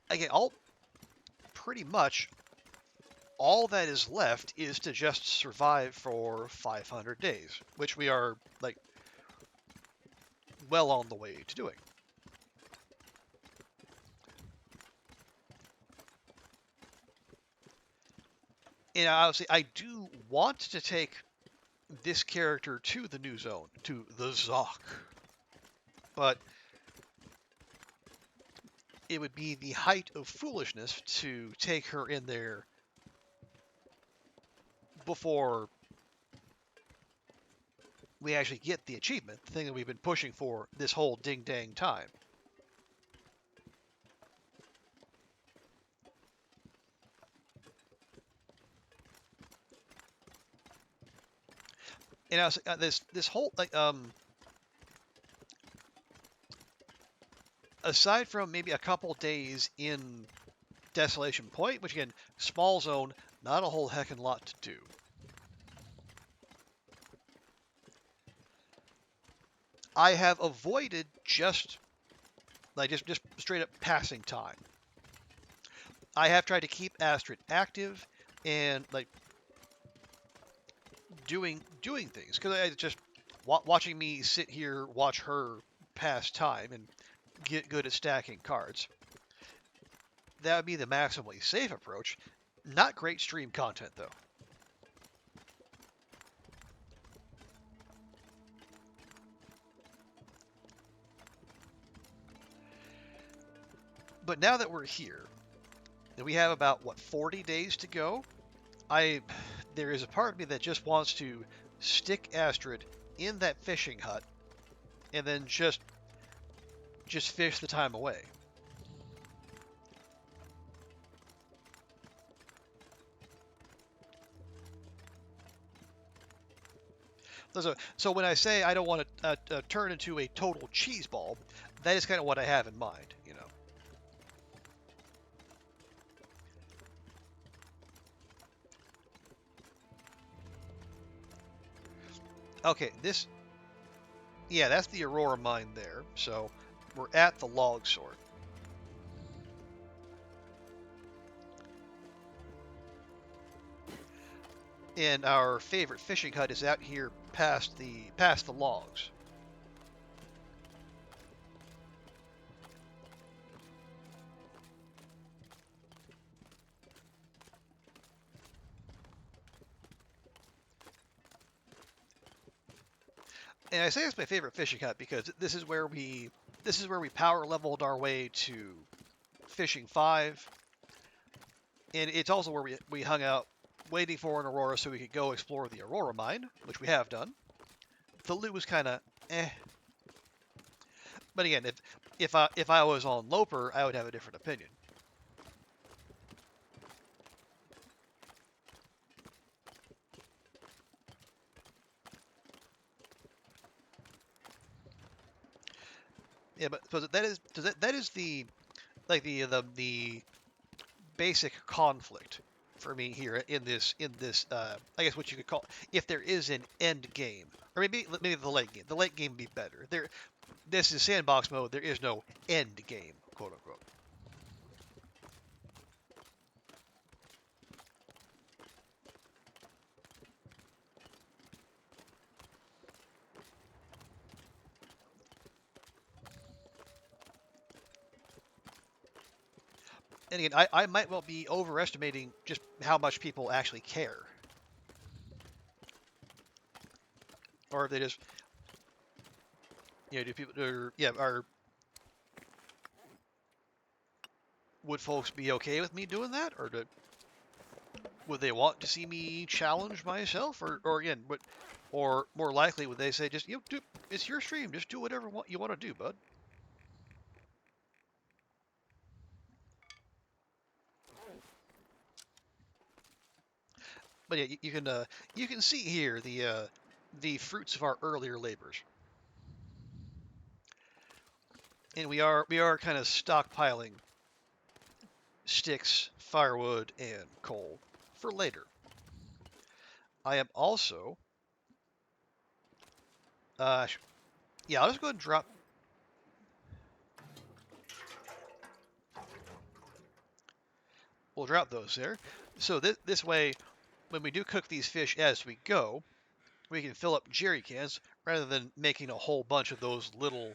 Again, pretty much all that is left is to just survive for 500 days, which we are, like, well on the way to doing. And obviously, I do want to take this character to the new zone, to the Zoc, but it would be the height of foolishness to take her in there before we actually get the achievement, the thing that we've been pushing for this whole ding-dang time. And I was, this whole, like, aside from maybe a couple days in Desolation Point, which again, small zone, not a whole heckin' lot to do. I have avoided just straight up passing time. I have tried to keep Astrid active and like doing things because I just watching me sit here watch her pass time and get good at stacking cards. That would be the maximally safe approach. Not great stream content though. But now that we're here, and we have about, what, 40 days to go, there is a part of me that just wants to stick Astrid in that fishing hut and then just fish the time away. So when I say I don't want to turn into a total cheese ball, that is kind of what I have in mind, you know. Okay, yeah, that's the Aurora mine there. So we're at the log sort. And our favorite fishing hut is out here past the logs. And I say it's my favorite fishing hut because this is where we power leveled our way to fishing 5. And it's also where we hung out waiting for an Aurora so we could go explore the Aurora mine, which we have done. The loot was kind of eh. But again, if I was on Loper, I would have a different opinion. Yeah, but so that is the like the basic conflict for me here in this I guess what you could call, if there is an end game, or maybe the late game. The late game would be better. This is sandbox mode. There is no end game, quote unquote. And again, I might well be overestimating just how much people actually care, or if they just, do people, or yeah, would folks be okay with me doing that, or would they want to see me challenge myself, or again, or more likely would they say just it's your stream, just do whatever you want to do, bud. But yeah, you can see here the fruits of our earlier labors. And we are kind of stockpiling sticks, firewood, and coal for later. I am also, yeah, I'll just go ahead and drop. We'll drop those there. So this way, when we do cook these fish as we go, we can fill up jerry cans rather than making a whole bunch of those little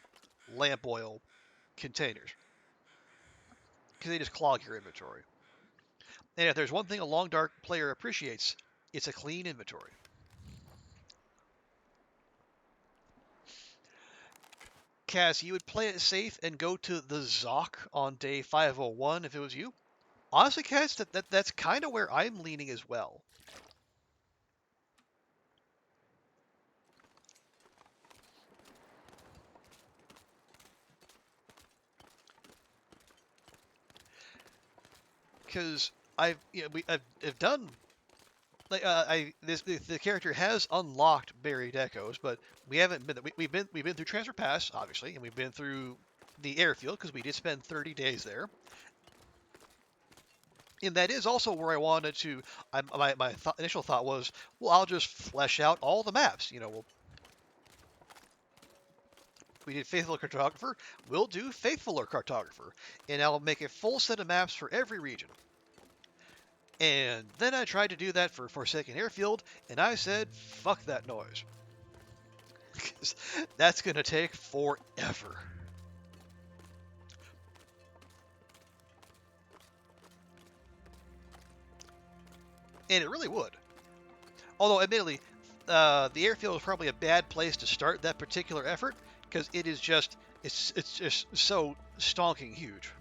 lamp oil containers, because they just clog your inventory. And if there's one thing a long dark player appreciates, it's a clean inventory. Cass, you would play it safe and go to the Zoc on day 501 if it was you? Honestly, Cass, that's kind of where I'm leaning as well. Because I've done like the character has unlocked buried echoes, but we haven't been we've been through Transfer Pass obviously, and we've been through the airfield because we did spend 30 days there. And that is also where I wanted to. My initial thought was, well, I'll just flesh out all the maps. We did Faithful Cartographer. We'll do Faithfuler Cartographer, and I'll make a full set of maps for every region. And then I tried to do that for Forsaken Airfield, and I said, fuck that noise. Because that's going to take forever. And it really would. Although, admittedly, the airfield is probably a bad place to start that particular effort, because it is just, it's just so stonking huge.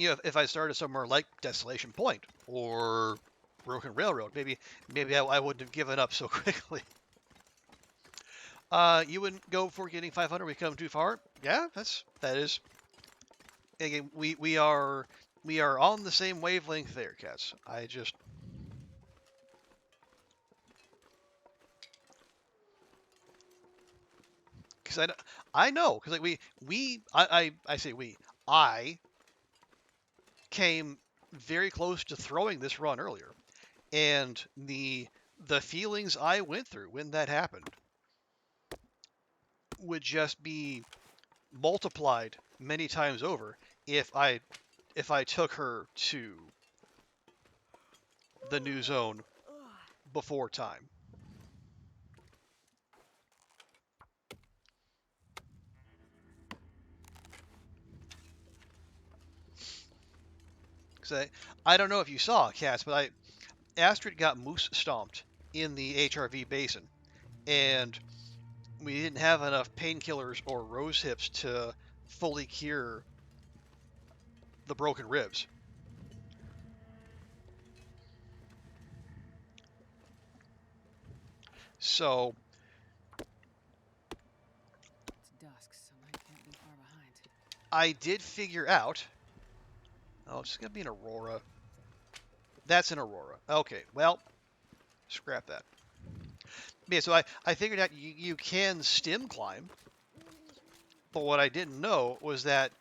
If I started somewhere like Desolation Point or Broken Railroad, maybe I wouldn't have given up so quickly. You wouldn't go for getting 500. We come too far. Yeah, that is. Again, we are on the same wavelength there, Cats. I just. Because I know, because like I say we, I came very close to throwing this run earlier, and the feelings I went through when that happened would just be multiplied many times over if I took her to the new zone before time. Because I don't know if you saw, Cats, but Astrid got moose stomped in the HRV basin, and we didn't have enough painkillers or rose hips to fully cure the broken ribs. So It's dusk, so I can't be far behind. I did figure out. Oh, it's gonna be an Aurora. That's an Aurora. Okay, well, scrap that. Yeah, so I figured out you can stim climb, but what I didn't know was that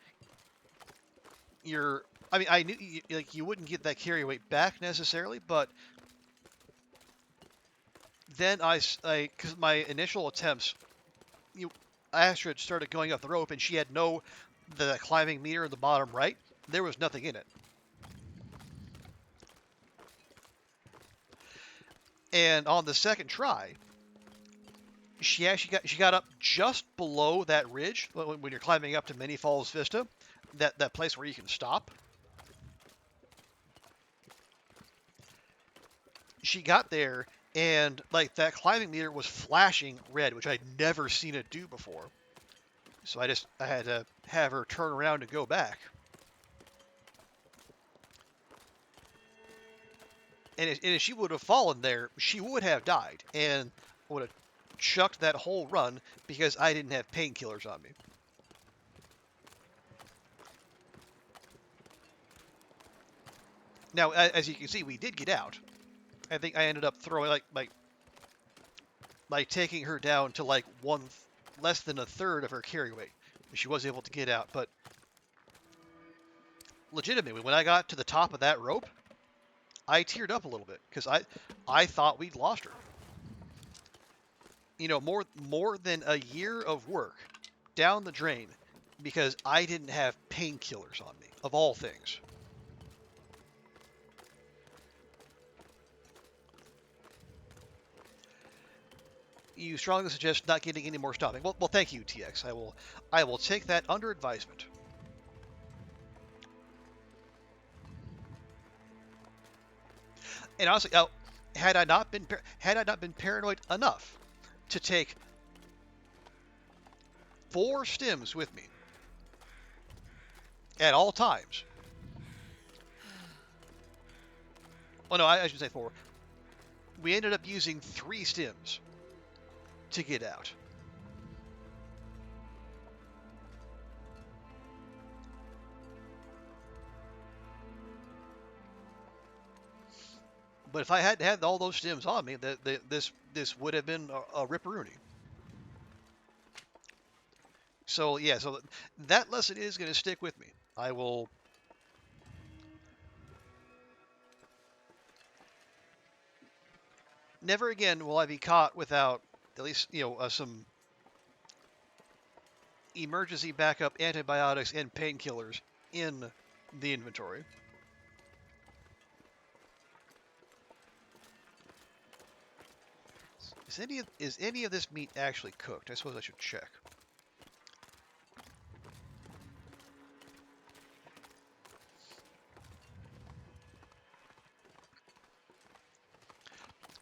I knew you wouldn't get that carry weight back necessarily, but then because my initial attempts, Astrid started going up the rope and she had the climbing meter in the bottom right. There was nothing in it. And on the second try, she got up just below that ridge when you're climbing up to Many Falls Vista, that place where you can stop. She got there and like that climbing meter was flashing red, which I'd never seen it do before. So I had to have her turn around and go back. And if she would have fallen there, she would have died and would have chucked that whole run because I didn't have painkillers on me. Now, as you can see, we did get out. I think I ended up throwing like taking her down to like less than a third of her carry weight. She was able to get out, but legitimately, when I got to the top of that rope, I teared up a little bit because I thought we'd lost her. You know, more than a year of work down the drain because I didn't have painkillers on me, of all things. You strongly suggest not getting any more stopping. Well, thank you, TX. I will take that under advisement. And honestly, had I not been paranoid enough to take 4 stims with me at all times. Oh no, I should say 4. We ended up using 3 stims to get out. But if I hadn't had all those stims on me, this would have been a ripperoonie. So yeah, so that lesson is going to stick with me. I will. Never again will I be caught without at least some emergency backup antibiotics and painkillers in the inventory. Is any of this meat actually cooked? I suppose I should check.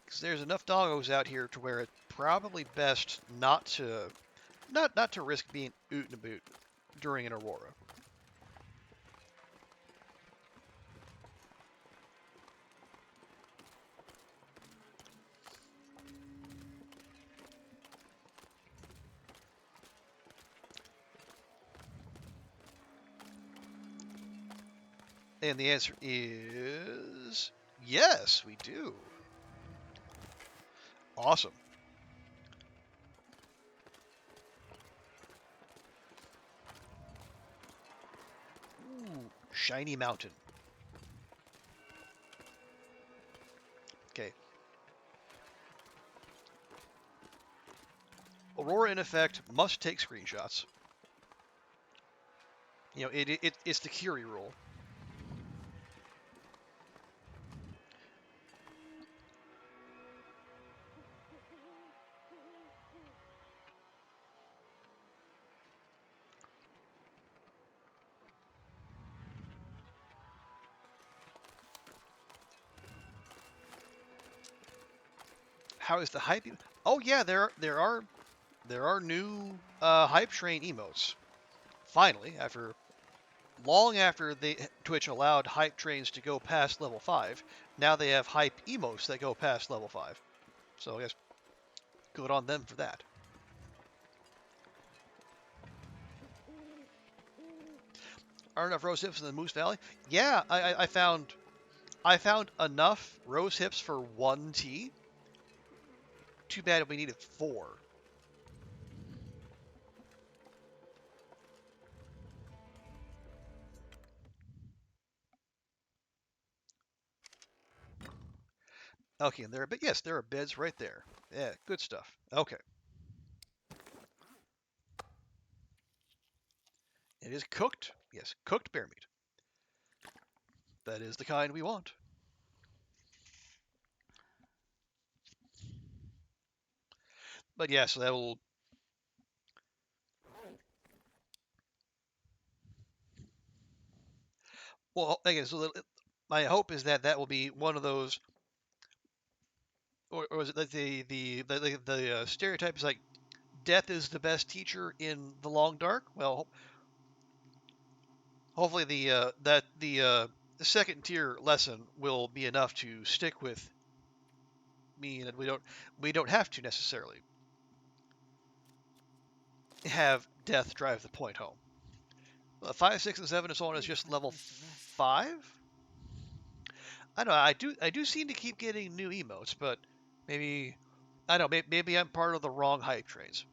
Because there's enough doggos out here to where it's probably best not to risk being oot and boot during an aurora. And the answer is yes, we do. Awesome. Ooh, shiny mountain. Okay. Aurora in effect must take screenshots. You know, it's the Curie rule. How is the hype? Oh yeah, there are new hype train emotes. Finally, long after Twitch allowed hype trains to go past level 5, now they have hype emotes that go past level 5. So I guess good on them for that. Are enough rose hips in the Moose Valley? Yeah, I found enough rose hips for 1 tea. Too bad we needed 4. Okay, and yes, there are beds right there. Yeah, good stuff. Okay. It is cooked. Yes, cooked bear meat. That is the kind we want. But yeah, so that will. Well, again, so my hope is that will be one of those, or is it that the stereotype is like death is the best teacher in the long dark? Well, hopefully the second tier lesson will be enough to stick with me, and we don't have to necessarily have death drive the point home. 5, 6, and 7 and so on is just level 5. I know I do seem to keep getting new emotes, but maybe I don't know. Maybe I'm part of the wrong hype trains.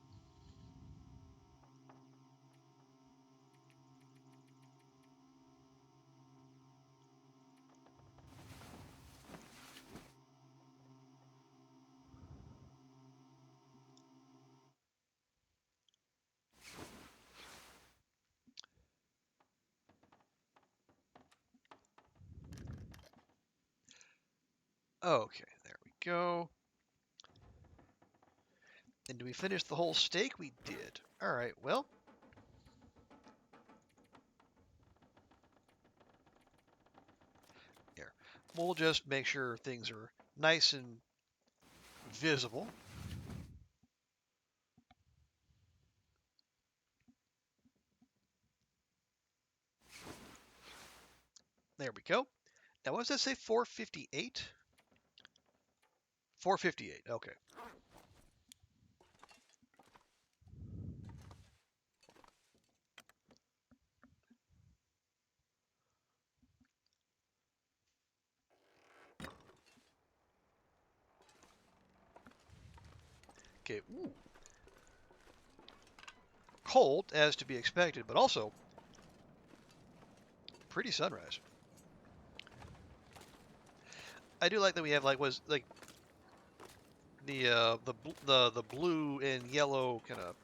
Okay, there we go. And do we finish the whole steak? We did. All right. Well. Here. We'll just make sure things are nice and visible. There we go. Now, what does that say? 458? 458. Okay. Okay. Ooh. Cold, as to be expected, but also pretty sunrise. I do like that we have like the blue and yellow kind of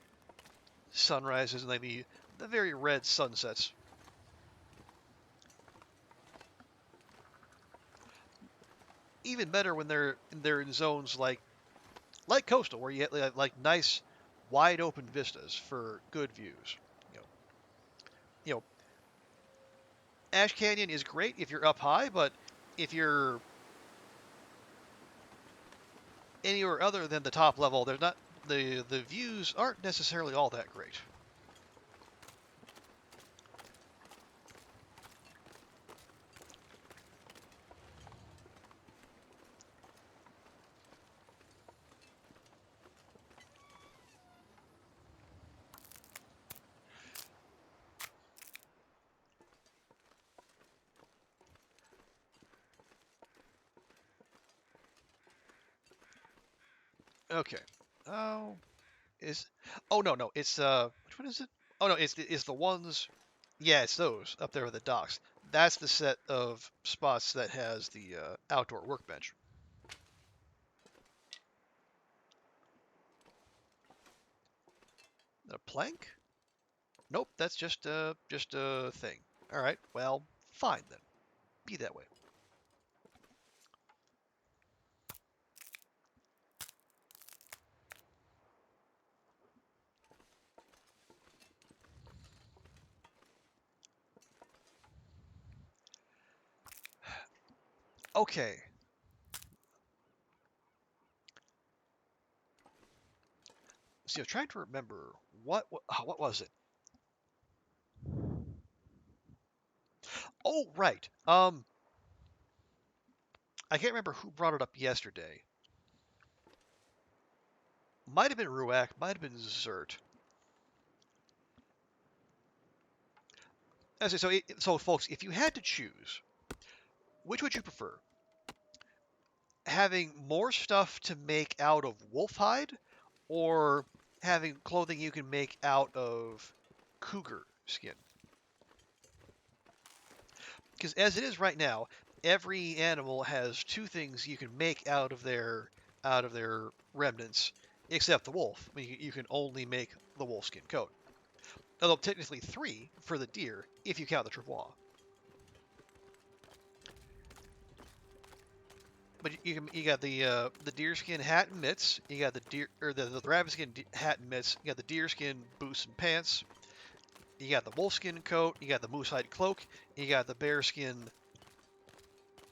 sunrises and like the very red sunsets. Even better when they're in zones like coastal, where you get like nice wide open vistas for good views. You know, you know, Ash Canyon is great if you're up high, but if you're anywhere other than the top level, there's not the views aren't necessarily all that great. Okay. Oh, is oh no, it's which one is it? Oh no, it's the ones. Yeah, it's those up there with the docks. That's the set of spots that has the outdoor workbench. A plank? Nope, that's just a thing. All right, well, fine then. Be that way. Okay. See, I'm trying to remember what was it? Oh, right. I can't remember who brought it up yesterday. Might have been Ruak, might have been Zert. I say, so folks, if you had to choose, which would you prefer? Having more stuff to make out of wolf hide, or having clothing you can make out of cougar skin? Because as it is right now, every animal has two things you can make out of their remnants, except the wolf. I mean, you can only make the wolfskin coat. Although technically three for the deer, if you count the travois. But you got the deerskin hat and mitts. You got the rabbit skin hat and mitts. You got the deerskin boots and pants. You got the wolfskin coat. You got the moose hide cloak. You got the bearskin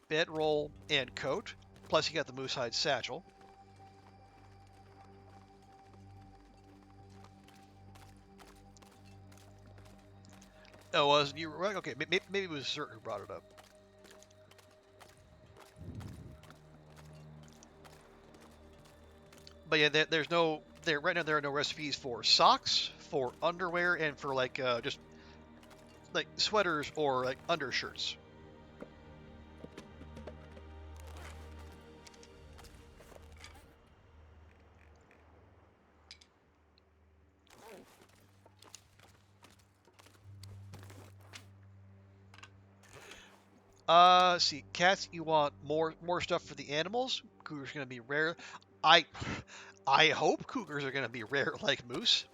bedroll and coat. Plus you got the moose hide satchel. Oh, was you right? Okay, maybe it was Zert who brought it up. But yeah, right now there are no recipes for socks, for underwear, and for just like sweaters or like undershirts. See, cats, you want more stuff for the animals. Cougars are gonna be rare. I I hope cougars are gonna be rare like moose.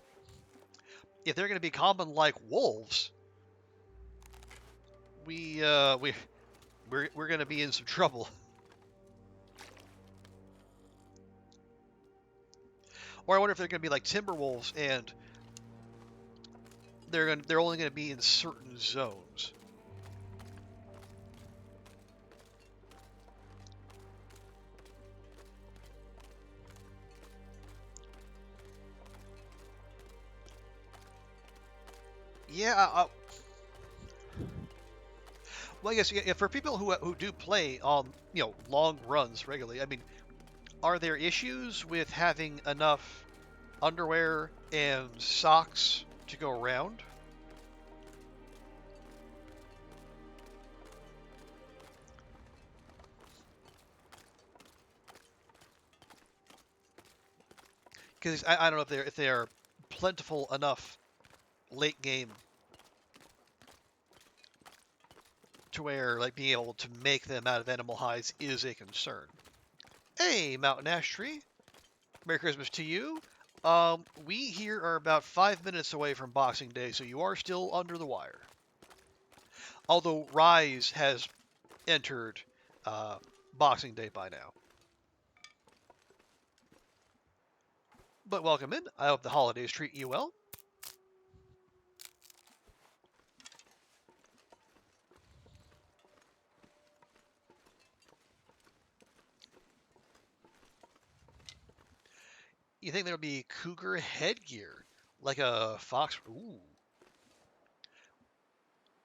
If they're gonna be common like wolves, we're gonna be in some trouble. Or I wonder if they're gonna be like timber wolves and they're only gonna be in certain zones. Yeah, well, I guess yeah, for people who do play on long runs regularly, I mean, are there issues with having enough underwear and socks to go around? Because I don't know if they're plentiful enough late game to where like being able to make them out of animal hides is a concern. Hey, Mountain Ash Tree. Merry Christmas to you. We here are about 5 minutes away from Boxing Day, so you are still under the wire. Although Rise has entered Boxing Day by now. But welcome in. I hope the holidays treat you well. You think there'll be cougar headgear, like a fox? Ooh.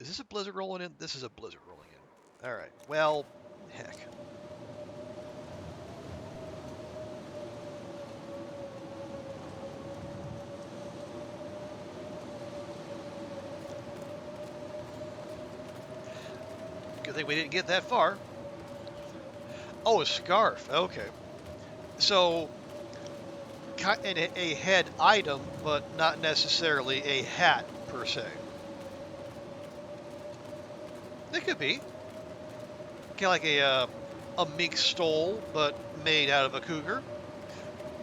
Is this a blizzard rolling in? This is a blizzard rolling in. All right. Well, heck. Good thing we didn't get that far. Oh, a scarf. Okay. So, a head item, but not necessarily a hat per se. It could be. Kind of like a mink stole, but made out of a cougar.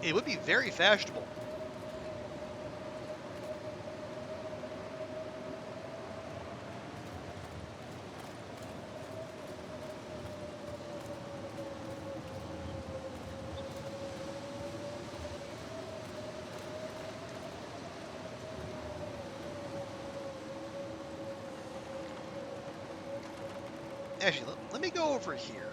It would be very fashionable. Actually, let me go over here.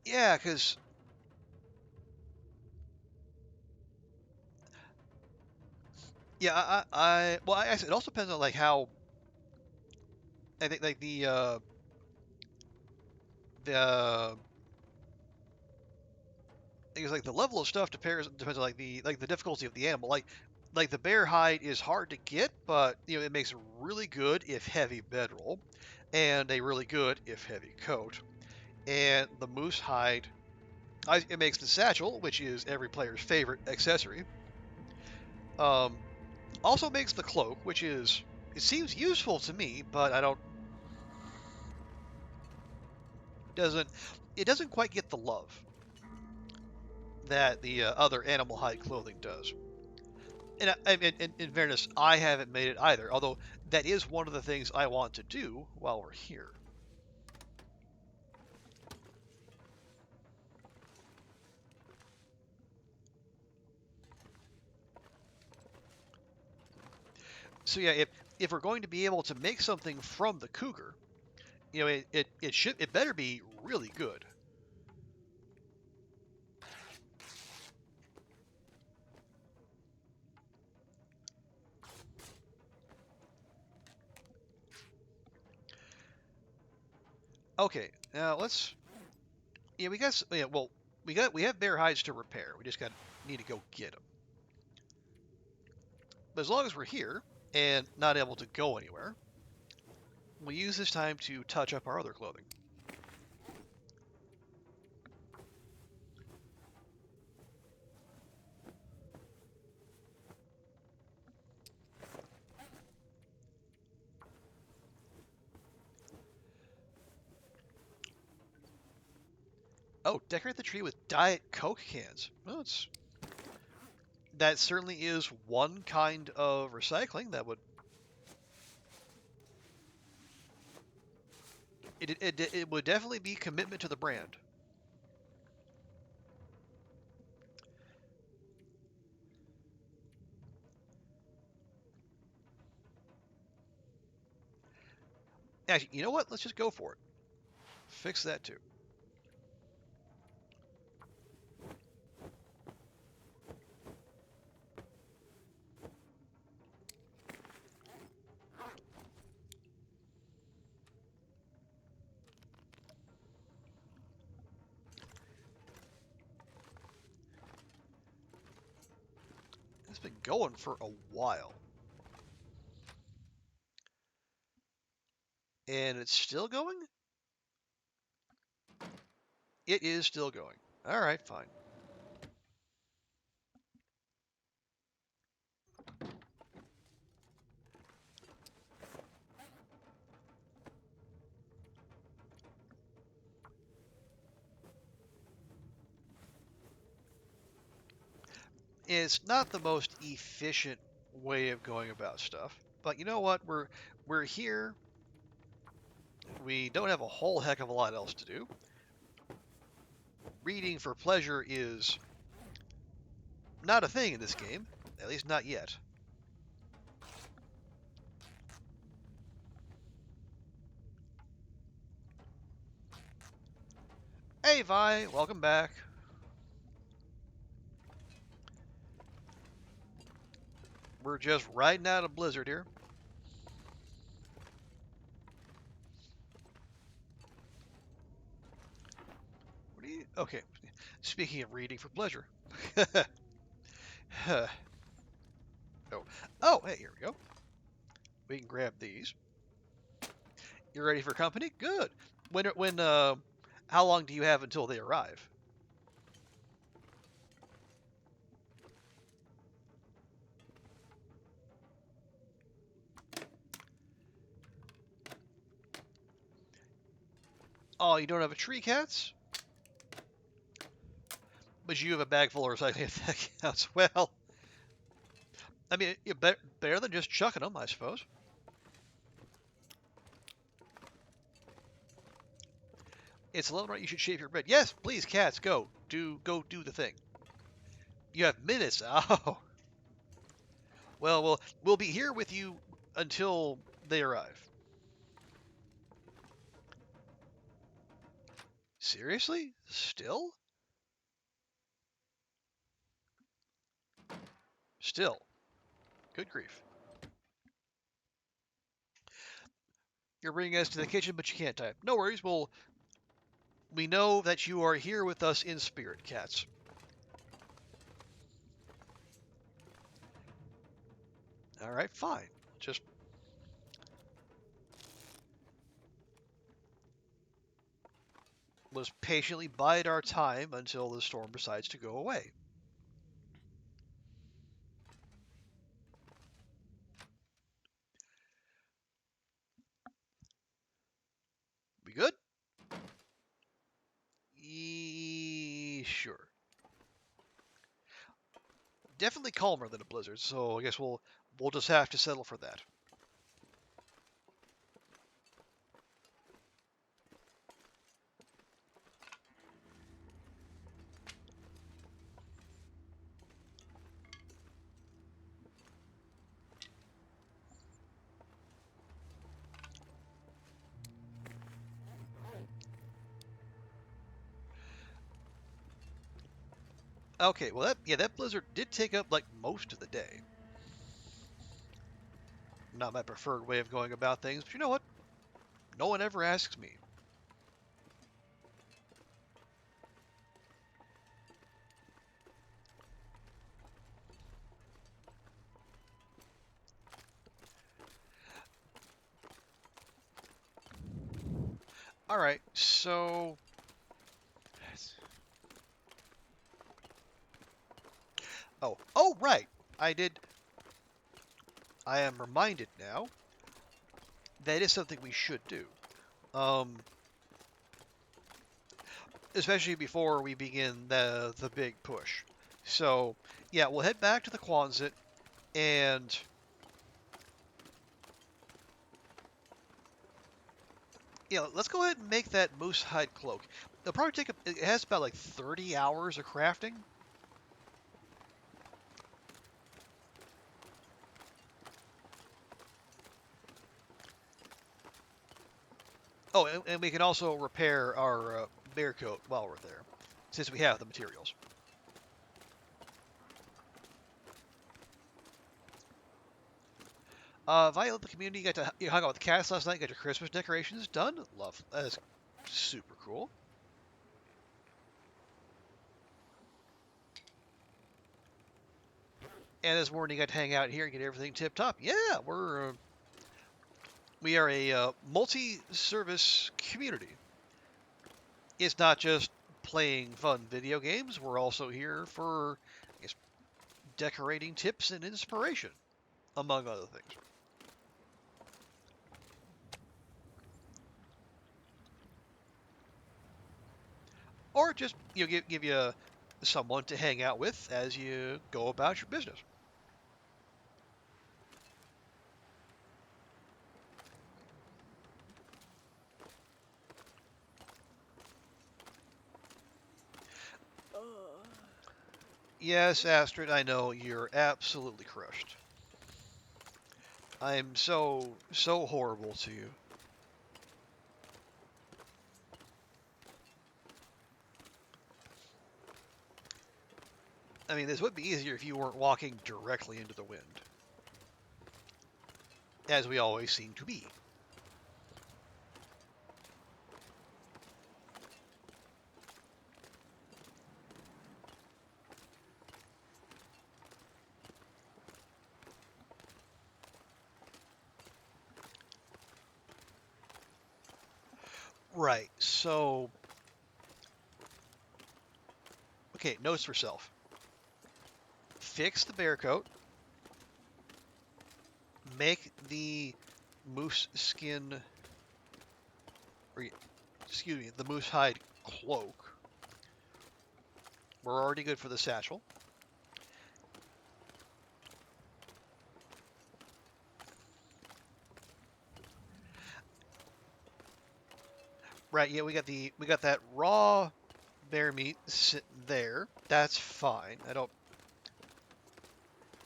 Yeah, because yeah, well, I guess it also depends on like how I think like the I guess like the level of stuff depends on like the difficulty of the animal. Like the bear hide is hard to get, but it makes a really good if heavy bedroll, and a really good if heavy coat. And the moose hide, it makes the satchel, which is every player's favorite accessory. Also makes the cloak, which is it seems useful to me, but I don't doesn't it doesn't quite get the love that the other animal hide clothing does. And in fairness, I haven't made it either, although that is one of the things I want to do while we're here. So yeah, if we're going to be able to make something from the cougar, it better be really good. Okay, now let's. Yeah, we got. Yeah, well, we have bear hides to repair. We just need to go get them. But as long as we're here and not able to go anywhere, we'll use this time to touch up our other clothing. Oh, decorate the tree with Diet Coke cans. Well, that certainly is one kind of recycling that would... It would definitely be commitment to the brand. Actually, you know what? Let's just go for it. Fix that too. It's been going for a while. And it's still going? It is still going. All right, fine. It's not the most efficient way of going about stuff, but you know what? We're here. We don't have a whole heck of a lot else to do. Reading for pleasure is not a thing in this game, at least not yet. Hey Vi, welcome back. We're just riding out a blizzard here. What are you? Okay. Speaking of reading for pleasure. oh. Oh, hey, here we go. We can grab these. You ready for company? Good. How long do you have until they arrive? Oh, you don't have a tree, cats? But you have a bag full of recycling if that counts. Well, I mean, better than just chucking them, I suppose. It's 11 right. You should shave your bed. Yes, please, cats, go do the thing. You have minutes. Oh, well, we'll be here with you until they arrive. Seriously? Still? Still. Good grief. You're bringing us to the kitchen, but you can't type. No worries. We know that you are here with us in spirit, cats. All right, fine. Just let's patiently bide our time until the storm decides to go away. We good? Sure. Definitely calmer than a blizzard, so I guess we'll just have to settle for that. Okay, well that blizzard did take up like most of the day. Not my preferred way of going about things, but you know what? No one ever asks me. All right, so oh right, I did. I am reminded now that is something we should do. Um, especially before we begin the big push. So yeah, we'll head back to the Quonset and yeah, let's go ahead and make that moose hide cloak. It'll probably take it has about like 30 hours of crafting. Oh, and we can also repair our bear coat while we're there, since we have the materials. Violet, the community, you hung out with the cats last night, got your Christmas decorations done. Love, that's super cool. And this morning, you got to hang out here and get everything tip top. Yeah, we are a multi-service community. It's not just playing fun video games. We're also here for, I guess, decorating tips and inspiration, among other things. Or just give you someone to hang out with as you go about your business. Yes, Astrid, I know you're absolutely crushed. I'm so horrible to you. I mean, this would be easier if you weren't walking directly into the wind, as we always seem to be. Right, so... Okay, notes for self. Fix the bear coat. Make the moose skin... Or, excuse me, the moose hide cloak. We're already good for the satchel. Right, yeah, we got that raw bear meat sitting there. That's fine. I don't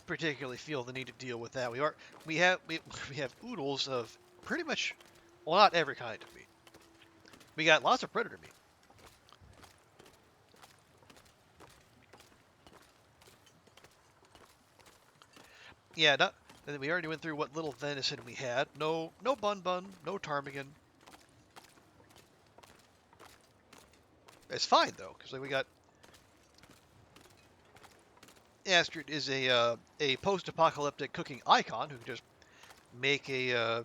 particularly feel the need to deal with that. We have we have oodles of pretty much, well, not every kind of meat. We got lots of predator meat. Yeah, not, and we already went through what little venison we had. No bun, no ptarmigan. It's fine though, because we got Astrid is a post-apocalyptic cooking icon who can just make a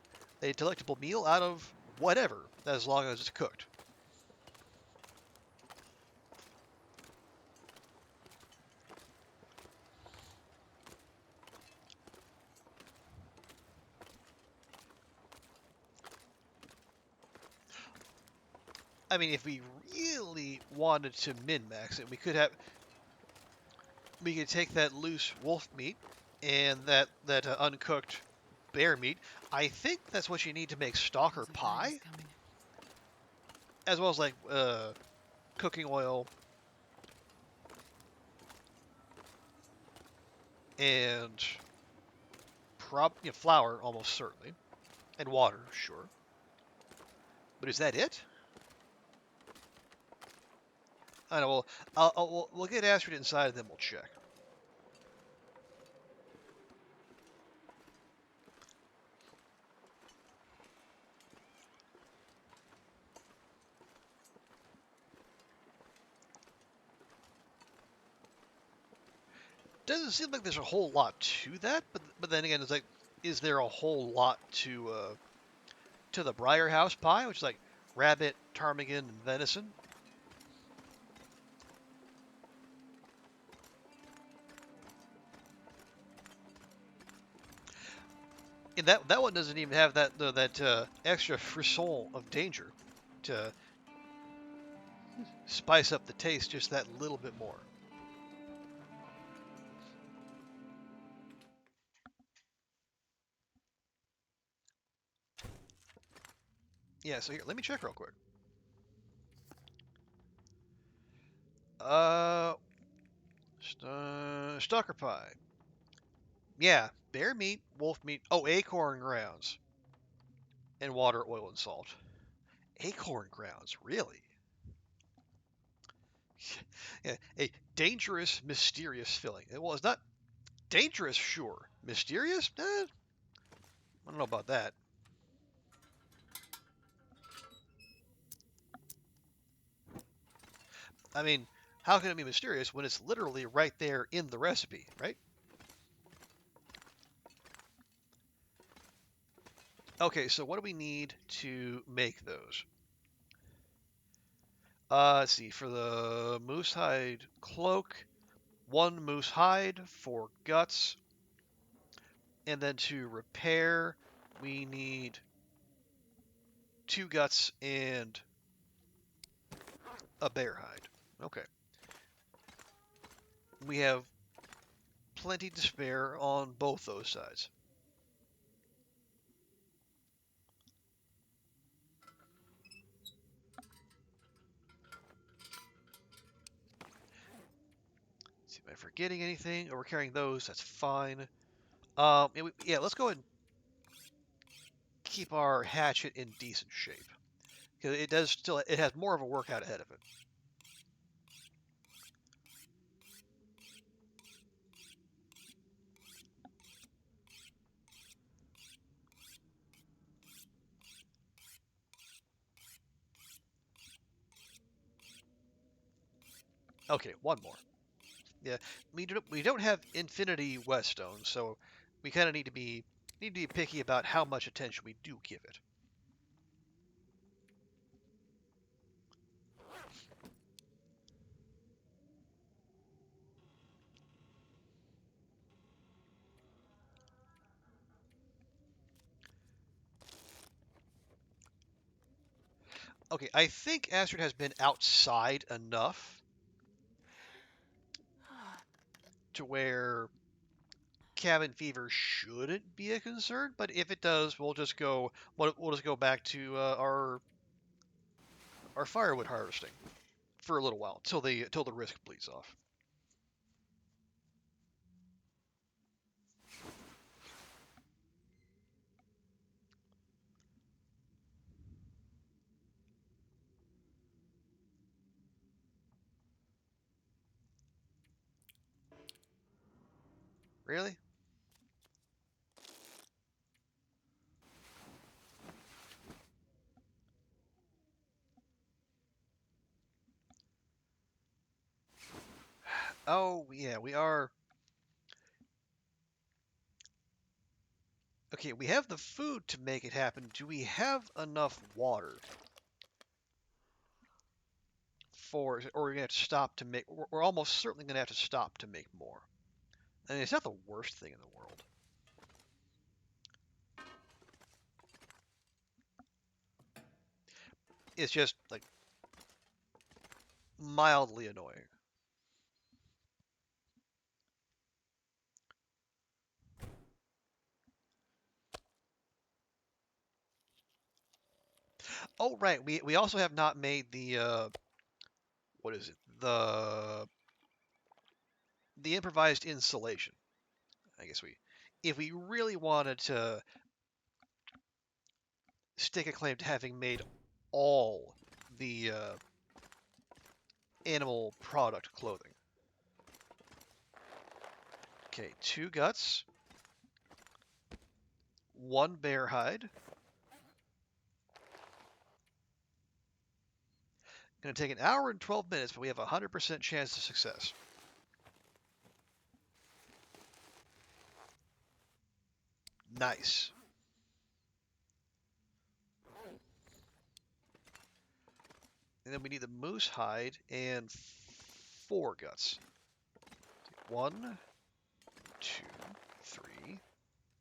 delectable meal out of whatever, as long as it's cooked. I mean, if we really wanted to min-max it, we could take that loose wolf meat and that uncooked bear meat. I think that's what you need to make Stalker pie, as well as like cooking oil and flour, almost certainly, and water, sure. But is that it? I know. Well, we'll get Astrid inside, and then we'll check. Doesn't seem like there's a whole lot to that, but then again, it's like, is there a whole lot to the Briar House pie, which is like rabbit, ptarmigan, and venison. And that one doesn't even have that extra frisson of danger to spice up the taste just that little bit more. Yeah, so here, let me check real quick. Uh, Stalker pie. Yeah, bear meat, wolf meat. Oh, acorn grounds. And water, oil, and salt. Acorn grounds, really? Yeah, a dangerous, mysterious filling. Well, it's not dangerous, sure. Mysterious? I don't know about that. I mean, how can it be mysterious when it's literally right there in the recipe, right? Okay, so what do we need to make those? Let's see. For the moose hide cloak, 1 moose hide, 4 guts, and then to repair, we need 2 guts and a bear hide. Okay. We have plenty to spare on both those sides. Let's see if I'm forgetting anything. Oh, we're carrying those. That's fine. Yeah, let's go ahead and keep our hatchet in decent shape because it has more of a workout ahead of it. Okay, one more. Yeah, we don't have infinity whetstone, so we kind of need to be picky about how much attention we do give it. Okay, I think Astrid has been outside enough to where cabin fever shouldn't be a concern, but if it does, we'll just go back to our firewood harvesting for a little while till the risk bleeds off. Really? Oh yeah, we are. Okay, we have the food to make it happen. Do we have enough water or we're gonna have to stop to make? We're almost certainly gonna have to stop to make more. I mean, it's not the worst thing in the world. It's just like mildly annoying. Oh right, we also have not made the what is it? The improvised insulation. I guess if we really wanted to stake a claim to having made all the animal product clothing. Okay, 2 guts, 1 bear hide. Gonna take an hour and 12 minutes, but we have a 100% chance of success. Nice. And then we need the moose hide and 4 guts. 1, 2, 3,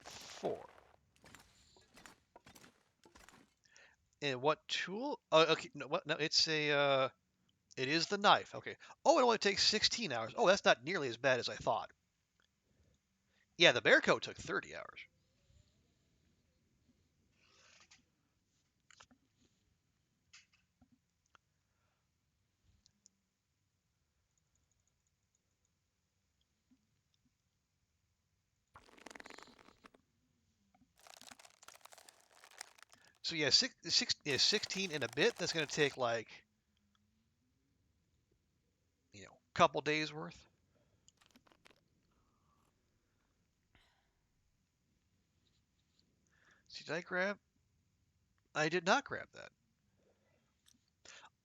4. And what tool? Oh, okay. No, what? No, it's a. It is the knife. Okay. Oh, it only takes 16 hours. Oh, that's not nearly as bad as I thought. Yeah, the bear coat took 30 hours. So yeah, 16 and a bit. That's gonna take like, a couple days worth. See, did I grab? I did not grab that.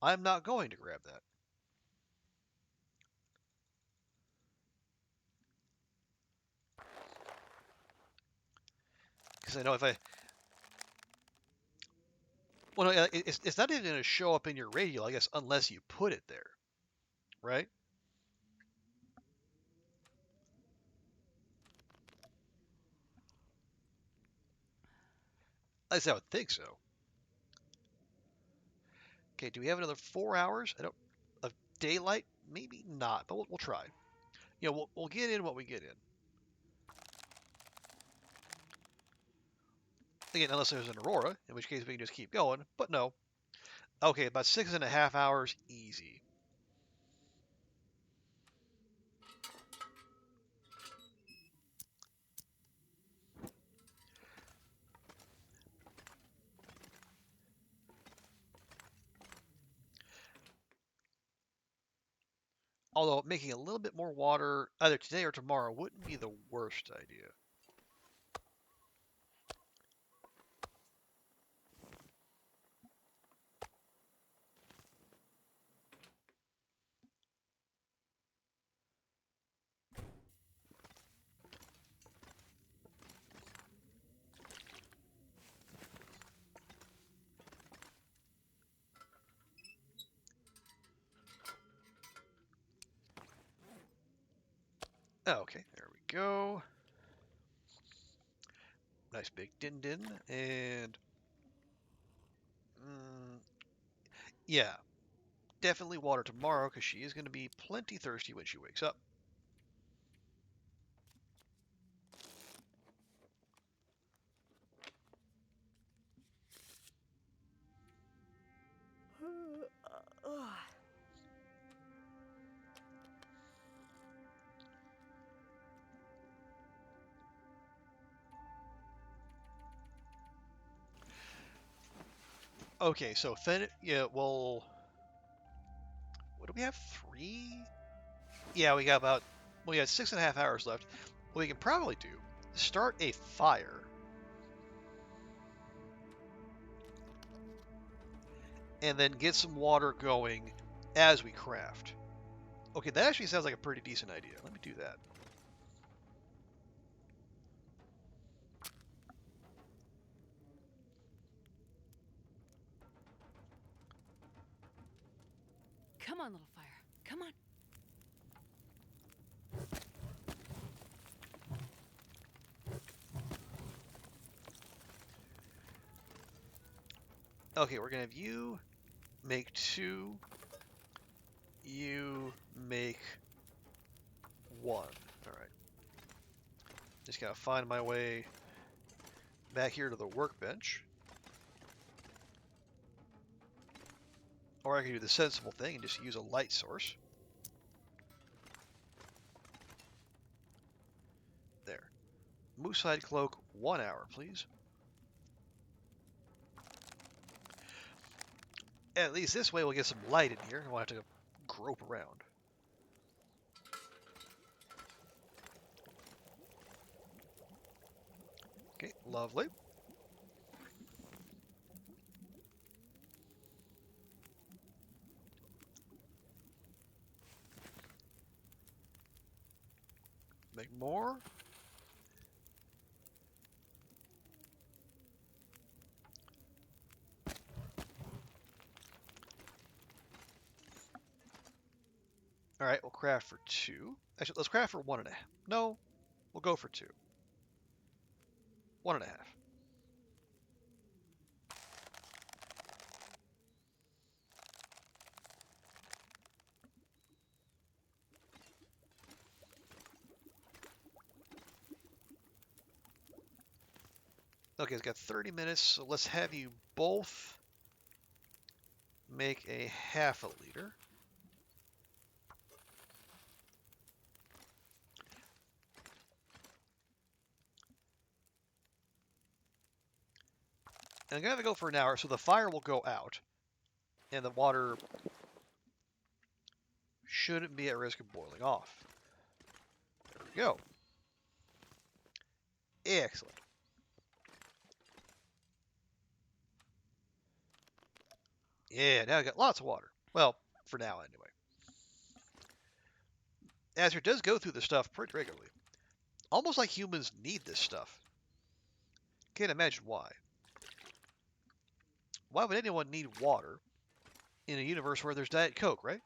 I'm not going to grab that because I know if I, well, no, it's not even gonna show up in your radio, I guess, unless you put it there, right? At least I would think so. Okay, do we have another 4 hours? I don't. Of daylight? Maybe not, but we'll try. We'll get in what we get in. Again, unless there's an aurora, in which case we can just keep going. But no. Okay, about 6.5 hours, easy. Although making a little bit more water either today or tomorrow wouldn't be the worst idea. Okay, there we go. Nice big din din. And yeah, definitely water tomorrow because she is going to be plenty thirsty when she wakes up. Okay, so yeah, well, what do we have? 3? Yeah, we got 6.5 hours left. What we can probably do is start a fire and then get some water going as we craft. Okay, that actually sounds like a pretty decent idea. Let me do that. Come on, little fire. Come on. Okay, we're gonna have you make 2. You make 1. All right. Just gotta find my way back here to the workbench. Or I can do the sensible thing and just use a light source. There. Moosehide cloak, 1 hour, please. At least this way we'll get some light in here. I won't have to grope around. Okay, lovely. Make more. All right, we'll craft for 2. Actually, let's craft for 1.5. No, we'll go for 2. 1.5. Okay, it's got 30 minutes, so let's have you both make a half a liter. And I'm going to go for an hour, so the fire will go out, and the water shouldn't be at risk of boiling off. There we go. Excellent. Yeah, now I got lots of water. Well, for now anyway. Astrid does go through this stuff pretty regularly. Almost like humans need this stuff. Can't imagine why. Why would anyone need water in a universe where there's Diet Coke, right?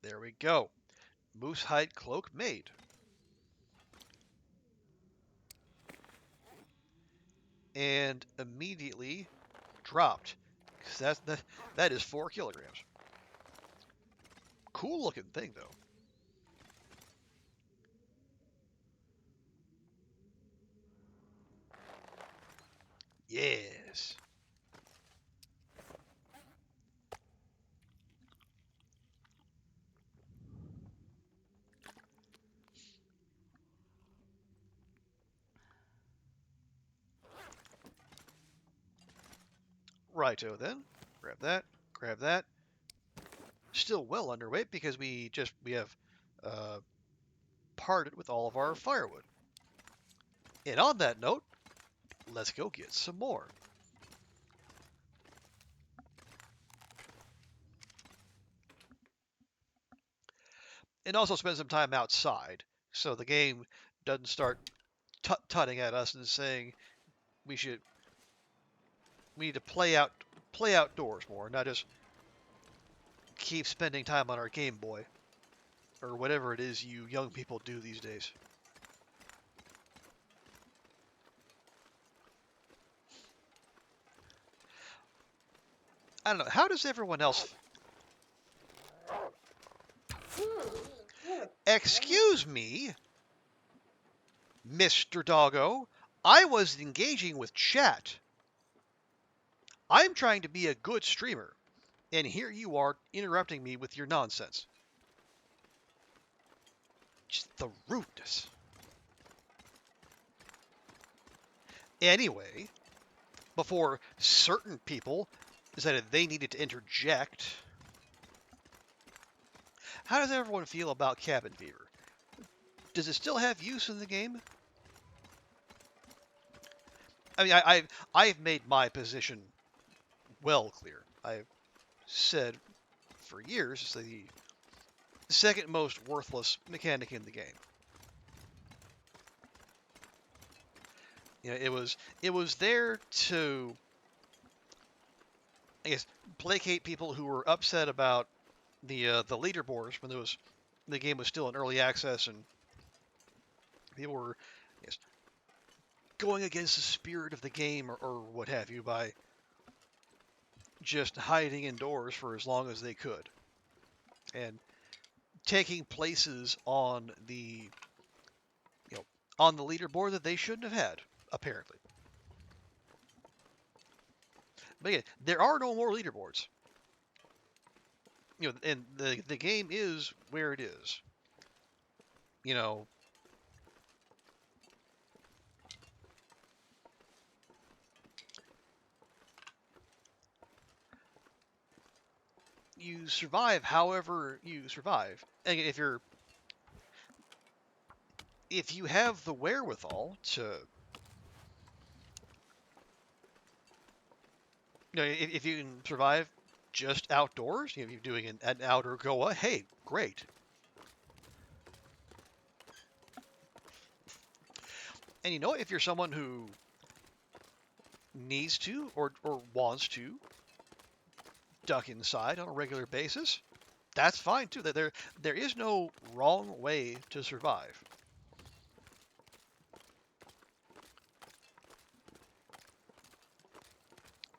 There we go. Moose hide cloak made. And immediately dropped. Because that is 4 kilograms. Cool looking thing, though. Yes. Righto then. Grab that. Grab that. Still well underweight because we have parted with all of our firewood. And on that note, let's go get some more. And also spend some time outside so the game doesn't start tutting at us and saying we need to play outdoors more, not just keep spending time on our Game Boy or whatever it is you young people do these days. I don't know. How does everyone else? Excuse me, Mr. Doggo. I was engaging with chat. I'm trying to be a good streamer, and here you are interrupting me with your nonsense. Just the rudeness. Anyway, before certain people decided they needed to interject, how does everyone feel about cabin fever? Does it still have use in the game? I mean, I've made my position well clear. I've said for years it's the second most worthless mechanic in the game. You know, it was there to, I guess, placate people who were upset about the leaderboards when the game was still in early access and people were, I guess, going against the spirit of the game or what have you by just hiding indoors for as long as they could and taking places on the on the leaderboard that they shouldn't have had, apparently. But again, there are no more leaderboards. You know, and the game is where it is. You know, you survive however you survive. And if you have the wherewithal to, if you can survive just outdoors, if you're doing an outer goa, hey, great. And you know, if you're someone who needs to or wants to duck inside on a regular basis, that's fine too. There is no wrong way to survive.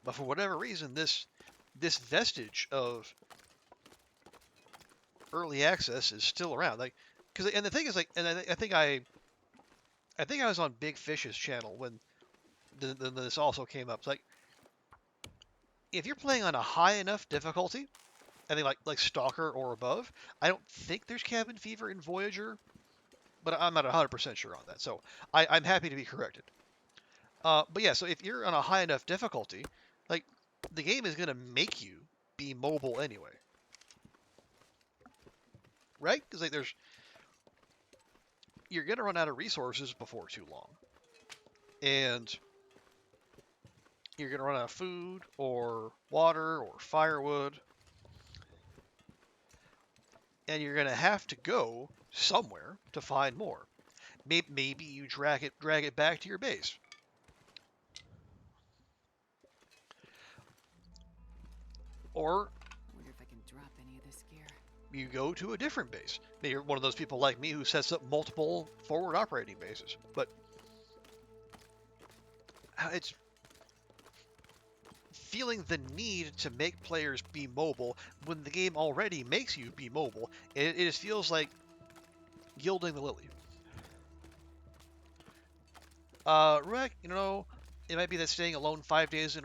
But for whatever reason, this vestige of early access is still around. Like, and the thing is, like, and I think I was on Big Fish's channel when this also came up. It's like, if you're playing on a high enough difficulty, I think like Stalker or above, I don't think there's cabin fever in Voyager, but I'm not 100% sure on that. So I'm happy to be corrected. But yeah, so if you're on a high enough difficulty, like, the game is gonna make you be mobile anyway, right? Because like you're gonna run out of resources before too long, and you're gonna run out of food or water or firewood, and you're gonna have to go somewhere to find more. Maybe you drag it back to your base. Or Wonder if I can drop any of this gear. you go to a different base. Maybe you're one of those people like me who sets up multiple forward operating bases. But it's feeling the need to make players be mobile when the game already makes you be mobile. It just feels like gilding the lily. Rick, you know, it might be that staying alone 5 days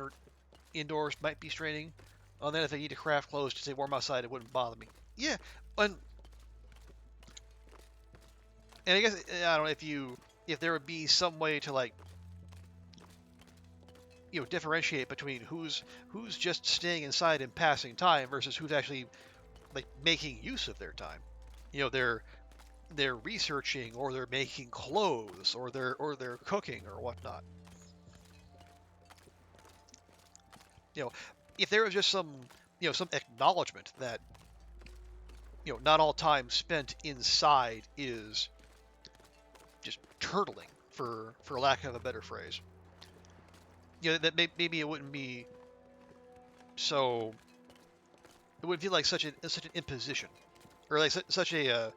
indoors might be straining. And then if I need to craft clothes to stay warm outside, it wouldn't bother me. Yeah, and I guess I don't know if there would be some way to, like, you know, differentiate between who's just staying inside and passing time versus who's actually, like, making use of their time. You know, they're researching, or they're making clothes, or they're cooking or whatnot. You know, if there was just some acknowledgement that, you know, not all time spent inside is just turtling, for lack of a better phrase. You know, that maybe it wouldn't be so. It would feel like such an imposition, or like such a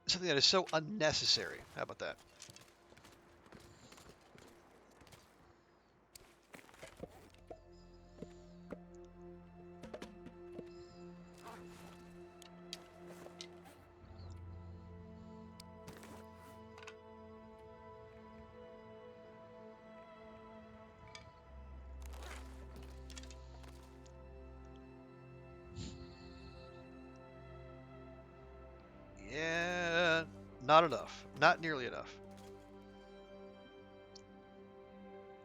something that is so unnecessary. How about that? Yeah, not enough. Not nearly enough.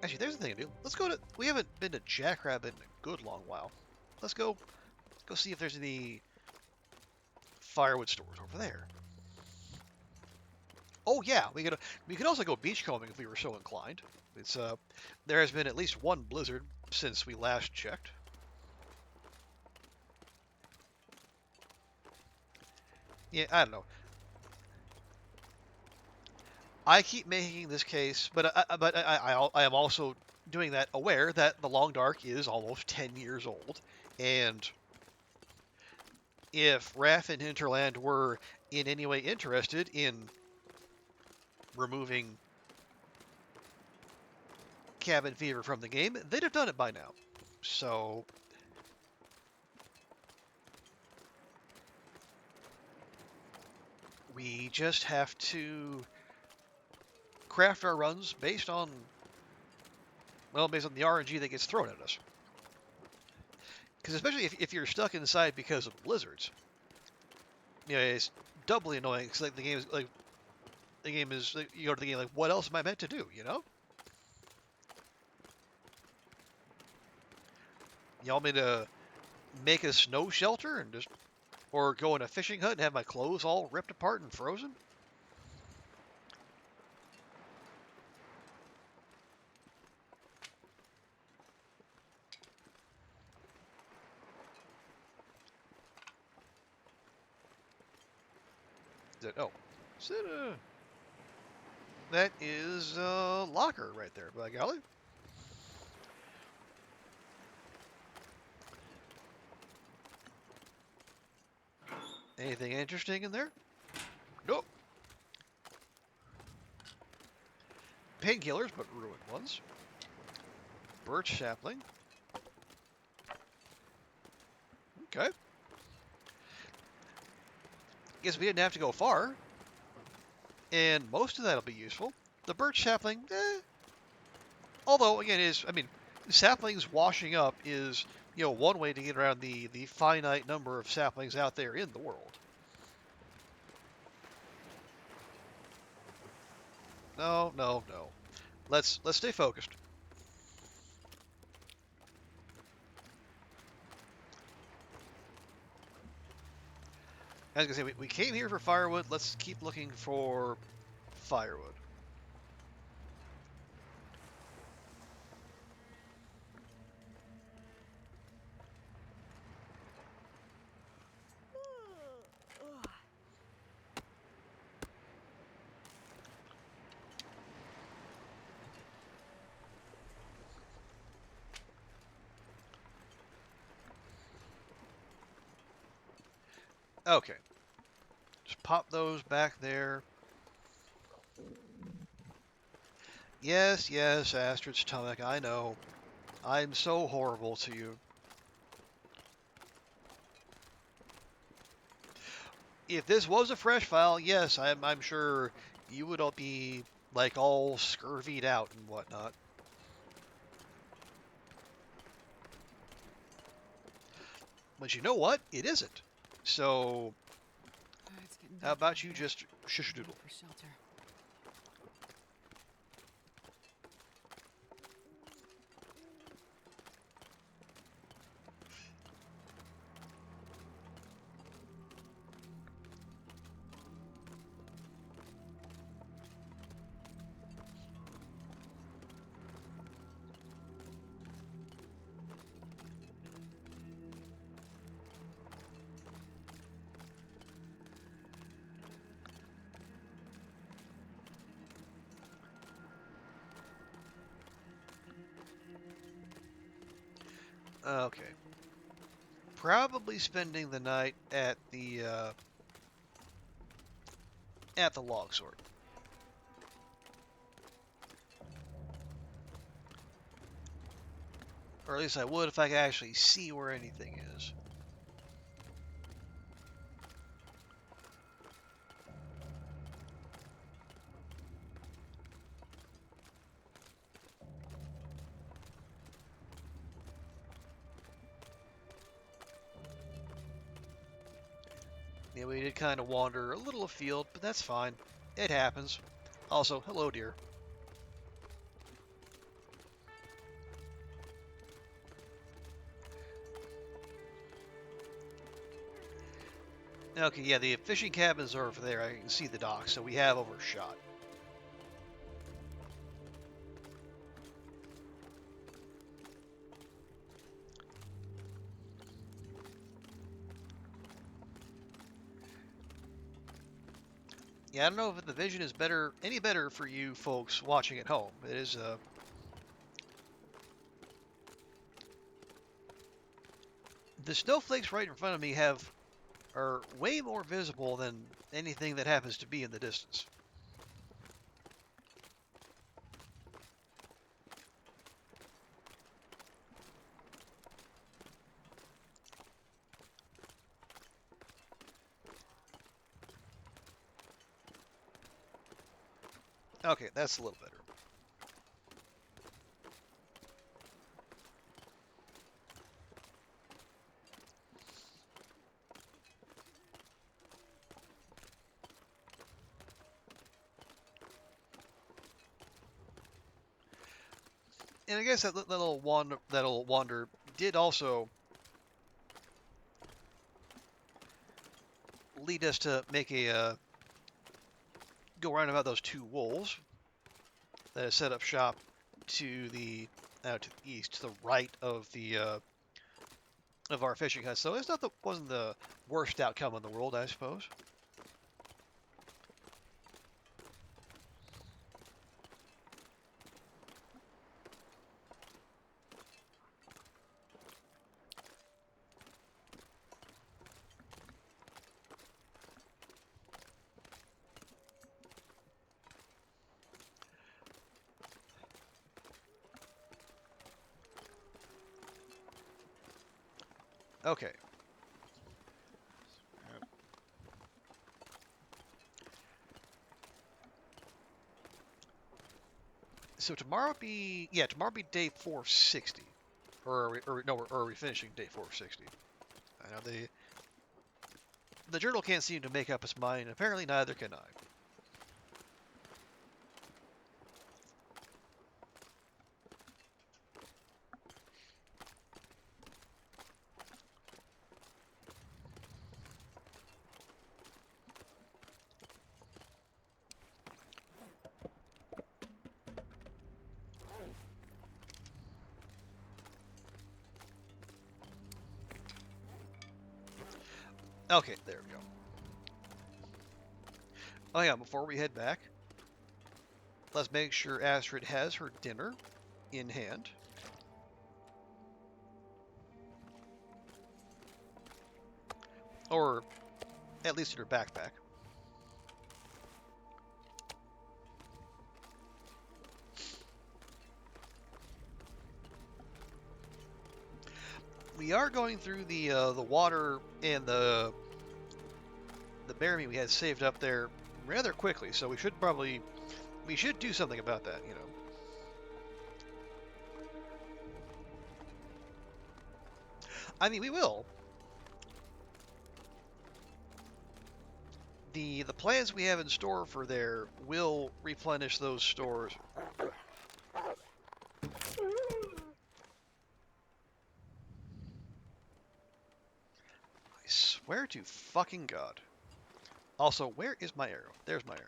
Actually, there's the thing to do. Let's go to. We haven't been to Jackrabbit in a good long while. Let's go see if there's any firewood stores over there. Oh yeah, we could also go beachcombing if we were so inclined. It's there has been at least one blizzard since we last checked. Yeah, I don't know. I keep making this case, but I am also doing that aware that the Long Dark is almost 10 years old, and if Wrath and Hinterland were in any way interested in removing cabin fever from the game, they'd have done it by now. So we just have to craft our runs based on the RNG that gets thrown at us. Because especially if you're stuck inside because of blizzards, you know, it's doubly annoying. Because like the game is you go to the game like, what else am I meant to do? You know? You want me to make a snow shelter and just, or go in a fishing hut and have my clothes all ripped apart and frozen? that? Oh, is it a... That is a locker right there, by golly. Anything interesting in there? Nope. Painkillers, but ruined ones. Birch sapling. Okay. Guess we didn't have to go far. And most of that'll be useful. The birch sapling, although, again, saplings washing up is, one way to get around the finite number of saplings out there in the world. No, no, no. Let's stay focused. I was gonna say, we came here for firewood. Let's keep looking for firewood. Okay. Just pop those back there. Yes, yes, Astrid stomach, I know. I'm so horrible to you. If this was a fresh file, yes, I'm sure you would all be, like, all scurvied out and whatnot. But you know what? It isn't. So, It's getting how dark about out you there. just shush-a-doodle? For shelter. Okay. Probably spending the night at the log sort. Or at least I would if I could actually see where anything is. Yeah, we did kind of wander a little afield, but that's fine. It happens. Also, hello, dear. Okay, yeah, the fishing cabins are over there. I can see the docks, so we have overshot. Yeah, I don't know if the vision is any better for you folks watching at home. It is, the snowflakes right in front of me are way more visible than anything that happens to be in the distance. Okay, that's a little better. And I guess that little wander did also lead us to make a go around about those two wolves that has set up shop to the east, to the right of the of our fishing hut. So it's wasn't the worst outcome in the world, I suppose. Okay. So tomorrow be day 460, or are we finishing day 460? I know the journal can't seem to make up its mind. Apparently, neither can I. Okay, there we go. Oh yeah, before we head back, let's make sure Astrid has her dinner in hand. Or at least in her backpack. We are going through the water and the bear meat we had saved up there rather quickly, so we should do something about that, you know. I mean, we will. The plans we have in store for there will replenish those stores. I swear to fucking God. Also, where is my arrow? There's my arrow.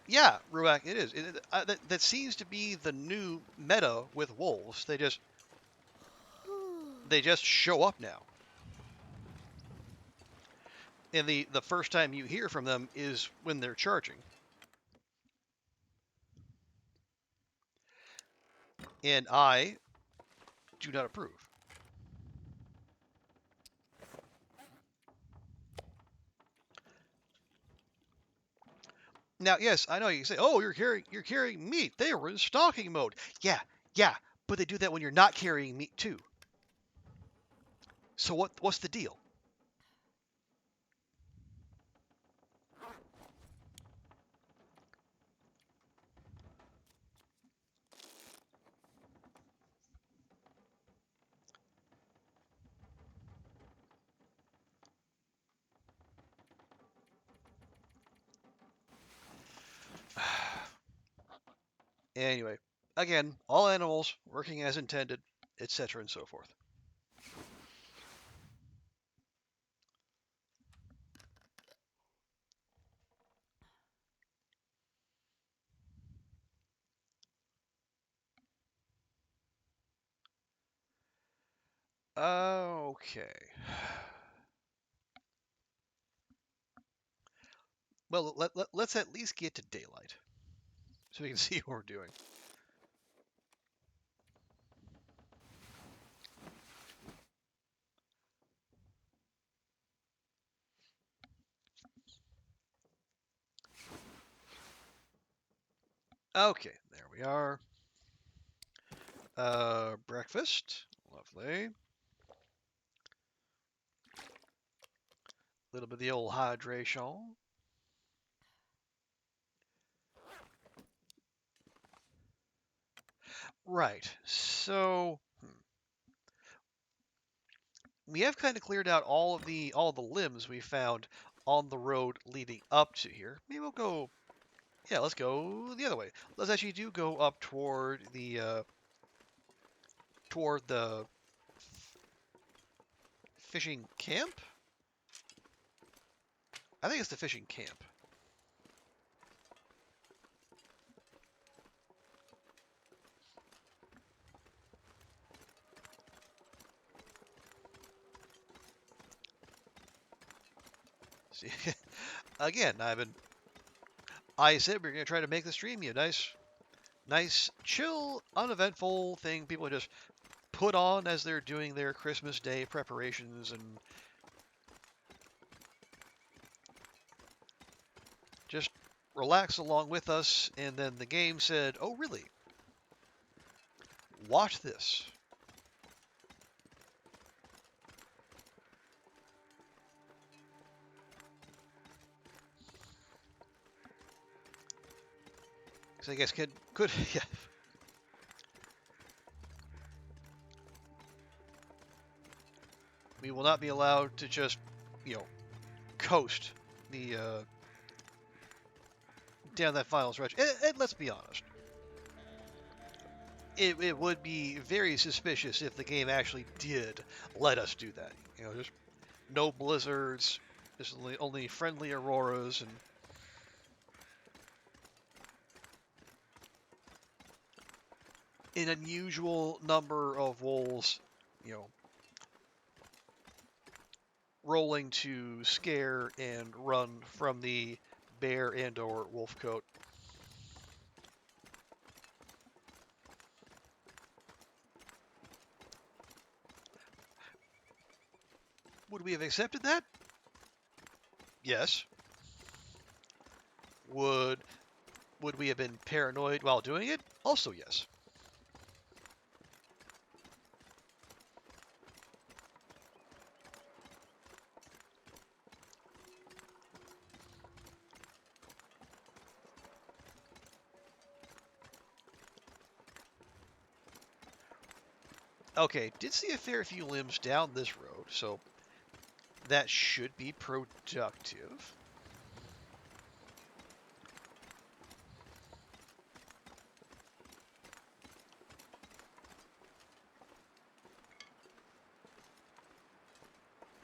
Yeah, Ruak, it is. That seems to be the new meta with wolves. They just show up now. And the first time you hear from them is when they're charging. And I do not approve. Now, yes, I know you say, "Oh, you're carrying meat. They were in stalking mode." Yeah, but they do that when you're not carrying meat too. So what's the deal? Anyway, again, all animals working as intended, etc. and so forth. Okay. Well, let's at least get to daylight so we can see what we're doing. Okay, there we are. Breakfast. Lovely. A little bit of the old hydration. Right. So we have kind of cleared out all the limbs we found on the road leading up to here. Maybe we'll go. Yeah, let's go the other way. Let's actually go up toward the fishing camp. I think it's the fishing camp. See, again, I said we are gonna try to make the stream a nice, chill, uneventful thing. People just put on as they're doing their Christmas Day preparations and just relax along with us. And then the game said, oh, really? Watch this. So I guess could yeah. We will not be allowed to just, coast the down that final stretch. And let's be honest, it would be very suspicious if the game actually did let us do that. Just no blizzards, just only friendly auroras and an unusual number of wolves, rolling to scare and run from the bear and or wolf coat. Would we have accepted that? Yes. Would we have been paranoid while doing it? Also yes. Okay, did see a fair few limbs down this road, so that should be productive.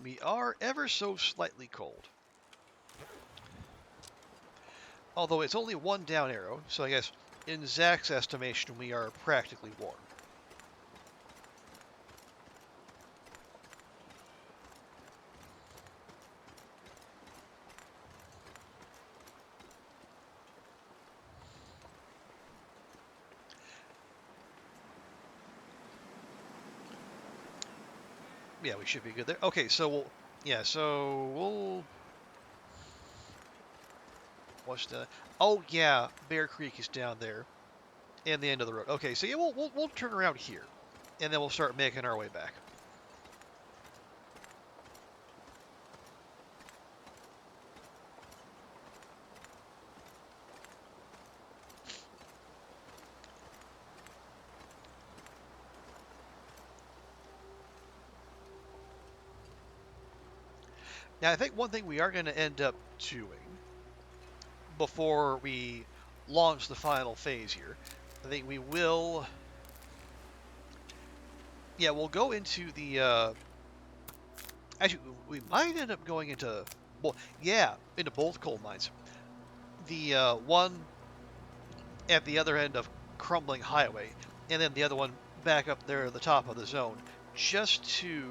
We are ever so slightly cold. Although it's only one down arrow, so I guess in Zach's estimation we are practically warm. Yeah, we should be good there. Okay, so we'll what's the? Oh yeah, Bear Creek is down there, and the end of the road. Okay, so yeah, we'll turn around here, and then we'll start making our way back. Now, I think one thing we are going to end up doing before we launch the final phase here, I think we will. Yeah, we'll go into the. Actually, we might end up going into. Well, yeah, into both coal mines. The one at the other end of Crumbling Highway, and then the other one back up there at the top of the zone, just to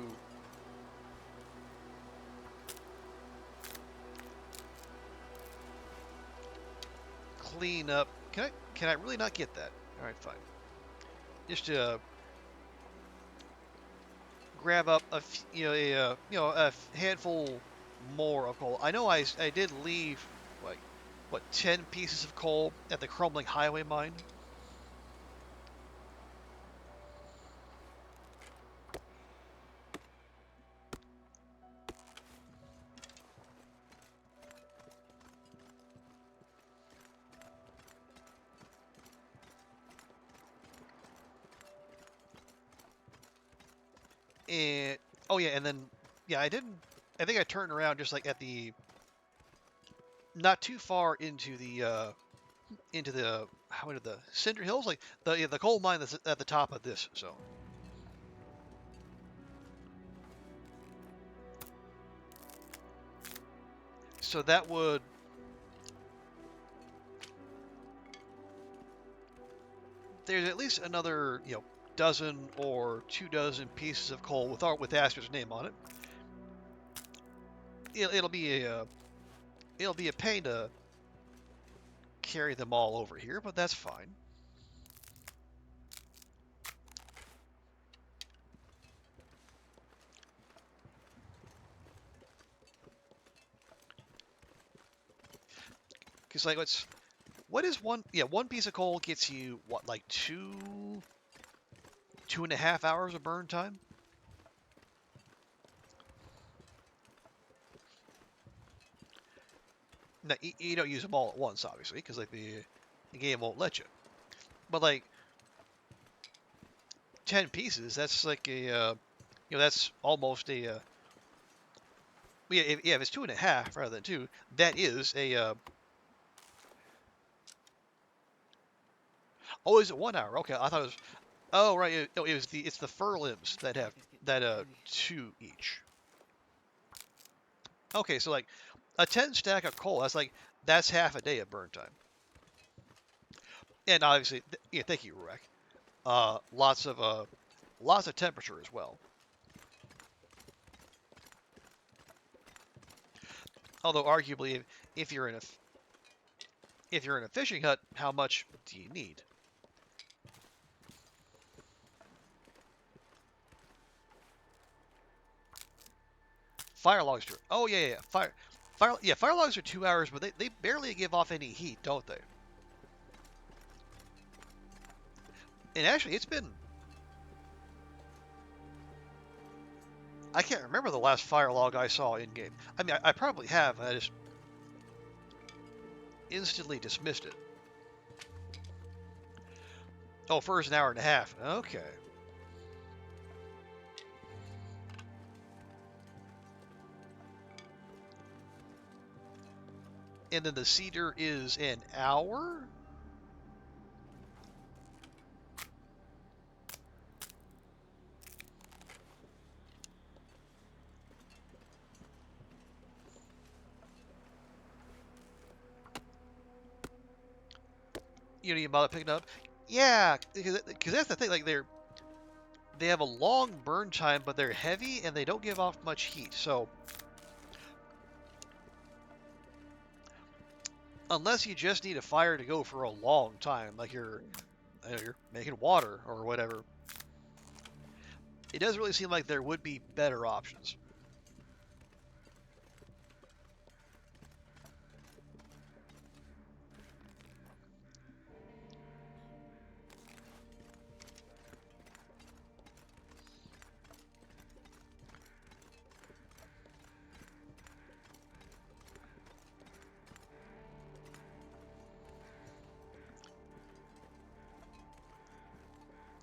clean up. Can I really not get that? All right, fine. Just to grab up a handful more of coal. I know I did leave like what 10 pieces of coal at the Crumbling Highway mine. And oh yeah, and then yeah, I didn't. I think I turned around just like at the not too far into the how into the Cinder Hills, like the coal mine that's at the top of this zone. So that would there's at least another dozen or 2 dozen pieces of coal with Astrid's name on it. It'll be a pain to carry them all over here, but that's fine. Because like, what is one? Yeah, one piece of coal gets you what, like 2.5 hours of burn time. Now you don't use them all at once, obviously, because like the game won't let you. But like 10 pieces, that's like that's almost a yeah, if it's 2.5 rather than 2, that is a oh, is it 1 hour? Okay, I thought it was. Oh right, no, it's the fur limbs that have that 2 each. Okay, so like a 10 stack of coal, that's half a day of burn time. And obviously, yeah, thank you, Ruek. Lots of temperature as well. Although arguably, if you're in a fishing hut, how much do you need? Fire logs are. Oh yeah. Fire logs are 2 hours, but they barely give off any heat, don't they? And actually, it's been. I can't remember the last fire log I saw in game. I mean, I probably have. I just instantly dismissed it. Oh, first an hour and a half. Okay. And then the cedar is an hour? You bother picking up? Yeah, because that's the thing. Like they have a long burn time, but they're heavy and they don't give off much heat. So unless you just need a fire to go for a long time, like you're making water or whatever, it doesn't really seem like there would be better options.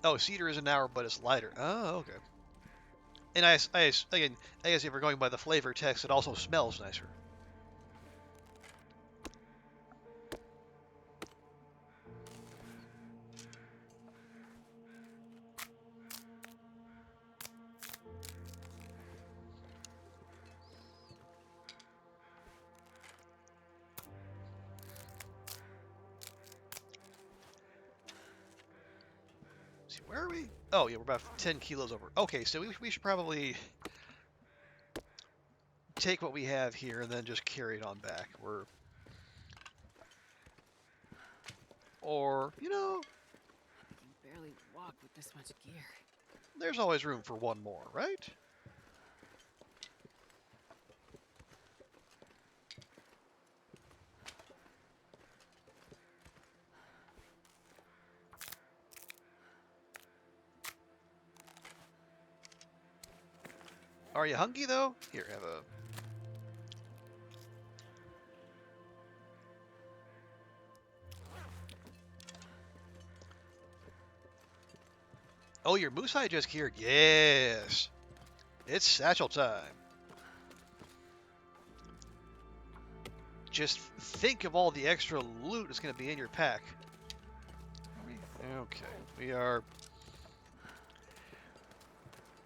Oh, cedar is an hour, but it's lighter. Oh, okay. And again, I guess if we're going by the flavor text, it also smells nicer. See, where are we? Oh, yeah, we're about 10 kilos over. Okay, so we should probably take what we have here and then just carry it on back. Or, I can barely walk with this much gear. there's always room for one more, right? Are you hungry, though? Here, have a... Oh, your moose hide just cured. Yes. It's satchel time. Just think of all the extra loot that's going to be in your pack. Okay, we are...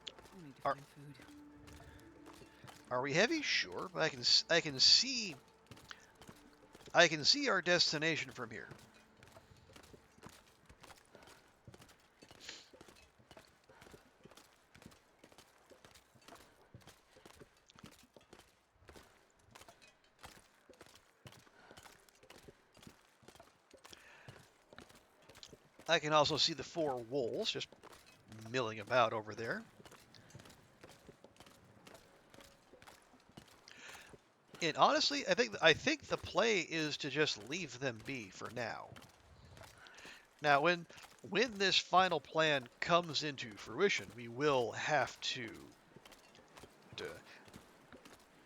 I need to Are, find food. are we heavy? Sure, but I can see our destination from here. I can also see the 4 wolves just milling about over there. And honestly, I think the play is to just leave them be for now. Now, when this final plan comes into fruition, we will have to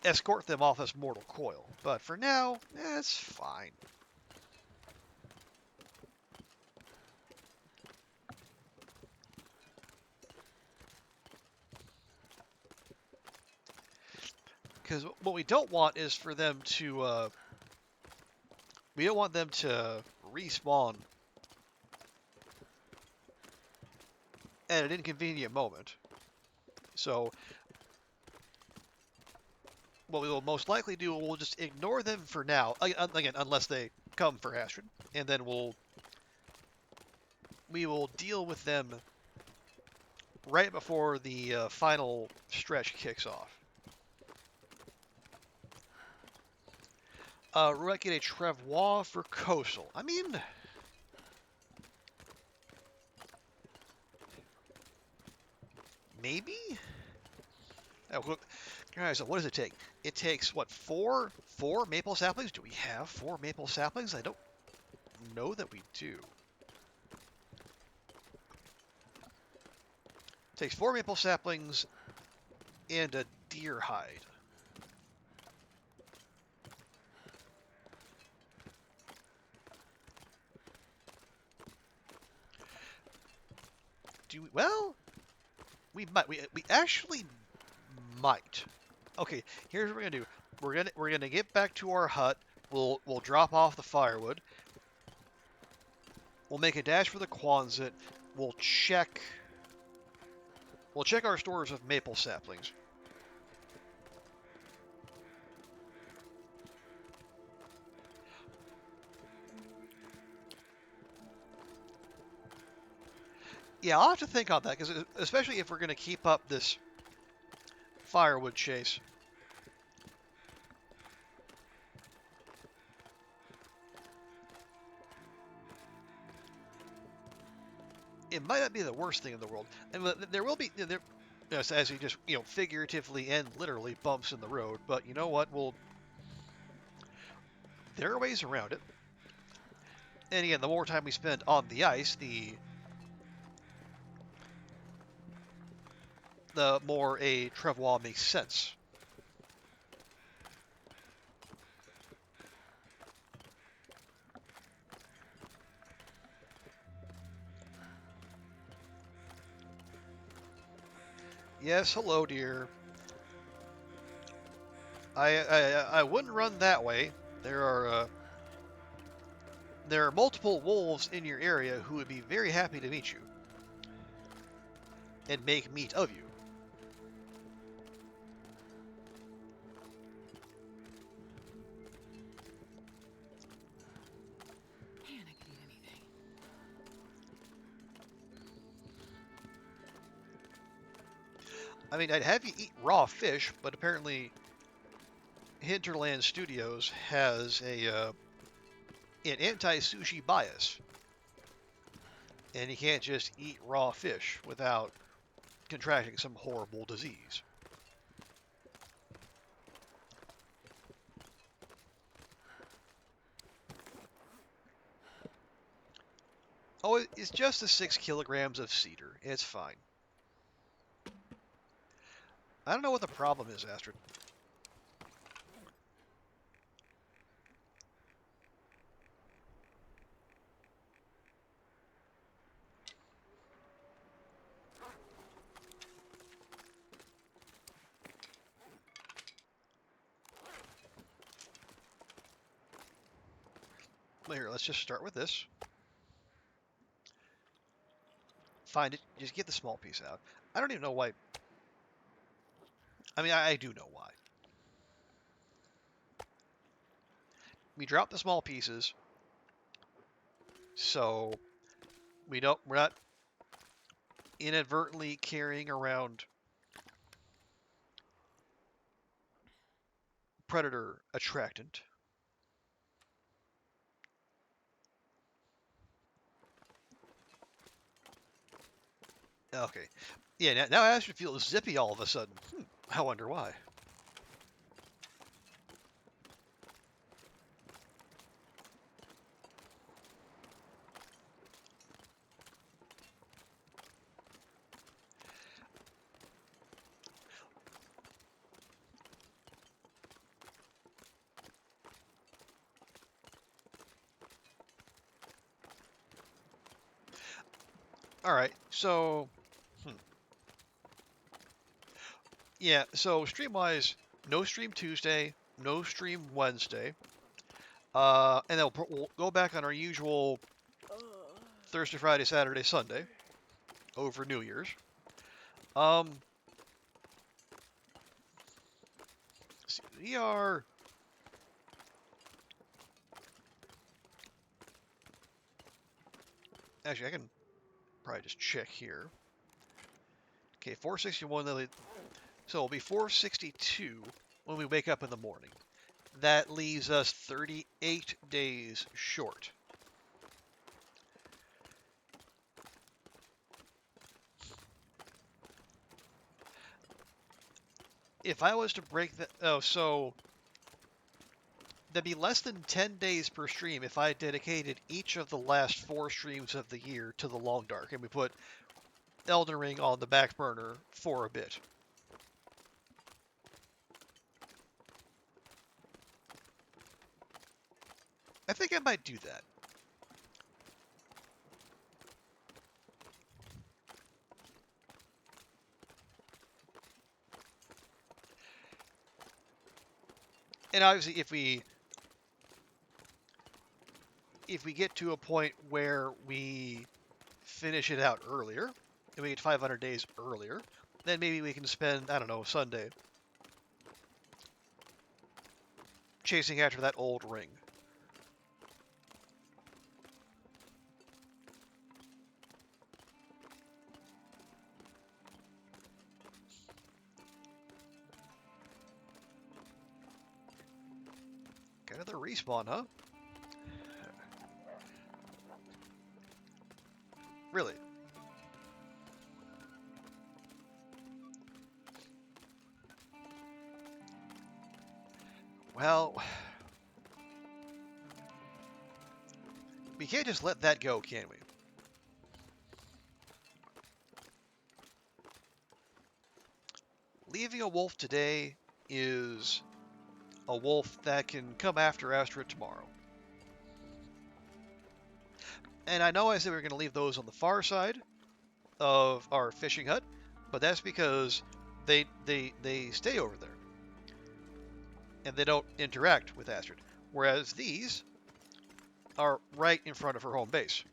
escort them off this mortal coil. But for now, it's fine. Because what we don't want is for them to, we don't want them to respawn at an inconvenient moment. So what we will most likely do, we'll just ignore them for now. Again, unless they come for Astrid, and then we will deal with them right before the final stretch kicks off. We're going to get a Travois for Coastal. I mean, maybe? Guys, so what does it take? It takes, what, four maple saplings? Do we have 4 maple saplings? I don't know that we do. It takes 4 maple saplings and a deer hide. Well, we might. We actually might. Okay, here's what we're gonna do. We're gonna get back to our hut. We'll drop off the firewood. We'll make a dash for the Quonset. We'll check our stores of maple saplings. Yeah, I'll have to think on that, because especially if we're going to keep up this firewood chase. It might not be the worst thing in the world, and there will be as you just figuratively and literally bumps in the road. But you know what? There are ways around it. And again, the more time we spend on the ice, the more a Travois makes sense. Yes, hello, dear. I wouldn't run that way. There are multiple wolves in your area who would be very happy to meet you and make meat of you. Man, I could eat anything. I mean, I'd have you eat raw fish, but apparently Hinterland Studios has an anti-sushi bias, and you can't just eat raw fish without contracting some horrible disease. Oh, it's just the 6 kilograms of cedar. It's fine. I don't know what the problem is, Astrid. Here, let's just start with this. Find it. Just get the small piece out. I don't even know why. I mean, I do know why. We drop the small pieces, so we're not inadvertently carrying around predator attractant. Okay. Yeah, now Astrid feels zippy all of a sudden. I wonder why. All right, so yeah, so stream-wise, no stream Tuesday, no stream Wednesday, and then we'll go back on our usual Thursday, Friday, Saturday, Sunday over New Year's. Um, see, we are actually I can probably just check here. Okay, 461. So it'll be 462 when we wake up in the morning. That leaves us 38 days short. If I was to break that, oh, so that'd be less than 10 days per stream if I dedicated each of the last 4 streams of the year to the Long Dark, and we put Elden Ring on the back burner for a bit. I think I might do that. And obviously, if we get to a point where we finish it out earlier, and we get 500 days earlier, then maybe we can spend, I don't know, Sunday chasing after that old ring. Got another respawn, huh? Really? Well, we can't just let that go, can we? Leaving a wolf today is a wolf that can come after Astrid tomorrow. And I know I said we were going to leave those on the far side of our fishing hut, but that's because they stay over there. And they don't interact with Astrid. Whereas these are right in front of her home base.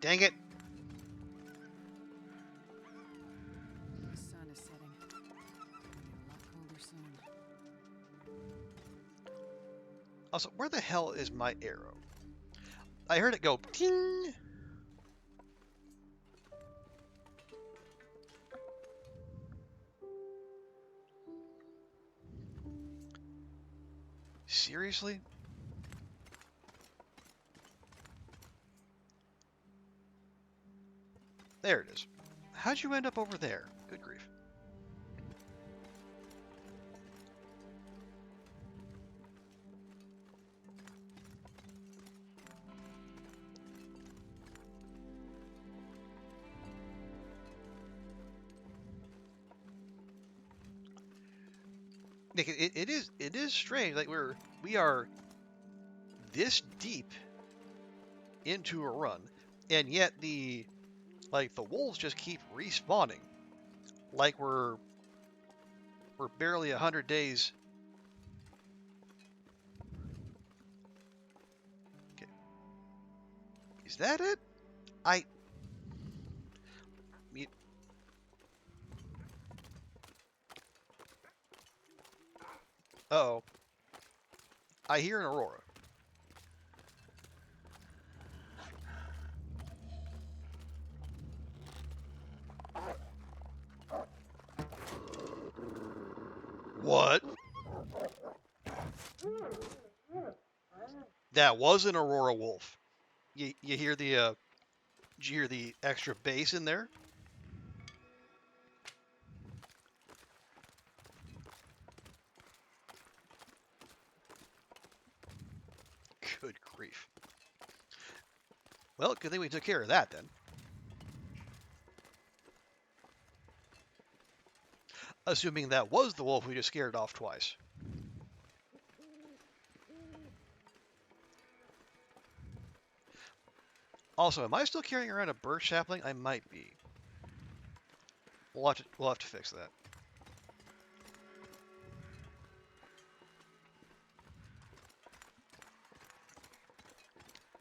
Dang it! The sun is setting. It'll get a lot colder soon. Also, where the hell is my arrow? I heard it go ting! Seriously? There it is. How'd you end up over there? Good grief. Nick, it is strange. Like we are this deep into a run, and yet the wolves just keep respawning. Like we're barely 100 days. Okay. Is that it? Uh-oh. I hear an aurora. What? That was an aurora wolf. You hear the did you hear the extra bass in there? Good grief. Well, good thing we took care of that then. Assuming that was the wolf we just scared off twice. Also, am I still carrying around a birch sapling? I might be. We'll have to fix that.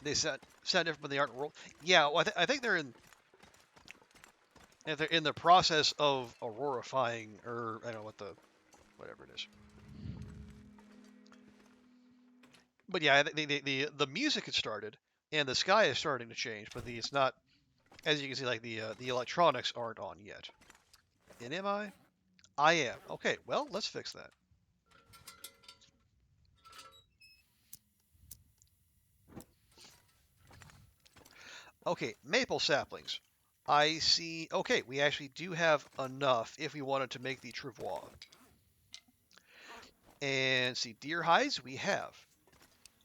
They sound different, but they aren't rolled. Yeah, well, I think they're in. If they're in the process of aurorifying, or I don't know whatever it is. But yeah, the music had started, and the sky is starting to change, but it's not. As you can see, like the electronics aren't on yet. And am I? I am. Okay, well, let's fix that. Okay, maple saplings. I see. Okay, we actually do have enough if we wanted to make the travois. And see, deer hides we have.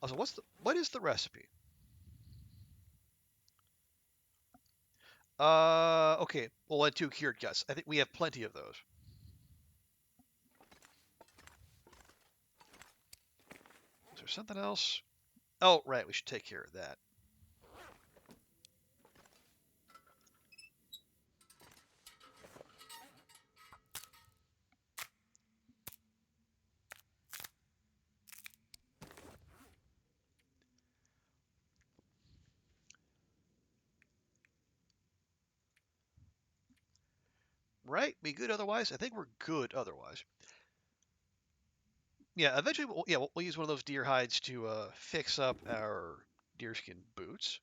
Also, what is the recipe? Okay, we'll add 2 cured guts. I think we have plenty of those. Is there something else? Oh, right, we should take care of that. Right? We good otherwise? I think we're good otherwise. Yeah, eventually, we'll use one of those deer hides to fix up our deerskin boots.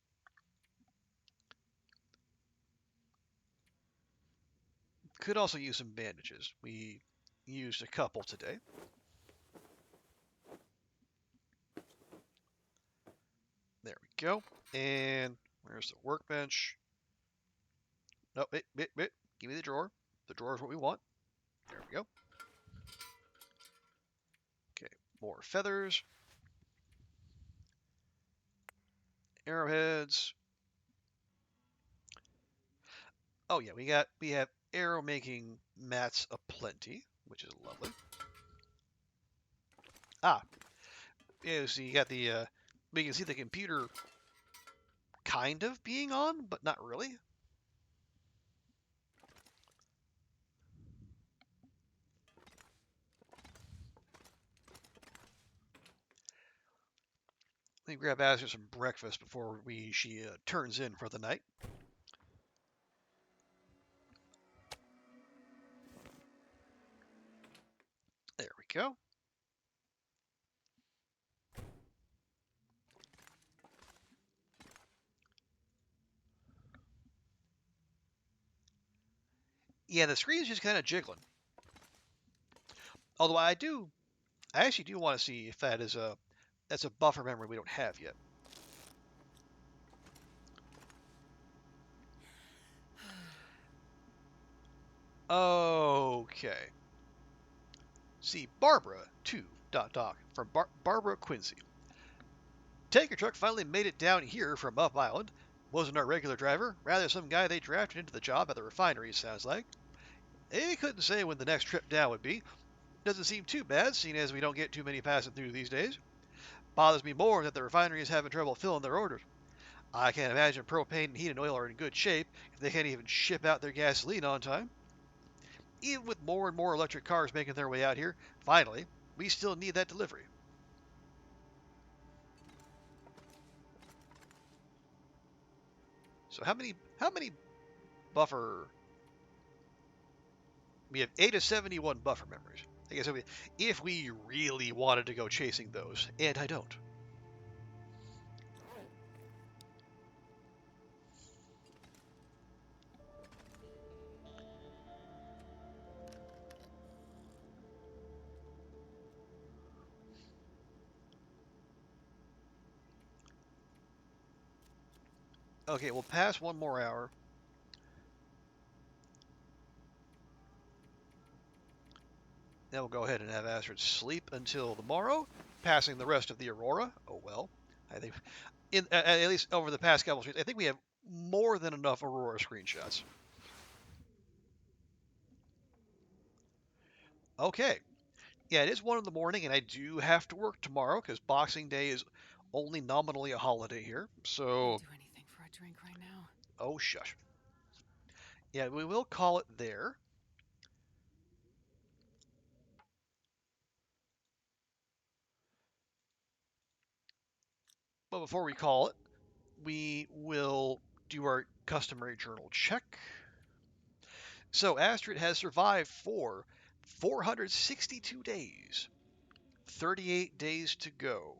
Could also use some bandages. We used a couple today. There we go. And where's the workbench? No, wait. Give me the drawer. The drawer is what we want. There we go. Okay, more feathers. Arrowheads. Oh yeah, we have arrow making mats aplenty, which is lovely. Ah, yeah. So you got the. We can see the computer kind of being on, but not really. Let me grab Astrid some breakfast before she turns in for the night. There we go. Yeah, the screen's just kind of jiggling. Although I actually do want to see if that's a buffer memory we don't have yet. Okay. See, Barbara 2 ... from Barbara Quincy. Tanker truck finally made it down here from Up Island. Wasn't our regular driver, rather some guy they drafted into the job at the refinery, sounds like. They couldn't say when the next trip down would be. Doesn't seem too bad, seeing as we don't get too many passing through these days. Bothers me more that the refinery is having trouble filling their orders. I can't imagine propane and heat and oil are in good shape if they can't even ship out their gasoline on time. Even with more and more electric cars making their way out here, finally, we still need that delivery. So how many buffer? We have 8 of 71 buffer memories. I guess if we really wanted to go chasing those, and I don't. Okay, we'll pass one more hour. Then we'll go ahead and have Astrid sleep until tomorrow, passing the rest of the Aurora. Oh well, I think at least over the past couple of streets, I think we have more than enough Aurora screenshots. Okay. Yeah, it is 1 in the morning, and I do have to work tomorrow because Boxing Day is only nominally a holiday here. I'd So, do anything for a drink right now. oh shush. Yeah, we will call it there. But before we call it, we will do our customary journal check. So Astrid has survived for 462 days, 38 days to go.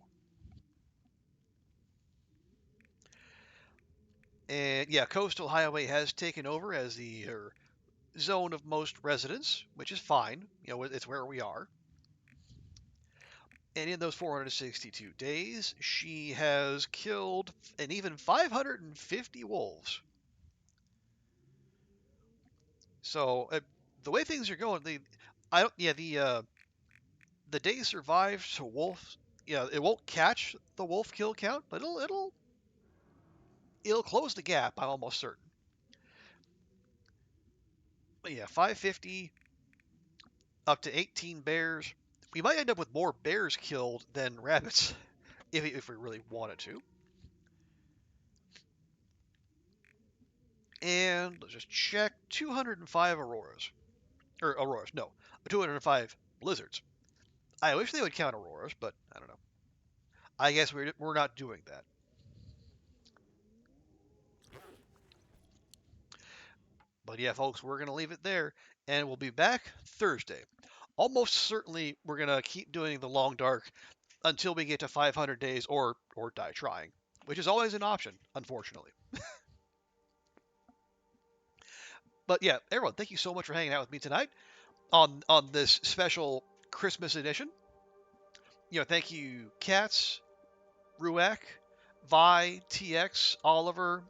And yeah, Coastal Highway has taken over as the zone of most residents, which is fine. You know, it's where we are. And in those 462 days, she has killed an even 550 wolves. So the way things are going, I don't. Yeah, the days survived to wolf. Yeah, it won't catch the wolf kill count, but it'll close the gap. I'm almost certain. But yeah, 550 up to 18 bears. We might end up with more bears killed than rabbits if we really wanted to. And let's just check 205 auroras. Or auroras, no, 205 blizzards. I wish they would count auroras, but I don't know. I guess we're not doing that. But yeah, folks, we're going to leave it there, and we'll be back Thursday. Almost certainly, we're going to keep doing the long dark until we get to 500 days or die trying, which is always an option, unfortunately. But yeah, everyone, thank you so much for hanging out with me tonight on this special Christmas edition. You know, thank you, Cats, Ruak, Vi, TX, Oliver,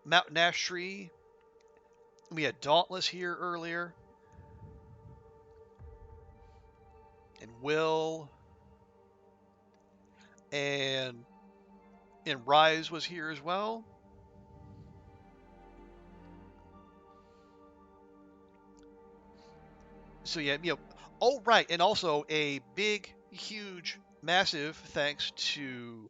Mountain Ash Tree. We had Dauntless here earlier, and Will, and Rise was here as well. So yeah, you know. Oh right, and also a big, huge, massive thanks to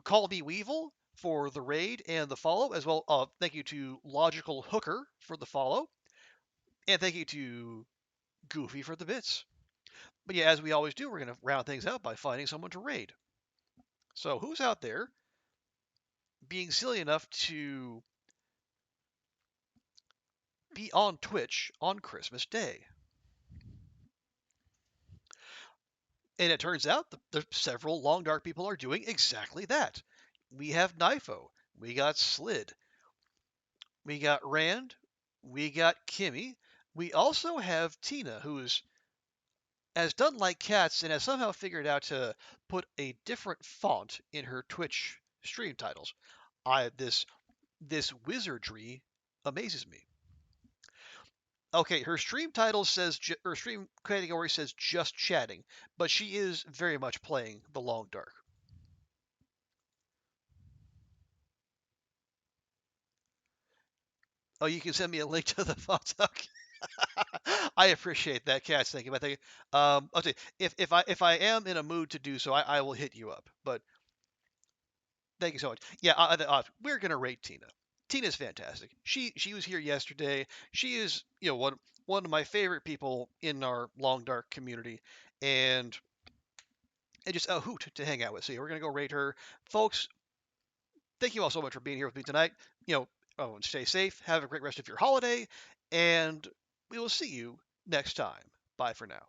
Call Me Weevil for the raid and the follow, as well. Thank you to Logical Hooker for the follow, and thank you to Goofy for the bits. But yeah, as we always do, we're going to round things out by finding someone to raid. So who's out there being silly enough to be on Twitch on Christmas Day? And it turns out that several Long Dark people are doing exactly that. We have Nifo, we got Slid, we got Rand, we got Kimmy. We also have Tina, who has done like Cats and has somehow figured out to put a different font in her Twitch stream titles. This wizardry amazes me. Okay, her stream title says her stream category says just chatting, but she is very much playing the Long Dark. Oh, you can send me a link to the font. Okay. I appreciate that, Cats. Thank you. I think okay, if I am in a mood to do so, I will hit you up. But thank you so much. Yeah, we're gonna rate Tina. Tina's fantastic. She was here yesterday. She is one of my favorite people in our Long Dark community, and just a hoot to hang out with. So yeah, we're gonna go rate her, folks. Thank you all so much for being here with me tonight. Stay safe. Have a great rest of your holiday, and we will see you next time. Bye for now.